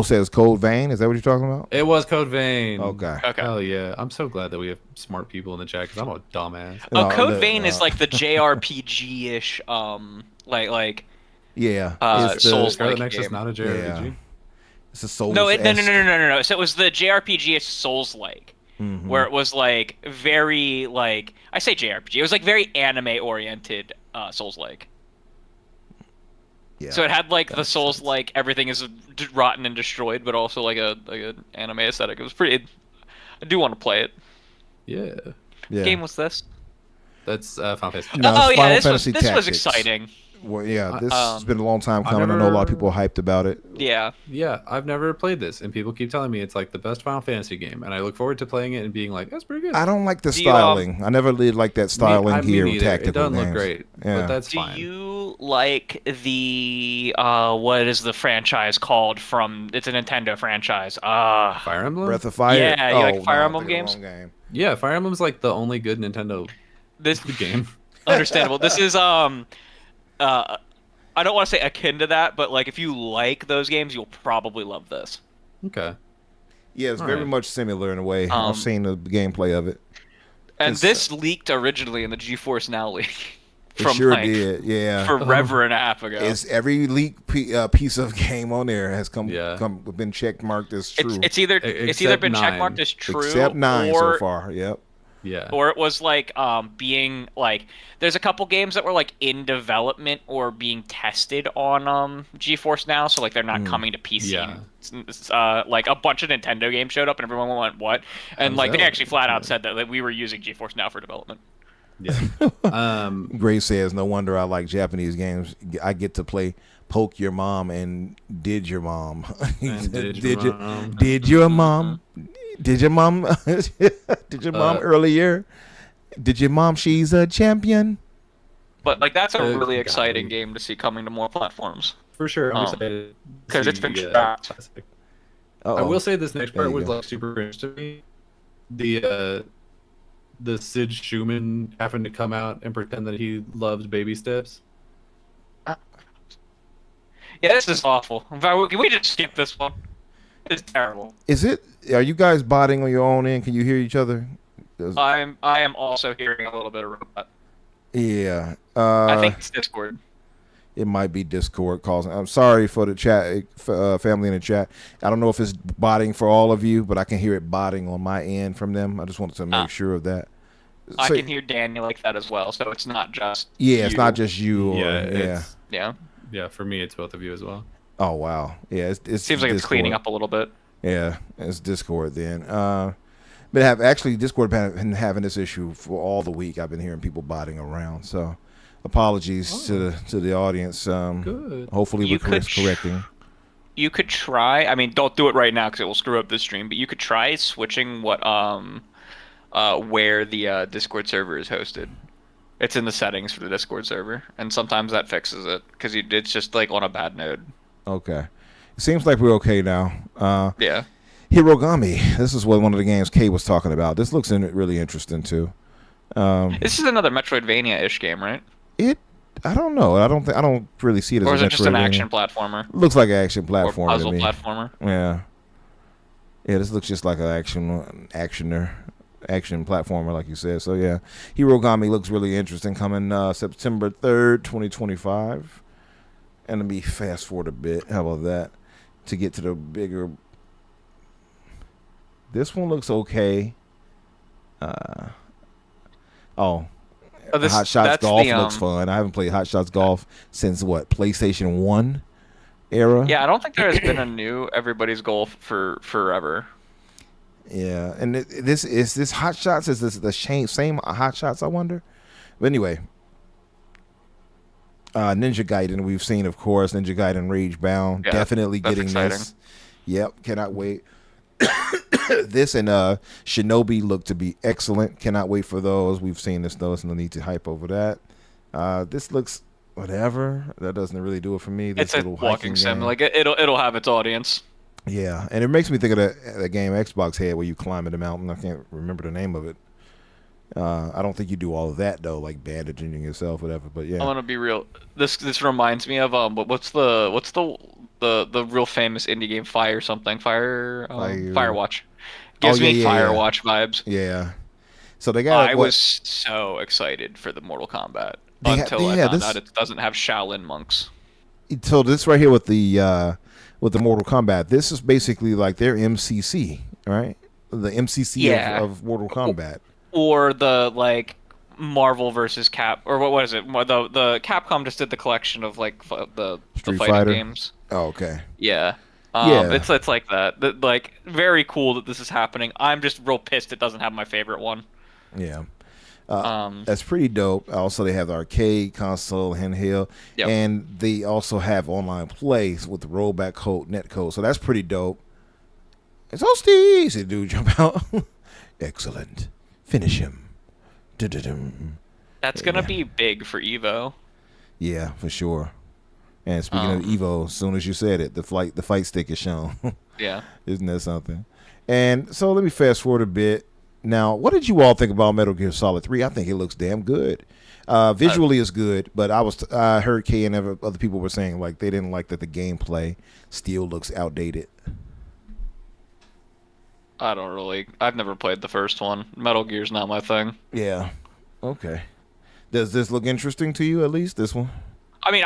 says Code Vein. Is that what you're talking about? It was Code Vein. Okay. okay. Hell yeah! I'm so glad that we have smart people in the chat because I'm a dumbass. Oh, No, Code the- Vein is like the JRPG-ish, like Yeah. Souls- the, Scarlet like Nexus game. not a JRPG. Yeah. It's a Souls. no, no. So it was the JRPG-ish Souls-like, Mm-hmm. where it was like very like I say JRPG. It was like very anime-oriented Souls-like. Yeah. So it had like the Souls-like everything is rotten and destroyed, but also like a anime aesthetic. It was pretty. I do want to play it. Yeah, yeah. Game was this? that's Final Fantasy. No, oh it's yeah, Final this was Fantasy this was Tactics. exciting. Well, yeah, this has been a long time coming. I know a lot of people are hyped about it. Yeah. Yeah, I've never played this, and people keep telling me it's like the best Final Fantasy game, and I look forward to playing it and being like, that's pretty good. I don't like the styling. I never really liked that styling here with tactical It doesn't games. look great, Yeah. but that's fine. Do you like the what is the franchise called from? It's a Nintendo franchise. Fire Emblem? Breath of Fire? Yeah, you like Fire no, Emblem I'm thinking games? of the wrong game. Yeah, Fire Emblem's like the only good Nintendo This game. understandable. This is I don't want to say akin to that, but like if you like those games, you'll probably love this. Okay. Yeah, it's All very right. much similar in a way. I've seen the gameplay of it. And this leaked originally in the GeForce Now leak. It sure did, yeah. Forever and a half ago. It's every leak piece of game on there has Yeah. been check marked as true. It's either been check marked as true, except 9 or, so far. Yep. Yeah. Or it was like being like there's a couple games that were like in development or being tested on GeForce Now, so like they're not coming to PC. Yeah. Like a bunch of Nintendo games showed up and everyone went what? And like they actually flat out said that we were using GeForce Now for development. Yeah. Gray says, "No wonder I like Japanese games. I get to play Poke Your Mom and Did Your Mom? Did your mom? Did your mom? Did your mom earlier? Did your mom? She's a champion." But like that's a really exciting game to see coming to more platforms. For sure, I'm excited because it's been tracked. I will say this next part was go. like super interesting to me. The Sid Schumann having to come out and pretend that he loves baby steps. Yeah, this is awful. In fact, can we just skip this one? It's terrible. Is it? Are you guys botting on your own end? Can you hear each other? I am also hearing a little bit of robot. Yeah. I think it's Discord. It might be Discord causing. I'm sorry for the chat, family in the chat. I don't know if it's botting for all of you, but I can hear it botting on my end from them. I just wanted to make sure of that. I can hear Daniel like that as well, so it's not just it's not just you. Yeah, for me, it's both of you as well. Oh wow. Yeah, it seems like Discord. it's cleaning up a little bit. Yeah, it's Discord then. But actually Discord been having this issue for all the week. I've been hearing people botting around. So apologies to the audience. Good. Hopefully we're correcting. You could try. I mean, don't do it right now because it will screw up the stream. But you could try switching where the Discord server is hosted. It's in the settings for the Discord server, and sometimes that fixes it because it's just like on a bad node. Okay, it seems like we're okay now. Yeah. Hirogami. This is one of the games Kay was talking about. This looks really interesting too. This is another Metroidvania-ish game, right? I don't know. I don't really see it as or is a it just an Metroidvania. action platformer? Looks like an action platformer or puzzle to me. platformer. Yeah. Yeah, this looks just like an action platformer, like you said. So yeah, Hirogami looks really interesting. Coming September 3rd, 2025. And let me fast forward a bit. How about that? To get to the bigger. This one looks okay. Hot Shots Golf looks fun. I haven't played Hot Shots Golf since PlayStation 1 era. Yeah, I don't think there has been a new Everybody's Golf for forever. Yeah, and this Hot Shots. Is this the same Hot Shots? I wonder. But anyway, Ninja Gaiden we've seen, of course. Ninja Gaiden Rage Bound. Yeah, definitely getting exciting. this. Yep, cannot wait. This and Shinobi look to be excellent. Cannot wait for those. We've seen this though, so no need to hype over that. This looks whatever. That doesn't really do it for me. This It's a walking sim. Like it'll have its audience. Yeah, and it makes me think of the game Xbox had where you climb the mountain. I can't remember the name of it. I don't think you do all of that though, like bandaging yourself, whatever. But yeah, I want to be real. This reminds me of what's the real famous indie game Firewatch. Gives me Firewatch vibes. Yeah. So they got. I was so excited for the Mortal Kombat until I found out it doesn't have Shaolin monks. So this right here with the Mortal Kombat, this is basically like their MCC, right? The MCC of Mortal Kombat. Or the like Marvel versus Cap, or what is it? The Capcom just did the collection of like the fighting games. Oh, okay. Yeah. It's like that. Like very cool that this is happening. I'm just real pissed it doesn't have my favorite one. Yeah. That's pretty dope. Also, they have the arcade, console, handheld, and they also have online plays with the rollback code, net code. So that's pretty dope. It's all easy, dude. Jump out. Excellent. Finish him. Du-du-dum. That's gonna be big for Evo. Yeah, for sure. And speaking of Evo, as soon as you said it, the fight stick is shown. Yeah. Isn't that something? And so let me fast forward a bit. Now, what did you all think about Metal Gear Solid 3? I think it looks damn good. Visually, it's good, but I heard Kay and other people were saying like they didn't like that the gameplay still looks outdated. I've never played the first one. Metal Gear's not my thing. Yeah. Okay. Does this look interesting to you, at least, this one? I mean,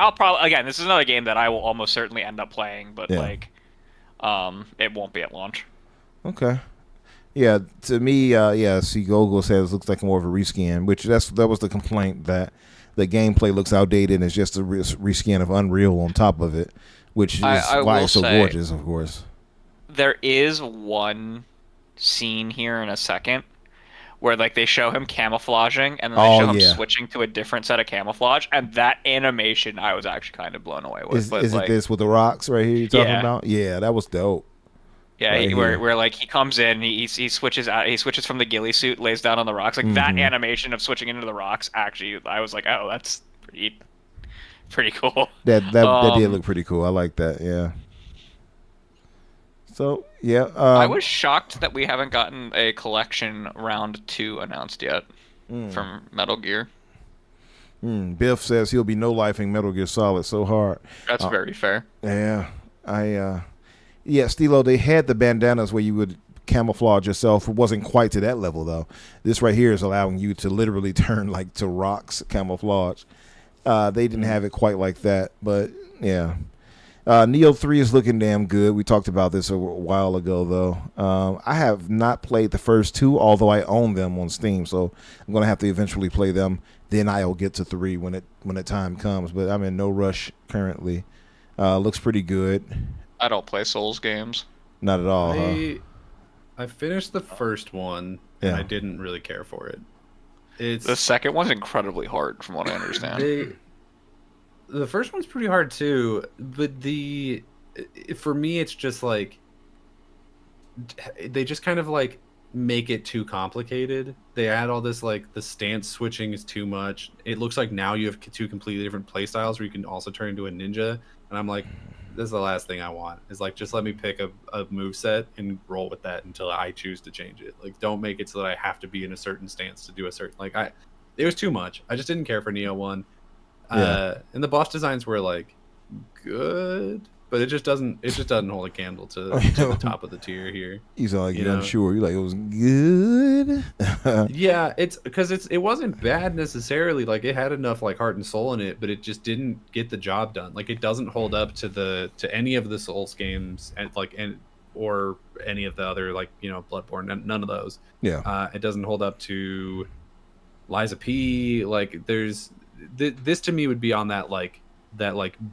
this is another game that I will almost certainly end up playing, but it won't be at launch. Okay. Yeah, to me, see, Gogo says it looks like more of a reskin, which that was the complaint, that the gameplay looks outdated and it's just a reskin of Unreal on top of it, which is why it's so gorgeous, of course. There is one scene here in a second where like they show him camouflaging and then they show him switching to a different set of camouflage, and that animation I was actually kind of blown away with. Is it this with the rocks right here you're talking about? Yeah, that was dope. Yeah, right where like he comes in, he switches out, he switches from the ghillie suit, lays down on the rocks. Like that animation of switching into the rocks, actually, I was like, oh, that's pretty cool. That did look pretty cool. I like that. Yeah. So yeah, I was shocked that we haven't gotten a collection round 2 announced yet from Metal Gear. Biff says he'll be no-lifing Metal Gear Solid so hard. That's very fair. Yeah, Stilo, they had the bandanas where you would camouflage yourself. It wasn't quite to that level though. This right here is allowing you to literally turn like to rocks camouflage. They didn't have it quite like that, but yeah. Neo 3 is looking damn good. We talked about this a while ago, though. I have not played the first 2, although I own them on Steam, so I'm going to have to eventually play them. Then I'll get to 3 when the time comes, but I'm in no rush currently. Looks pretty good. I don't play Souls games. Not at all, I finished the first one, and I didn't really care for it. The second one's incredibly hard, from what I understand. The first one's pretty hard too, but for me it's just like they just kind of like make it too complicated. They add all this like the stance switching is too much. It looks like now you have 2 completely different play styles where you can also turn into a ninja, and I'm like, this is the last thing I want. Is like just let me pick a move set and roll with that until I choose to change it. Like don't make it so that I have to be in a certain stance to do a certain it was too much. I just didn't care for Neo 1. And the boss designs were like good, but it just doesn't hold a candle to the top of the tier here. He's like, you're unsure. You're like, it was good. Yeah, it's because it wasn't bad necessarily. Like it had enough like heart and soul in it, but it just didn't get the job done. Like it doesn't hold up to any of the Souls games or any of the other Bloodborne. None of those. Yeah. It doesn't hold up to Lies of P. Like there's. This to me would be on that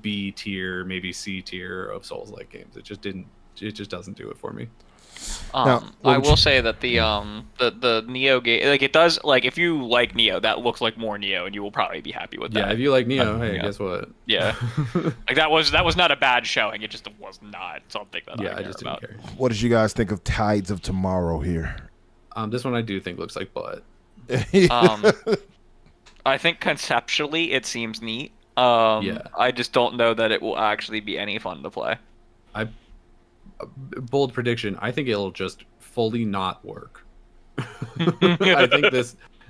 B tier, maybe C tier of Souls like games. It just doesn't do it for me. I will say that the Neo game, like it does, like if you like Neo, that looks like more Neo, and you will probably be happy with that. Yeah, if you like Neo, hey, guess what? Yeah, like that was not a bad showing. It just was not something that I just about. Didn't care. What did you guys think of Tides of Tomorrow here? This one I do think looks like butt. I think conceptually it seems neat. I just don't know that it will actually be any fun to play. Bold prediction, I think it'll just fully not work. I think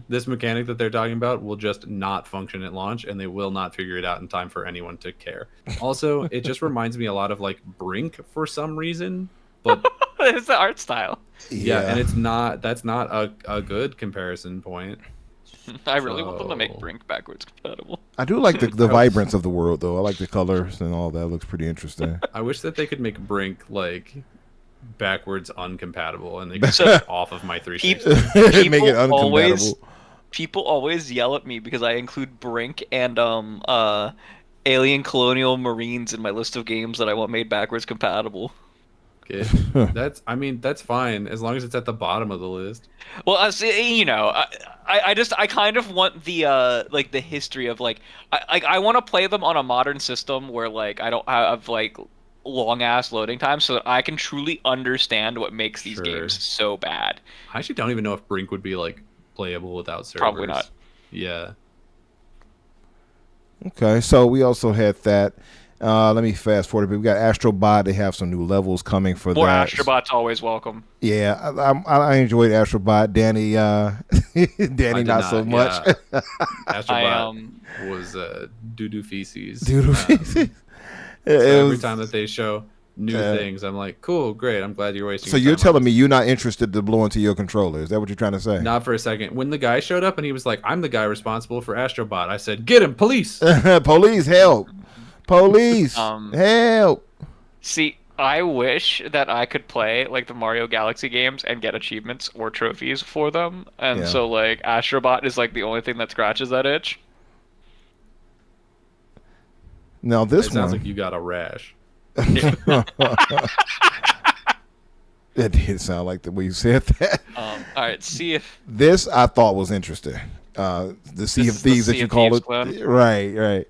this mechanic that they're talking about will just not function at launch, and they will not figure it out in time for anyone to care. Also, it just reminds me a lot of like Brink for some reason, but it's the art style. Yeah, and that's not a good comparison point. I really want them to make Brink backwards compatible. I do like the vibrance of the world, though. I like the colors and all that. It looks pretty interesting. I wish that they could make Brink like backwards uncompatible, and they could take it off of my 360. Make it uncompatible. People always yell at me because I include Brink and Alien Colonial Marines in my list of games that I want made backwards compatible. That's fine as long as it's at the bottom of the list. Well, I kind of want the like the history of like I want to play them on a modern system where like I don't have like long ass loading times so that I can truly understand what makes these games so bad. I actually don't even know if Brink would be like playable without servers. Probably not. Yeah. Okay, so we also had that. Let me fast forward a bit. We got Astro Bot. They have some new levels coming for More that. Astro Bot's always welcome. Yeah, I enjoyed Astro Bot. Danny, Danny not so much. Yeah. Astro Bot was doo-doo feces. Doo-doo feces. So every time that they show new things, I'm like, cool, great. I'm glad you're wasting. So you're telling me you're not interested to blow into your controller? Is that what you're trying to say? Not for a second. When the guy showed up and he was like, I'm the guy responsible for Astro Bot, I said, get him, police. Police, help. Police, help. See, I wish that I could play like the Mario Galaxy games and get achievements or trophies for them. And so like Astro Bot is like the only thing that scratches that itch. Now this sounds like you got a rash. It did sound like the way you said that. All right, see if this I thought was interesting. The Sea of Thieves that you call it. Clan. Right.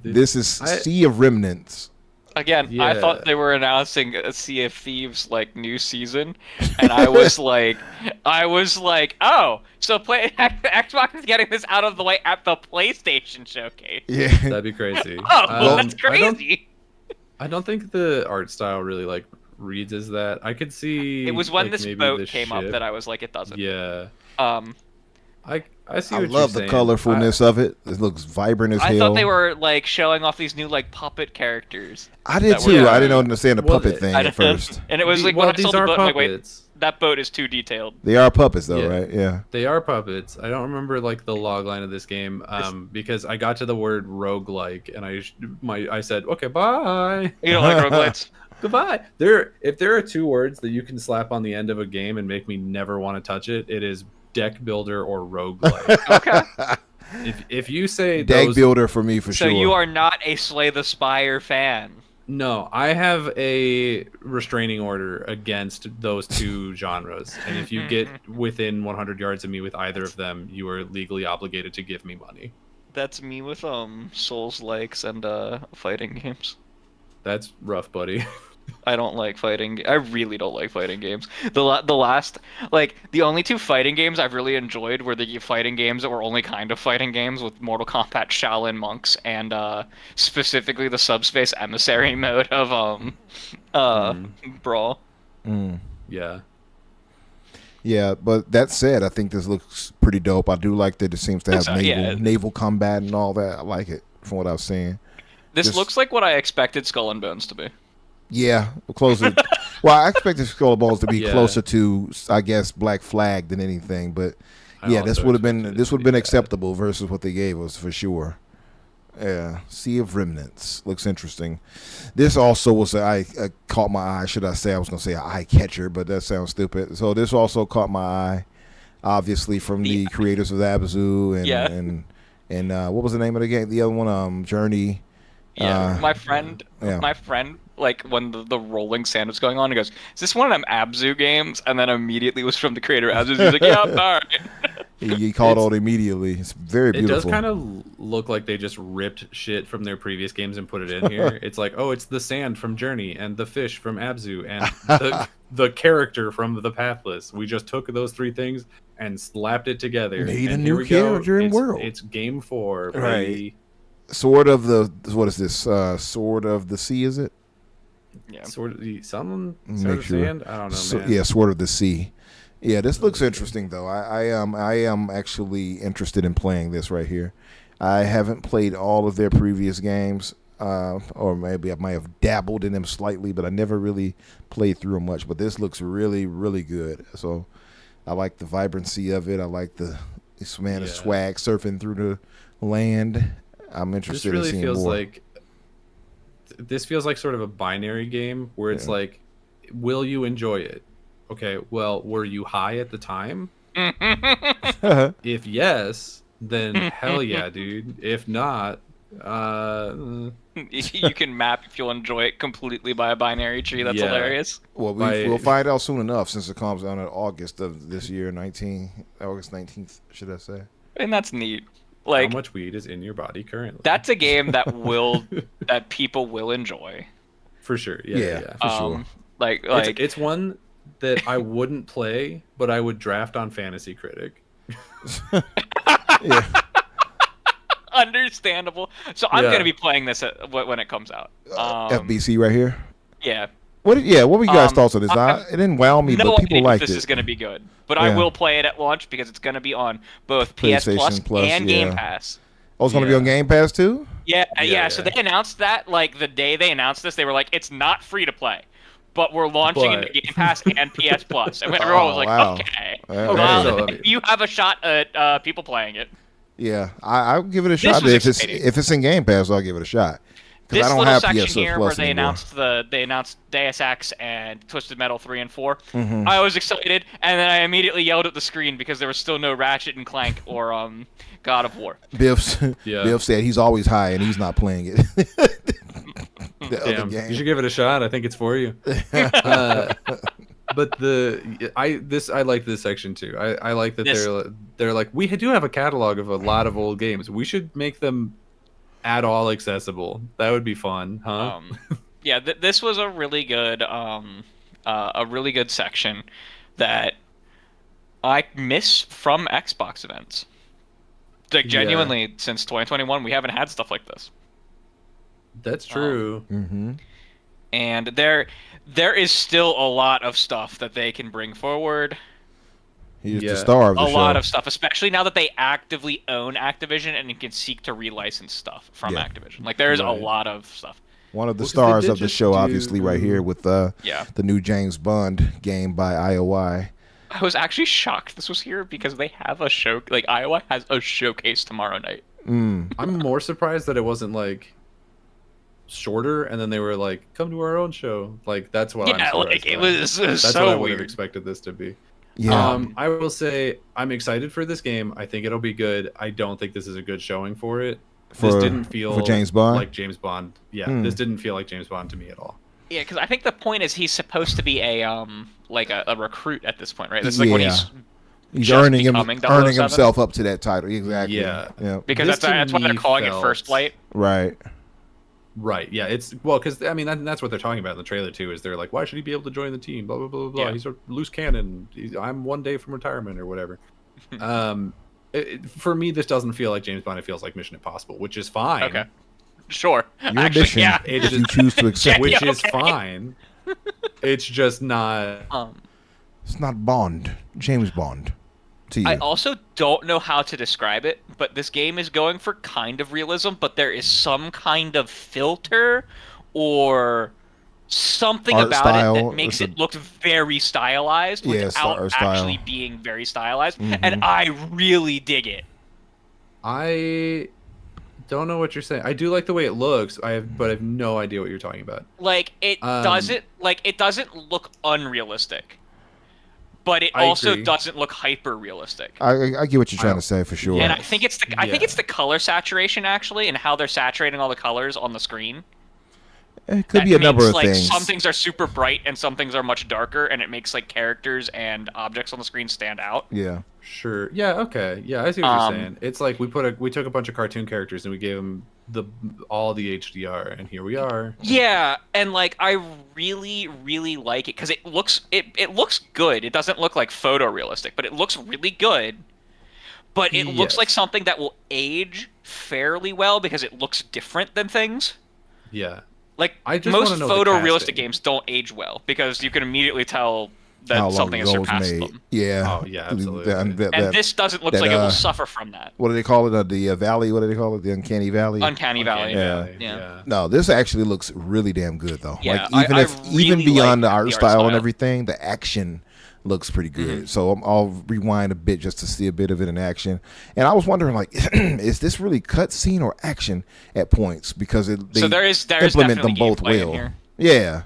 This is Sea of Remnants. Again, I thought they were announcing a Sea of Thieves like new season, and I was like, oh, so Xbox is getting this out of the way at the PlayStation showcase. Yeah, that'd be crazy. Oh, that's crazy. I don't think the art style really like reads as that. I could see. It was when like, this boat came up that I was like, it doesn't. Yeah. I see. I what love you're the saying. colorfulness of it. It looks vibrant as hell. I thought they were like showing off these new like puppet characters. I did too. I didn't understand the puppet thing at first. And it was like, well, when I these saw the are boat, I'm like, puppets. wait, that boat is too detailed. They are puppets though, right? Yeah. They are puppets. I don't remember like the log line of this game because I got to the word roguelike and I said, okay, bye. You don't like roguelites? Goodbye. If there are two words that you can slap on the end of a game and make me never want to touch it, it is deck builder or roguelike. Okay. If you say deck builder for me for so sure. So you are not a Slay the Spire fan. No, I have a restraining order against those two genres. And if you get within 100 yards of me with either of them, you are legally obligated to give me money. That's me with Souls likes and fighting games. That's rough, buddy. I don't like fighting. I really don't like fighting games. The last, like, the only two fighting games I've really enjoyed were the fighting games that were only kind of fighting games with Mortal Kombat Shaolin Monks and specifically the Subspace Emissary mode of Brawl. Yeah. Yeah, but that said, I think this looks pretty dope. I do like that it seems to have naval combat and all that. I like it from what I was seeing. This looks like what I expected Skull and Bones to be. Yeah, closer. Well, I expected Skull and Bones to be closer to, I guess, Black Flag than anything. But yeah, this would have been acceptable versus what they gave us for sure. Yeah, Sea of Remnants looks interesting. This also was caught my eye. Should I say? I was gonna say an eye catcher, but that sounds stupid. So this also caught my eye, obviously from the creators of Abzu and what was the name of the game? The other one, Journey. Yeah, my friend, like when the rolling sand was going on, he goes, "Is this one of them Abzu games?" And then immediately was from the creator of Abzu. He's like, "Yeah, all right." He called out immediately. It's very beautiful. It does kind of look like they just ripped shit from their previous games and put it in here. It's like, oh, it's the sand from Journey and the fish from Abzu and the character from The Pathless. We just took those three things and slapped it together. Made and a new character and world. It's game 4. Right. Sword of the Sword of the Sea, is it? Yeah. Sword of the Sand? I don't know, man. Yeah, Sword of the Sea. Yeah, this looks interesting though. I am actually interested in playing this right here. I haven't played all of their previous games, or maybe I might have dabbled in them slightly, but I never really played through them much. But this looks really, really good. So I like the vibrancy of it. I like the swag surfing through the land. I'm interested in seeing more. This feels like sort of a binary game where it's like, will you enjoy it? Okay, well, were you high at the time? If yes, then hell yeah, dude. If not, You can map if you'll enjoy it completely by a binary tree. That's hilarious. Well, we'll find out soon enough since it comes out in August of this year, August 19th, should I say? And that's neat. Like, how much weed is in your body currently? That's a game that that people will enjoy. For sure. Yeah, for sure. Like it's one that I wouldn't play, but I would draft on Fantasy Critic. Yeah. Understandable. So I'm gonna be playing this when it comes out. FBC right here. Yeah. What were you guys' thoughts on this? It didn't wow me, but people liked it. This is gonna be good, but I will play it at launch because it's gonna be on both PS Plus and Game Pass. Oh, it's gonna be on Game Pass too? Yeah. So they announced that like the day they announced this, they were like, it's not free to play, but we're launching into Game Pass and PS Plus, and everyone was like, okay, you have a shot at people playing it. Yeah, I'll give it a shot. If it's in Game Pass, I'll give it a shot. This little section here where they announced Deus Ex and Twisted Metal 3 and 4, I was excited, and then I immediately yelled at the screen because there was still no Ratchet and Clank or God of War. Biff said he's always high and he's not playing it. Damn, you should give it a shot. I think it's for you. But I like this section too. I like that they're like, we do have a catalog of a lot of old games. We should make them at all accessible. That would be fun, huh? Yeah, this was a really good section that I miss from Xbox events. Like genuinely, since 2021, we haven't had stuff like this. That's true. And there is still a lot of stuff that they can bring forward. He's the star of the show. A lot of stuff, especially now that they actively own Activision and can seek to relicense stuff from Activision. Like, there's a lot of stuff. One of the stars of the show, obviously, right here with the new James Bond game by IOI. I was actually shocked this was here because they have a show. Like, IOI has a showcase tomorrow night. I'm more surprised that it wasn't, like, shorter, and then they were like, come to our own show. Like, that's what I'm surprised like, it by. was That's so what I would weird. have expected this to be. Yeah. I will say I'm excited for this game. I think it'll be good. I don't think this is a good showing for it. This didn't feel for James Bond? like James Bond. Yeah, this didn't feel like James Bond to me at all. Yeah, because I think the point is he's supposed to be a recruit at this point, right? This is like when he's earning himself up to that title. Exactly. Yeah. Because that's why they're calling it First Light. Right. Right. Yeah. It's because I mean that's what they're talking about in the trailer too. Is they're like, why should he be able to join the team? Blah blah blah blah. Yeah. He's a loose cannon. I'm one day from retirement or whatever. For me, this doesn't feel like James Bond. It feels like Mission Impossible, which is fine. Okay. Sure. Your mission, if you choose to accept, which is fine. It's just not. It's not Bond. James Bond. To you. I also don't know how to describe it, but this game is going for kind of realism, but there is some kind of filter or something art about style, it that makes it look very stylized without actually being very stylized, and I really dig it. I don't know what you're saying. I do like the way it looks. but I have no idea what you're talking about. Like it doesn't look unrealistic. But it also doesn't look hyper realistic. I get what you're trying to say for sure. And I think it's the color saturation actually, and how they're saturating all the colors on the screen. It could be a number of things. Some things are super bright and some things are much darker, and it makes like characters and objects on the screen stand out. Yeah. Sure. Yeah. Okay. Yeah. I see what you're saying. It's like we took a bunch of cartoon characters and we gave them all the HDR, and here we are. Yeah, and like I really, really like it because it looks good. It doesn't look like photorealistic, but it looks really good. But it looks like something that will age fairly well because it looks different than things. Yeah. Like most photorealistic games don't age well because you can immediately tell that something has surpassed them. Yeah. Oh yeah, absolutely. And this doesn't look like it will suffer from that. What do they call it? The Valley? What do they call it? The Uncanny Valley? Uncanny Valley. Yeah. No, this actually looks really damn good though. Yeah, like even beyond the art style and style. everything, the action looks pretty good. So I'll rewind a bit just to see a bit of it in action. And I was wondering, like, is this really cutscene or action at points? Because there is implement them both well. Yeah.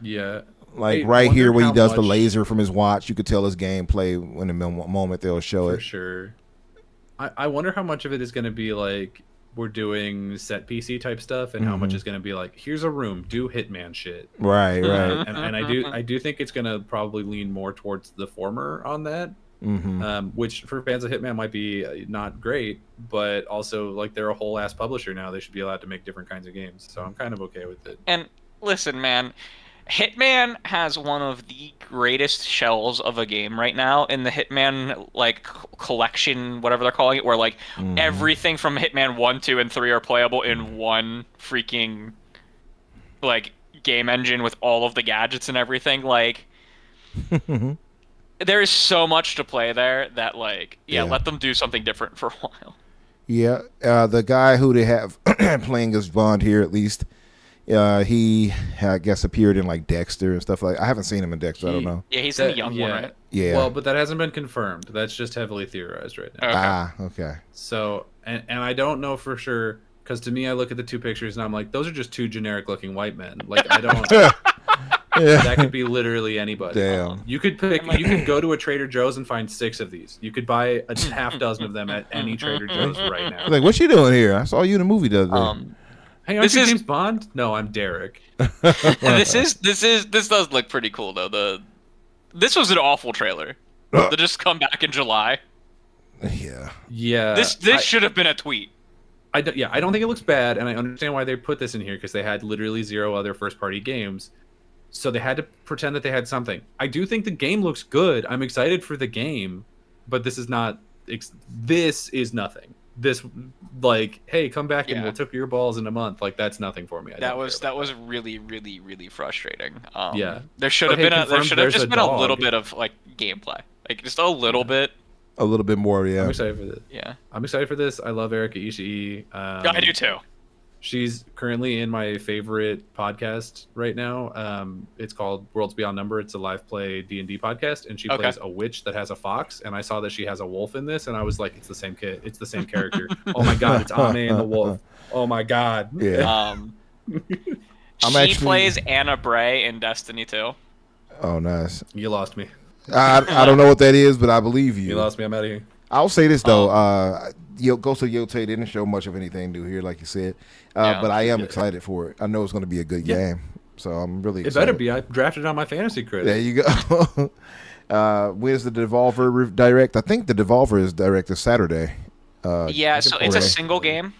Yeah. Like right here where he does the laser from his watch, you could tell his gameplay when the moment they'll show it. For sure. I wonder how much of it is going to be like we're doing set PC type stuff, and how much is going to be like, here's a room, do Hitman shit. Right. And I do think it's going to probably lean more towards the former on that. Which for fans of Hitman might be not great, but also like they're a whole ass publisher now. They should be allowed to make different kinds of games. So I'm kind of okay with it. And listen, man, Hitman has one of the greatest shells of a game right now in the Hitman like collection, whatever they're calling it, where like everything from Hitman 1, 2, and 3 are playable in one freaking like game engine with all of the gadgets and everything. Like there is so much to play there that like let them do something different for a while. Yeah, the guy who they have playing as Bond here, at least, he I guess appeared in like Dexter and stuff like. I haven't seen him in Dexter. I don't know. Yeah, he's in the young one, right? Yeah. Well, but that hasn't been confirmed. That's just heavily theorized right now. Okay. So, and I don't know for sure, because to me, I look at the two pictures and I'm like, those are just two generic looking white men. Like I don't. That could be literally anybody. Damn. You could pick. You could go to a Trader Joe's and find 6 of these. You could buy a half dozen of them at any Trader Joe's right now. Like, what you doing here? I saw you in the movie the other day. Hey, aren't you James Bond? No, I'm Derek. This does look pretty cool though. This was an awful trailer. To just come back in July. Yeah. This should have been a tweet. I don't think it looks bad, and I understand why they put this in here because they had literally 0 other first-party games. So they had to pretend that they had something. I do think the game looks good. I'm excited for the game, but this is not. This is nothing. This, like, hey, come back and we'll tip your balls in a month. Like, that's nothing for me. That was really, really, really frustrating. There should have just been a little bit of like gameplay, like just a little bit. A little bit more, yeah. I'm excited for this. Yeah, I'm excited for this. I love Erika Ishii. I do too. She's currently in my favorite podcast right now. It's called Worlds Beyond Number. It's a live play D&D podcast, and she plays a witch that has a fox. And I saw that she has a wolf in this, and I was like, it's the same kid. It's the same character. Oh my god, it's Ame and the wolf. Oh my god. Yeah. She plays Anna Bray in Destiny 2. Oh, nice. You lost me. I don't know what that is, but I believe you. You lost me. I'm out of here. I'll say this though. Ghost of Yotei didn't show much of anything new here, like you said. But I am excited for it. I know it's going to be a good game, so I'm really excited. It better be. I drafted it on my fantasy credit. There you go. Where's the Devolver Direct? I think the Devolver is Direct this Saturday. So it's a single game.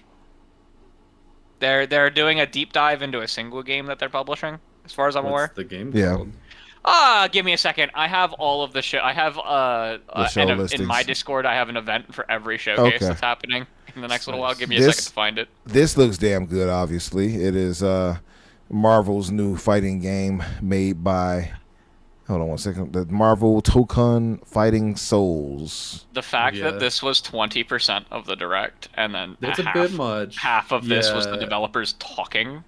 They're doing a deep dive into a single game that they're publishing, as far as I'm aware. What's the game called? Give me a second. I have all of the show. I have in my Discord. I have an event for every showcase that's happening in the next little while. Give me a second to find it. This looks damn good. Obviously, it is Marvel's new fighting game made by. Hold on one second. The Marvel Token Fighting Souls. The fact that this was 20% of the direct, and then that's a bit much. Half of this was the developers talking.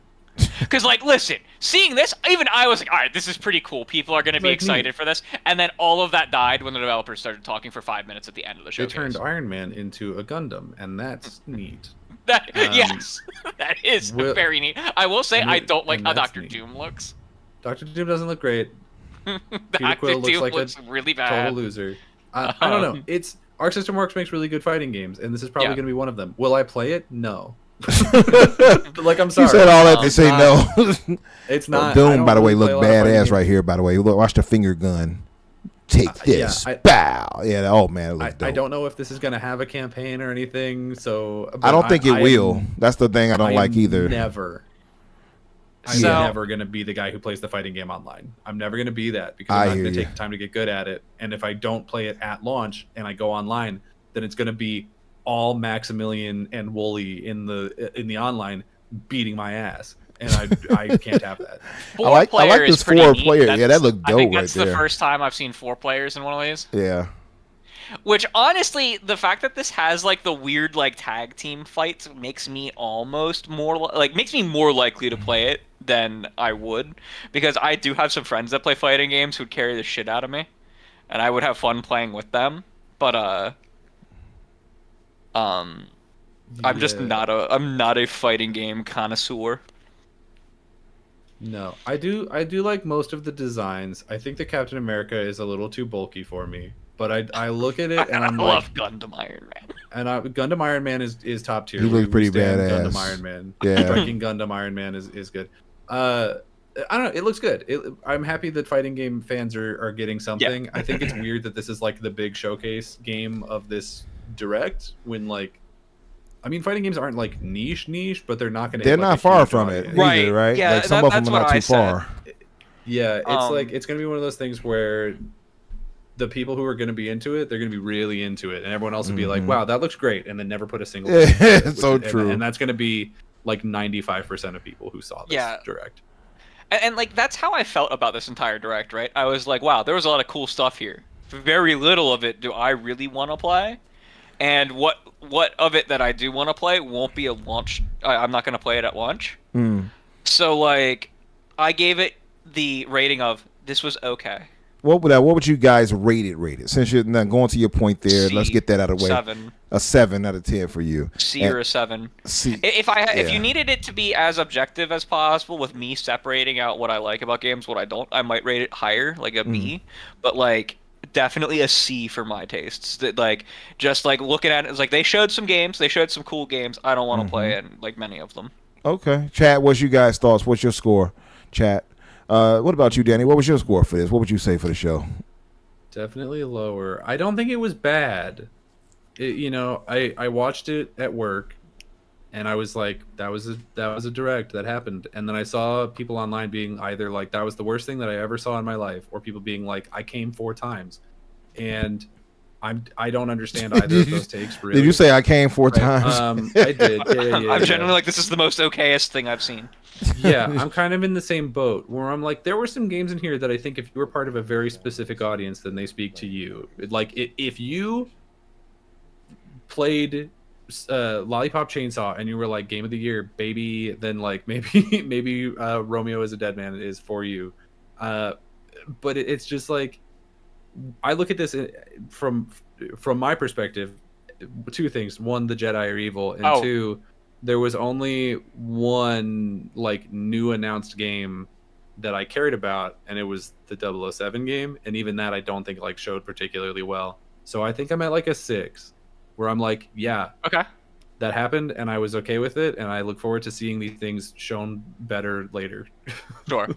Because, like, listen, seeing this, even I was like, all right, this is pretty cool. People are going to be excited for this. And then all of that died when the developers started talking for 5 minutes at the end of the show. They turned Iron Man into a Gundam, and that's neat. Yes, that is very neat. I will say I don't like how Dr. Doom looks. Dr. Doom doesn't look great. Dr. Doom looks really bad. Total loser. I don't know. Arc System Works makes really good fighting games, and this is probably going to be one of them. Will I play it? No. Like, I'm sorry. You said all that to say no. It's not. Doom, by the way, look badass right here. By the way, look, watch the finger gun. Take this. Bow. Yeah. Oh man, it looks dope. I don't know if this is gonna have a campaign or anything. So I don't think it will. That's the thing I don't like either. I'm never gonna be the guy who plays the fighting game online. I'm never gonna be that because I'm not gonna take the time to get good at it. And if I don't play it at launch and I go online, then it's gonna be all Maximilian and Wooly in the online beating my ass, and I can't have that. I like this 4-player. Yeah, that looked dope. I think that's the first time I've seen 4 players in one of these. Yeah. Which honestly, the fact that this has like the weird like tag team fights makes me almost more makes me more likely to play it than I would, because I do have some friends that play fighting games who'd carry the shit out of me, and I would have fun playing with them. But I'm just not a fighting game connoisseur. No, I do like most of the designs. I think the Captain America is a little too bulky for me. but I look at it and I'm I like, love Gundam Iron Man. and Gundam Iron Man is top tier. He looks We pretty stand badass. Gundam Iron Man. Yeah. Striking Gundam Iron Man is good. I don't know. It looks good. I'm happy that fighting game fans are getting something. Yeah. I think it's weird that this is like the big showcase game of this direct when like, I mean, fighting games aren't like niche, but they're not going to. They're hit, not like, a far huge from audience. it either, Right. right? Yeah, like some of them that's are what not too I said. far. Yeah, it's like it's going to be one of those things where the people who are going to be into it, they're going to be really into it, and everyone else will be like, "Wow, that looks great," and then never put a single. Yeah, thing into it, so and true. And that's going to be like 95% of people who saw this direct. And like that's how I felt about this entire direct, right? I was like, wow, there was a lot of cool stuff here. Very little of it do I really want to play, and what of it that I do want to play won't be a launch. I'm not going to play it at launch. So like, I gave it the rating of this was okay. What would you guys rate it? Since you're now going to your point there, let's get that out of the way. 7. A 7 out of 10 for you. C or a 7. C. If you needed it to be as objective as possible, with me separating out what I like about games, what I don't, I might rate it higher, like a B. But like definitely a C for my tastes. That like just like looking at it, it's like they showed some games, they showed some cool games. I don't want to play in like many of them. Okay, chat. What's you guys' thoughts? What's your score, chat? What about you, Danny? What was your score for this? What would you say for the show? Definitely lower. I don't think it was bad. I watched it at work, and I was like, that was a direct that happened. And then I saw people online being either like, that was the worst thing that I ever saw in my life, or people being like, I came 4 times, and I don't understand either of those takes. Really. Did you say I came 4 times? I did. Yeah. I'm generally like, this is the most okayest thing I've seen. Yeah, I'm kind of in the same boat where I'm like, there were some games in here that I think if you were part of a very specific audience, then they speak to you. Like if you played Lollipop Chainsaw and you were like game of the year, baby, then like maybe Romeo is a Dead Man is for you. But it's just like, I look at this from my perspective, 2 things: 1, the Jedi are evil, and 2, there was only one like new announced game that I cared about, and it was the 007 game, and even that I don't think like showed particularly well. So I think I'm at like a 6, where I'm like, yeah, okay, that happened, and I was okay with it, and I look forward to seeing these things shown better later. Sure.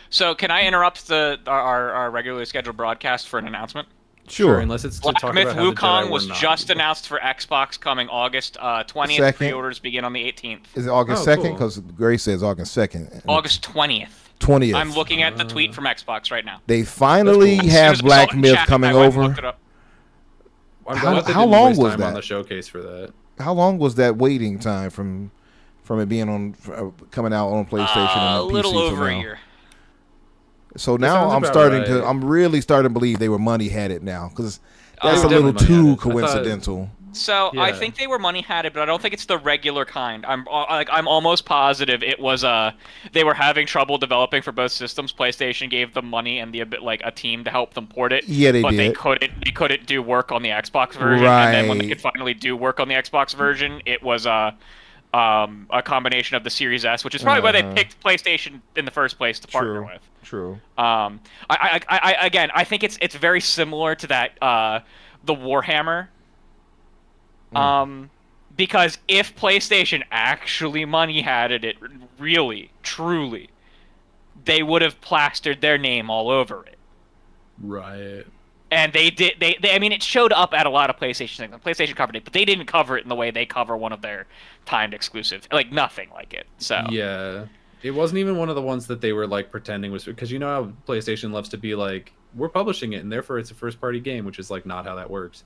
So can I interrupt our regularly scheduled broadcast for an announcement? Sure. Unless it's to Black talk Myth about how the Wukong Jedi was were not just evil. announced for Xbox, coming August 20th. Second. Pre-orders begin on the 18th. Is it August 2nd? Because Gray says August 2nd. August 20th. 20th. I'm looking at the tweet from Xbox right now. They finally That's cool. have As soon as I saw Black it in Myth chat, coming I went and over. looked it up. I'm glad they How didn't long waste was time on that? the showcase for that? How long was that waiting time from it being on coming out on PlayStation A and the little PC till over a now? year. So now sounds about I'm really starting to believe they were money headed now, because that's They a little were money too headed. I thought- coincidental. So I Yeah. think they were money had it, but I don't think it's the regular kind. I'm almost positive it was they were having trouble developing for both systems. PlayStation gave them money and a team to help them port it. Yeah, they but did. They couldn't do work on the Xbox version. And then when they Right. could finally do work on the Xbox version, it was a combination of the Series S, which is probably why they picked PlayStation in the first place to partner with. True. I think it's very similar to that the Warhammer. Because if PlayStation actually money had it really, truly, they would have plastered their name all over it. Right. And they did. I mean, it showed up at a lot of PlayStation things. PlayStation covered it, but they didn't cover it in the way they cover one of their timed exclusives. Like nothing like it. So Yeah. It wasn't even one of the ones that they were like pretending was, because you know how PlayStation loves to be like, we're publishing it and therefore it's a first party game, which is like not how that works.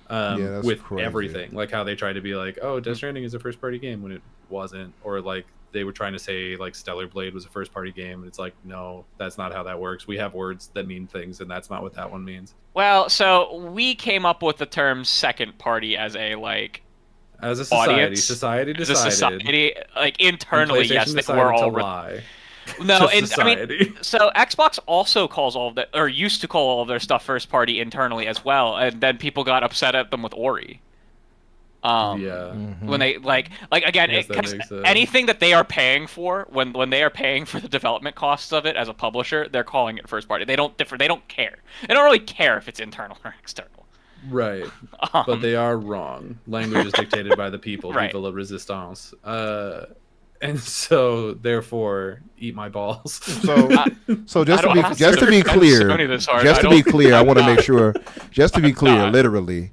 That's with crazy. everything, like how they tried to be like, oh, Death Stranding is a first party game when it wasn't, or like they were trying to say like Stellar Blade was a first party game, and it's like, no, that's not how that works. We have words that mean things, and that's not what that one means. well, so we came up with the term second party as a As a society, audience, society as a decided. society, like and internally, yes, PlayStation that decided we're to all lie. no, to and I mean, society. so Xbox also calls all of that, or used to call all of their stuff first party internally as well, and then people got upset at them with Ori. Yeah. When they like again, Yes, that 'cause makes sense. anything that they are paying for, when they are paying for the development costs of it as a publisher, they're calling it first party. They don't care. They don't really care if it's internal or external. Right. But they are wrong. Language is dictated by the people. Right. Vive la resistance. And so, therefore, eat my balls. So just to be clear, I want to make sure. Just to be clear, literally,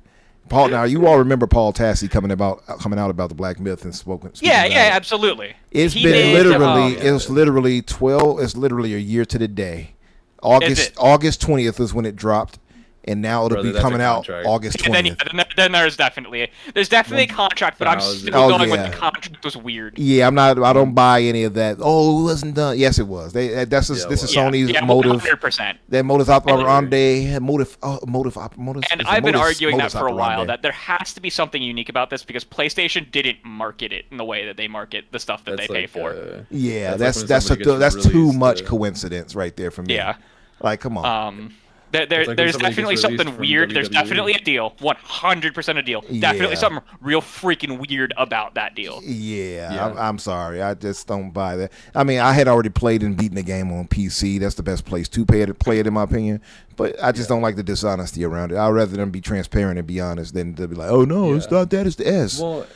Paul. Now you all remember Paul Tassi coming out about the Black Myth and speaking Yeah, about yeah, it. absolutely. It's literally a year to the day. August 20th is when it dropped. And now it'll be coming out August 20th. Then there's definitely a contract, but I'm still going with the contract was weird. Yeah, I don't buy any of that. Oh, it wasn't done. Yes, it was. This is Sony's motive. 100%. That modus operandi, motive. And I've been arguing that for a while, that there has to be something unique about this because PlayStation didn't market it in the way that they market the stuff that they pay for. Yeah, that's too much coincidence right there for me. Yeah, like come on. There's definitely something weird. There's definitely a deal. 100% a deal. Definitely something real freaking weird about that deal. Yeah. I'm sorry. I just don't buy that. I mean, I had already played and beaten the game on PC. That's the best place to play it, in my opinion. But I just don't like the dishonesty around it. I'd rather them be transparent and be honest than to be like, oh, no, it's not that, it's the S. Well,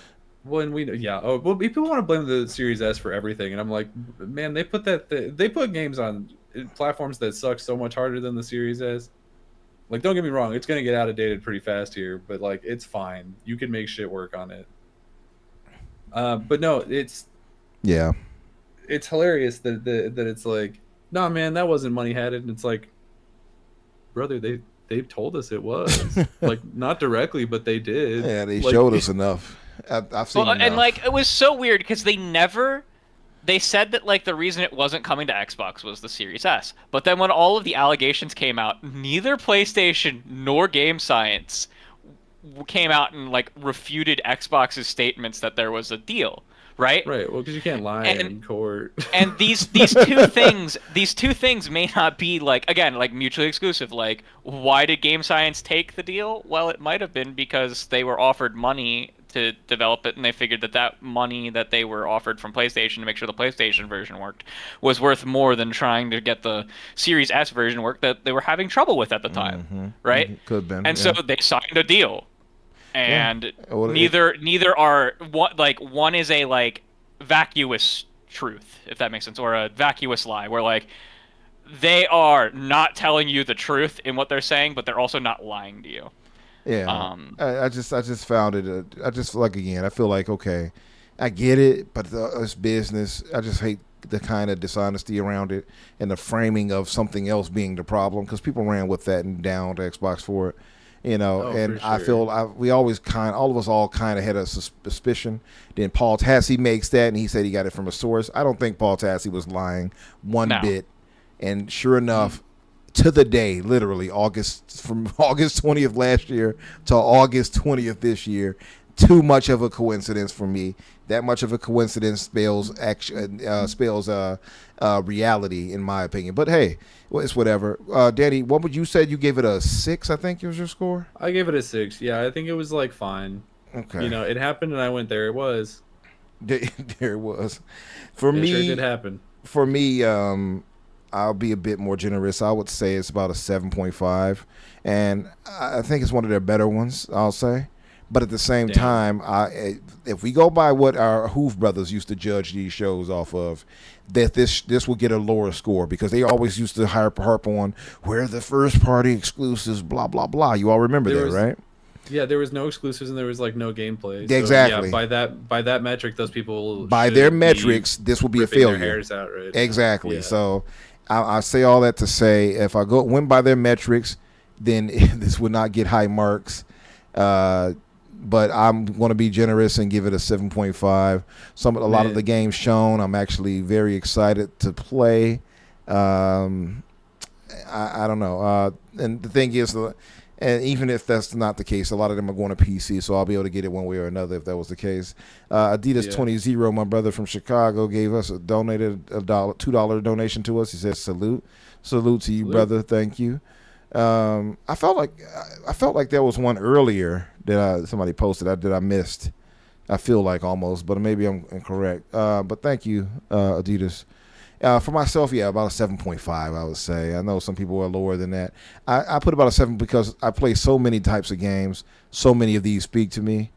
people want to blame the Series S for everything. And I'm like, man, they put games on platforms that suck so much harder than the Series S. Like, don't get me wrong, it's gonna get outdated pretty fast here, but like, it's fine. You can make shit work on it. But no, it's hilarious that it's like, nah, man, that wasn't money had it, and it's like, brother, they've told us it was. Like, not directly, but they did. Yeah, they showed us enough. I've seen enough. And like, it was so weird because they said that like the reason it wasn't coming to Xbox was the Series S. But then when all of the allegations came out, neither PlayStation nor Game Science came out and like refuted Xbox's statements that there was a deal, right? Right. Well, because you can't lie in court. And these two things may not be like, again, like mutually exclusive. Like, why did Game Science take the deal? Well, it might have been because they were offered money to develop it, and they figured that money that they were offered from PlayStation to make sure the PlayStation version worked was worth more than trying to get the Series S version work that they were having trouble with at the time, right? Could have been. And so they signed a deal, and neither are one is a like vacuous truth, if that makes sense, or a vacuous lie, where like they are not telling you the truth in what they're saying, but they're also not lying to you. Yeah, I just found it. I just like again. I feel like okay, I get it, but it's business. I just hate the kind of dishonesty around it and the framing of something else being the problem because people ran with that and down to Xbox for it, and I feel all of us kind of had a suspicion. Then Paul Tassi makes that, and he said he got it from a source. I don't think Paul Tassi was lying one bit, and sure enough. To the day, literally from August 20th last year to August 20th this year, too much of a coincidence for me. That much of a coincidence spells reality, in my opinion. But hey, it's whatever. Danny, what would you say? You gave it a 6, I think was your score? I gave it a 6. Yeah, I think it was like fine. Okay. It happened and I went, there it was. There it was. For me, sure did happen. For me, I'll be a bit more generous. I would say it's about a 7.5, and I think it's one of their better ones, I'll say. But at the same time, if we go by what our Hoof brothers used to judge these shows off of, that this will get a lower score because they always used to harp on where the first-party exclusives, blah, blah, blah. You all remember that, right? Yeah, there was no exclusives and there was like no gameplay. Exactly. So, yeah, by that metric, those people by their metrics, this will be a failure. Their hairs out right exactly. Yeah. So I say all that to say, if I went by their metrics, then this would not get high marks. But I'm going to be generous and give it a 7.5. A lot of the games shown, I'm actually very excited to play. I don't know. And the thing is, and even if that's not the case, a lot of them are going to PC, so I'll be able to get it one way or another if that was the case. Adidas 20, my brother from Chicago, gave us donated a $2 donation to us. He says salute to you, brother. Thank you. I felt like there was one earlier that somebody posted that I missed. I feel like almost, but maybe I'm incorrect. But thank you, Adidas. For myself, yeah, about a 7.5, I would say. I know some people are lower than that. I put about a 7 because I play so many types of games. So many of these speak to me.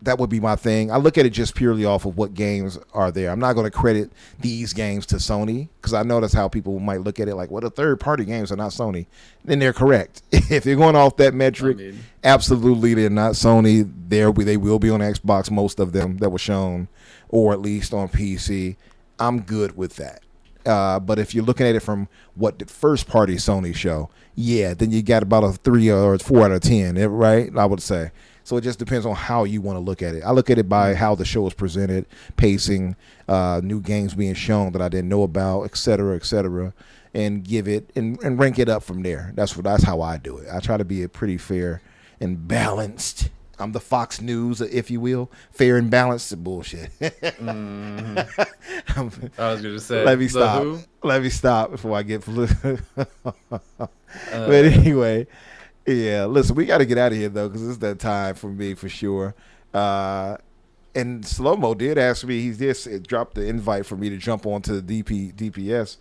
That would be my thing. I look at it just purely off of what games are there. I'm not going to credit these games to Sony because I know that's how people might look at it. Like, well, the third-party games are not Sony. Then they're correct. If you're going off that metric, absolutely they're not Sony. They will be on Xbox, most of them that were shown, or at least on PC. I'm good with that. But if you're looking at it from what did first-party Sony show, yeah, then you got about a 3 or 4 out of 10, right? I would say. So it just depends on how you want to look at it. I look at it by how the show is presented, pacing, new games being shown that I didn't know about, et cetera, and give it and rank it up from there. That's how I do it. I try to be pretty fair and balanced. I'm the Fox News, if you will, fair and balanced. Bullshit. I was gonna say. Let me stop before I get political. But anyway. Yeah, listen, we got to get out of here, though, because it's that time for me, for sure. And SloMo did ask me, he did drop the invite for me to jump onto the DPS.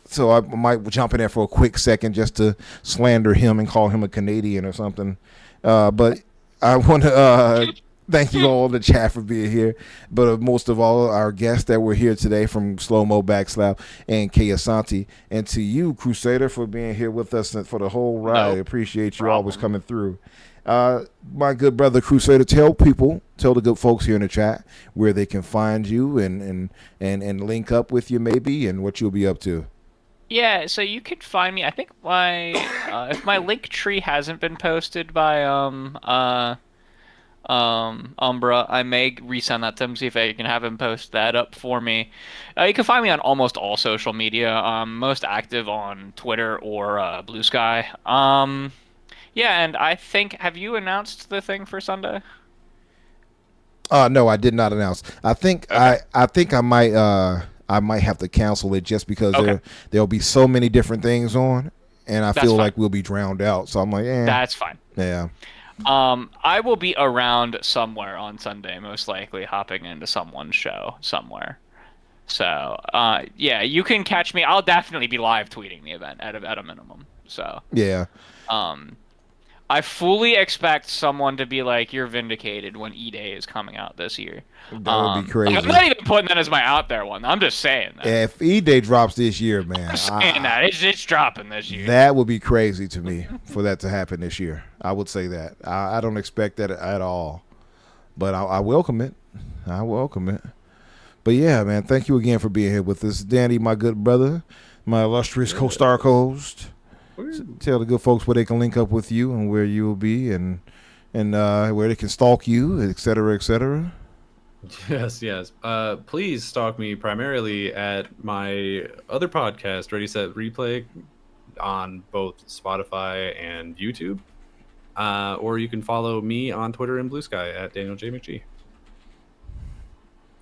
So I might jump in there for a quick second just to slander him and call him a Canadian or something. But I want to thank you all in the chat for being here. But most of all, our guests that were here today from SloMo, Backslap, and Asante. And to you, Crusader, for being here with us for the whole ride. I appreciate you always coming through. My good brother, Crusader, tell the good folks here in the chat where they can find you and link up with you maybe and what you'll be up to. Yeah, so you could find me. I think if my link tree hasn't been posted by Umbra, I may resend that to him, see if I can have him post that up for me. You can find me on almost all social media. I'm most active on Twitter or Bluesky. Yeah, and I think, have you announced the thing for Sunday? No, I did not announce. I think okay. I might have to cancel it just because there'll be so many different things on, and I feel like we'll be drowned out. So I'm like, that's fine. Yeah. I will be around somewhere on Sunday, most likely hopping into someone's show somewhere. So, yeah, you can catch me. I'll definitely be live tweeting the event at a minimum. So, yeah. I fully expect someone to be like, "You're vindicated" when E-Day is coming out this year. That would be crazy. I'm not even putting that as my out there one. I'm just saying that. If E-Day drops this year, man, I'm saying that it's dropping this year. That would be crazy to me for that to happen this year. I would say that. I don't expect that at all, but I welcome it. I welcome it. But yeah, man, thank you again for being here with us, Danny, my good brother, my illustrious co-star host. Tell the good folks where they can link up with you and where you will be and where they can stalk you, et cetera, et cetera. Yes. Please stalk me primarily at my other podcast, Ready, Set, Replay, on both Spotify and YouTube. Or you can follow me on Twitter and Bluesky at Daniel J. McGee.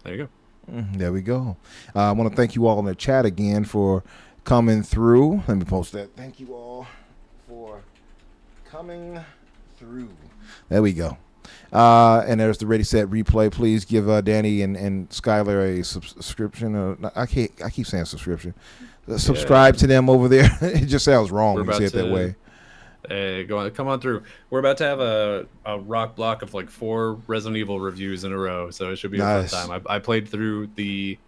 There you go. There we go. I want to thank you all in the chat again for coming through. Let me post that. Thank you all for coming through. There we go. And there's the Ready, Set, Replay. Please give Danny and Skylar a subscription. I keep saying subscription. Subscribe to them over there. It just sounds wrong when you say it that way. Come on through. We're about to have a rock block of like 4 Resident Evil reviews in a row, so it should be a fun time. I played through the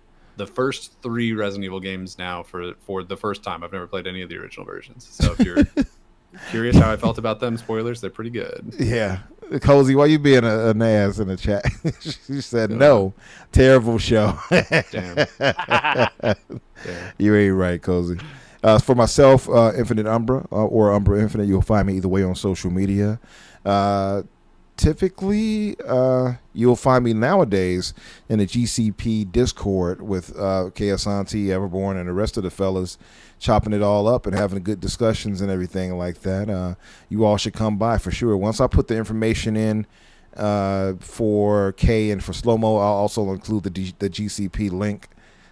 first 3 Resident Evil games now for the first time. I've never played any of the original versions. So if you're curious how I felt about them, spoilers, they're pretty good. Yeah. Cozy, why you being an ass in the chat? She said no. Terrible show. Damn. You ain't right, Cozy. For myself, Infinite Umbra or Umbra Infinite, you'll find me either way on social media. Typically, you'll find me nowadays in the GCP Discord with Asante, Everborn, and the rest of the fellas, chopping it all up and having good discussions and everything like that. You all should come by for sure. Once I put the information in for K and for SloMo, I'll also include the GCP link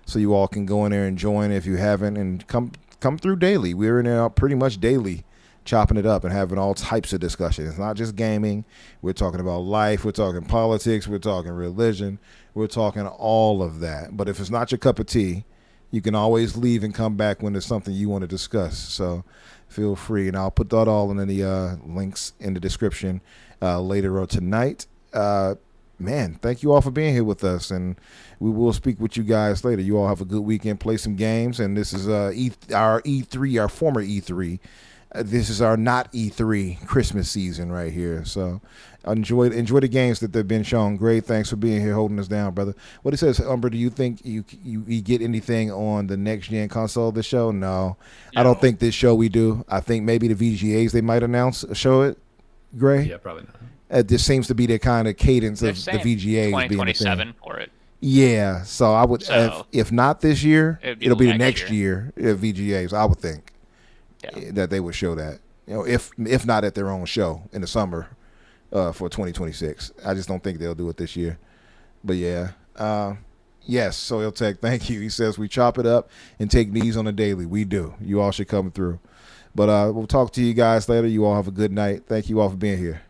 so you all can go in there and join if you haven't, and come through daily. We're in there pretty much daily, chopping it up and having all types of discussions. It's not just gaming. We're talking about life. We're talking politics. We're talking religion. We're talking all of that. But if it's not your cup of tea, you can always leave and come back when there's something you want to discuss. So feel free. And I'll put that all in the links in the description later on tonight. Man, thank you all for being here with us. And we will speak with you guys later. You all have a good weekend. Play some games. And this is our E3, our former E3. This is our not E3 Christmas season right here. So enjoy the games that they've been shown. Great. Thanks for being here, holding us down, brother. What he says, Umbra, do you think you get anything on the next-gen console this show? No. I don't think this show we do. I think maybe the VGAs they might show it, Gray? Yeah, probably not. This seems to be the kind of cadence of the VGAs 2027 for it. Yeah, so I would, if not this year, it'll be the next year VGAs, I would think. Yeah. That they would show that, if not at their own show in the summer for 2026. I just don't think they'll do it this year. But yeah, yes. Soil Tech, thank you. He says we chop it up and take these on a daily. We do. You all should come through. But we'll talk to you guys later. You all have a good night. Thank you all for being here.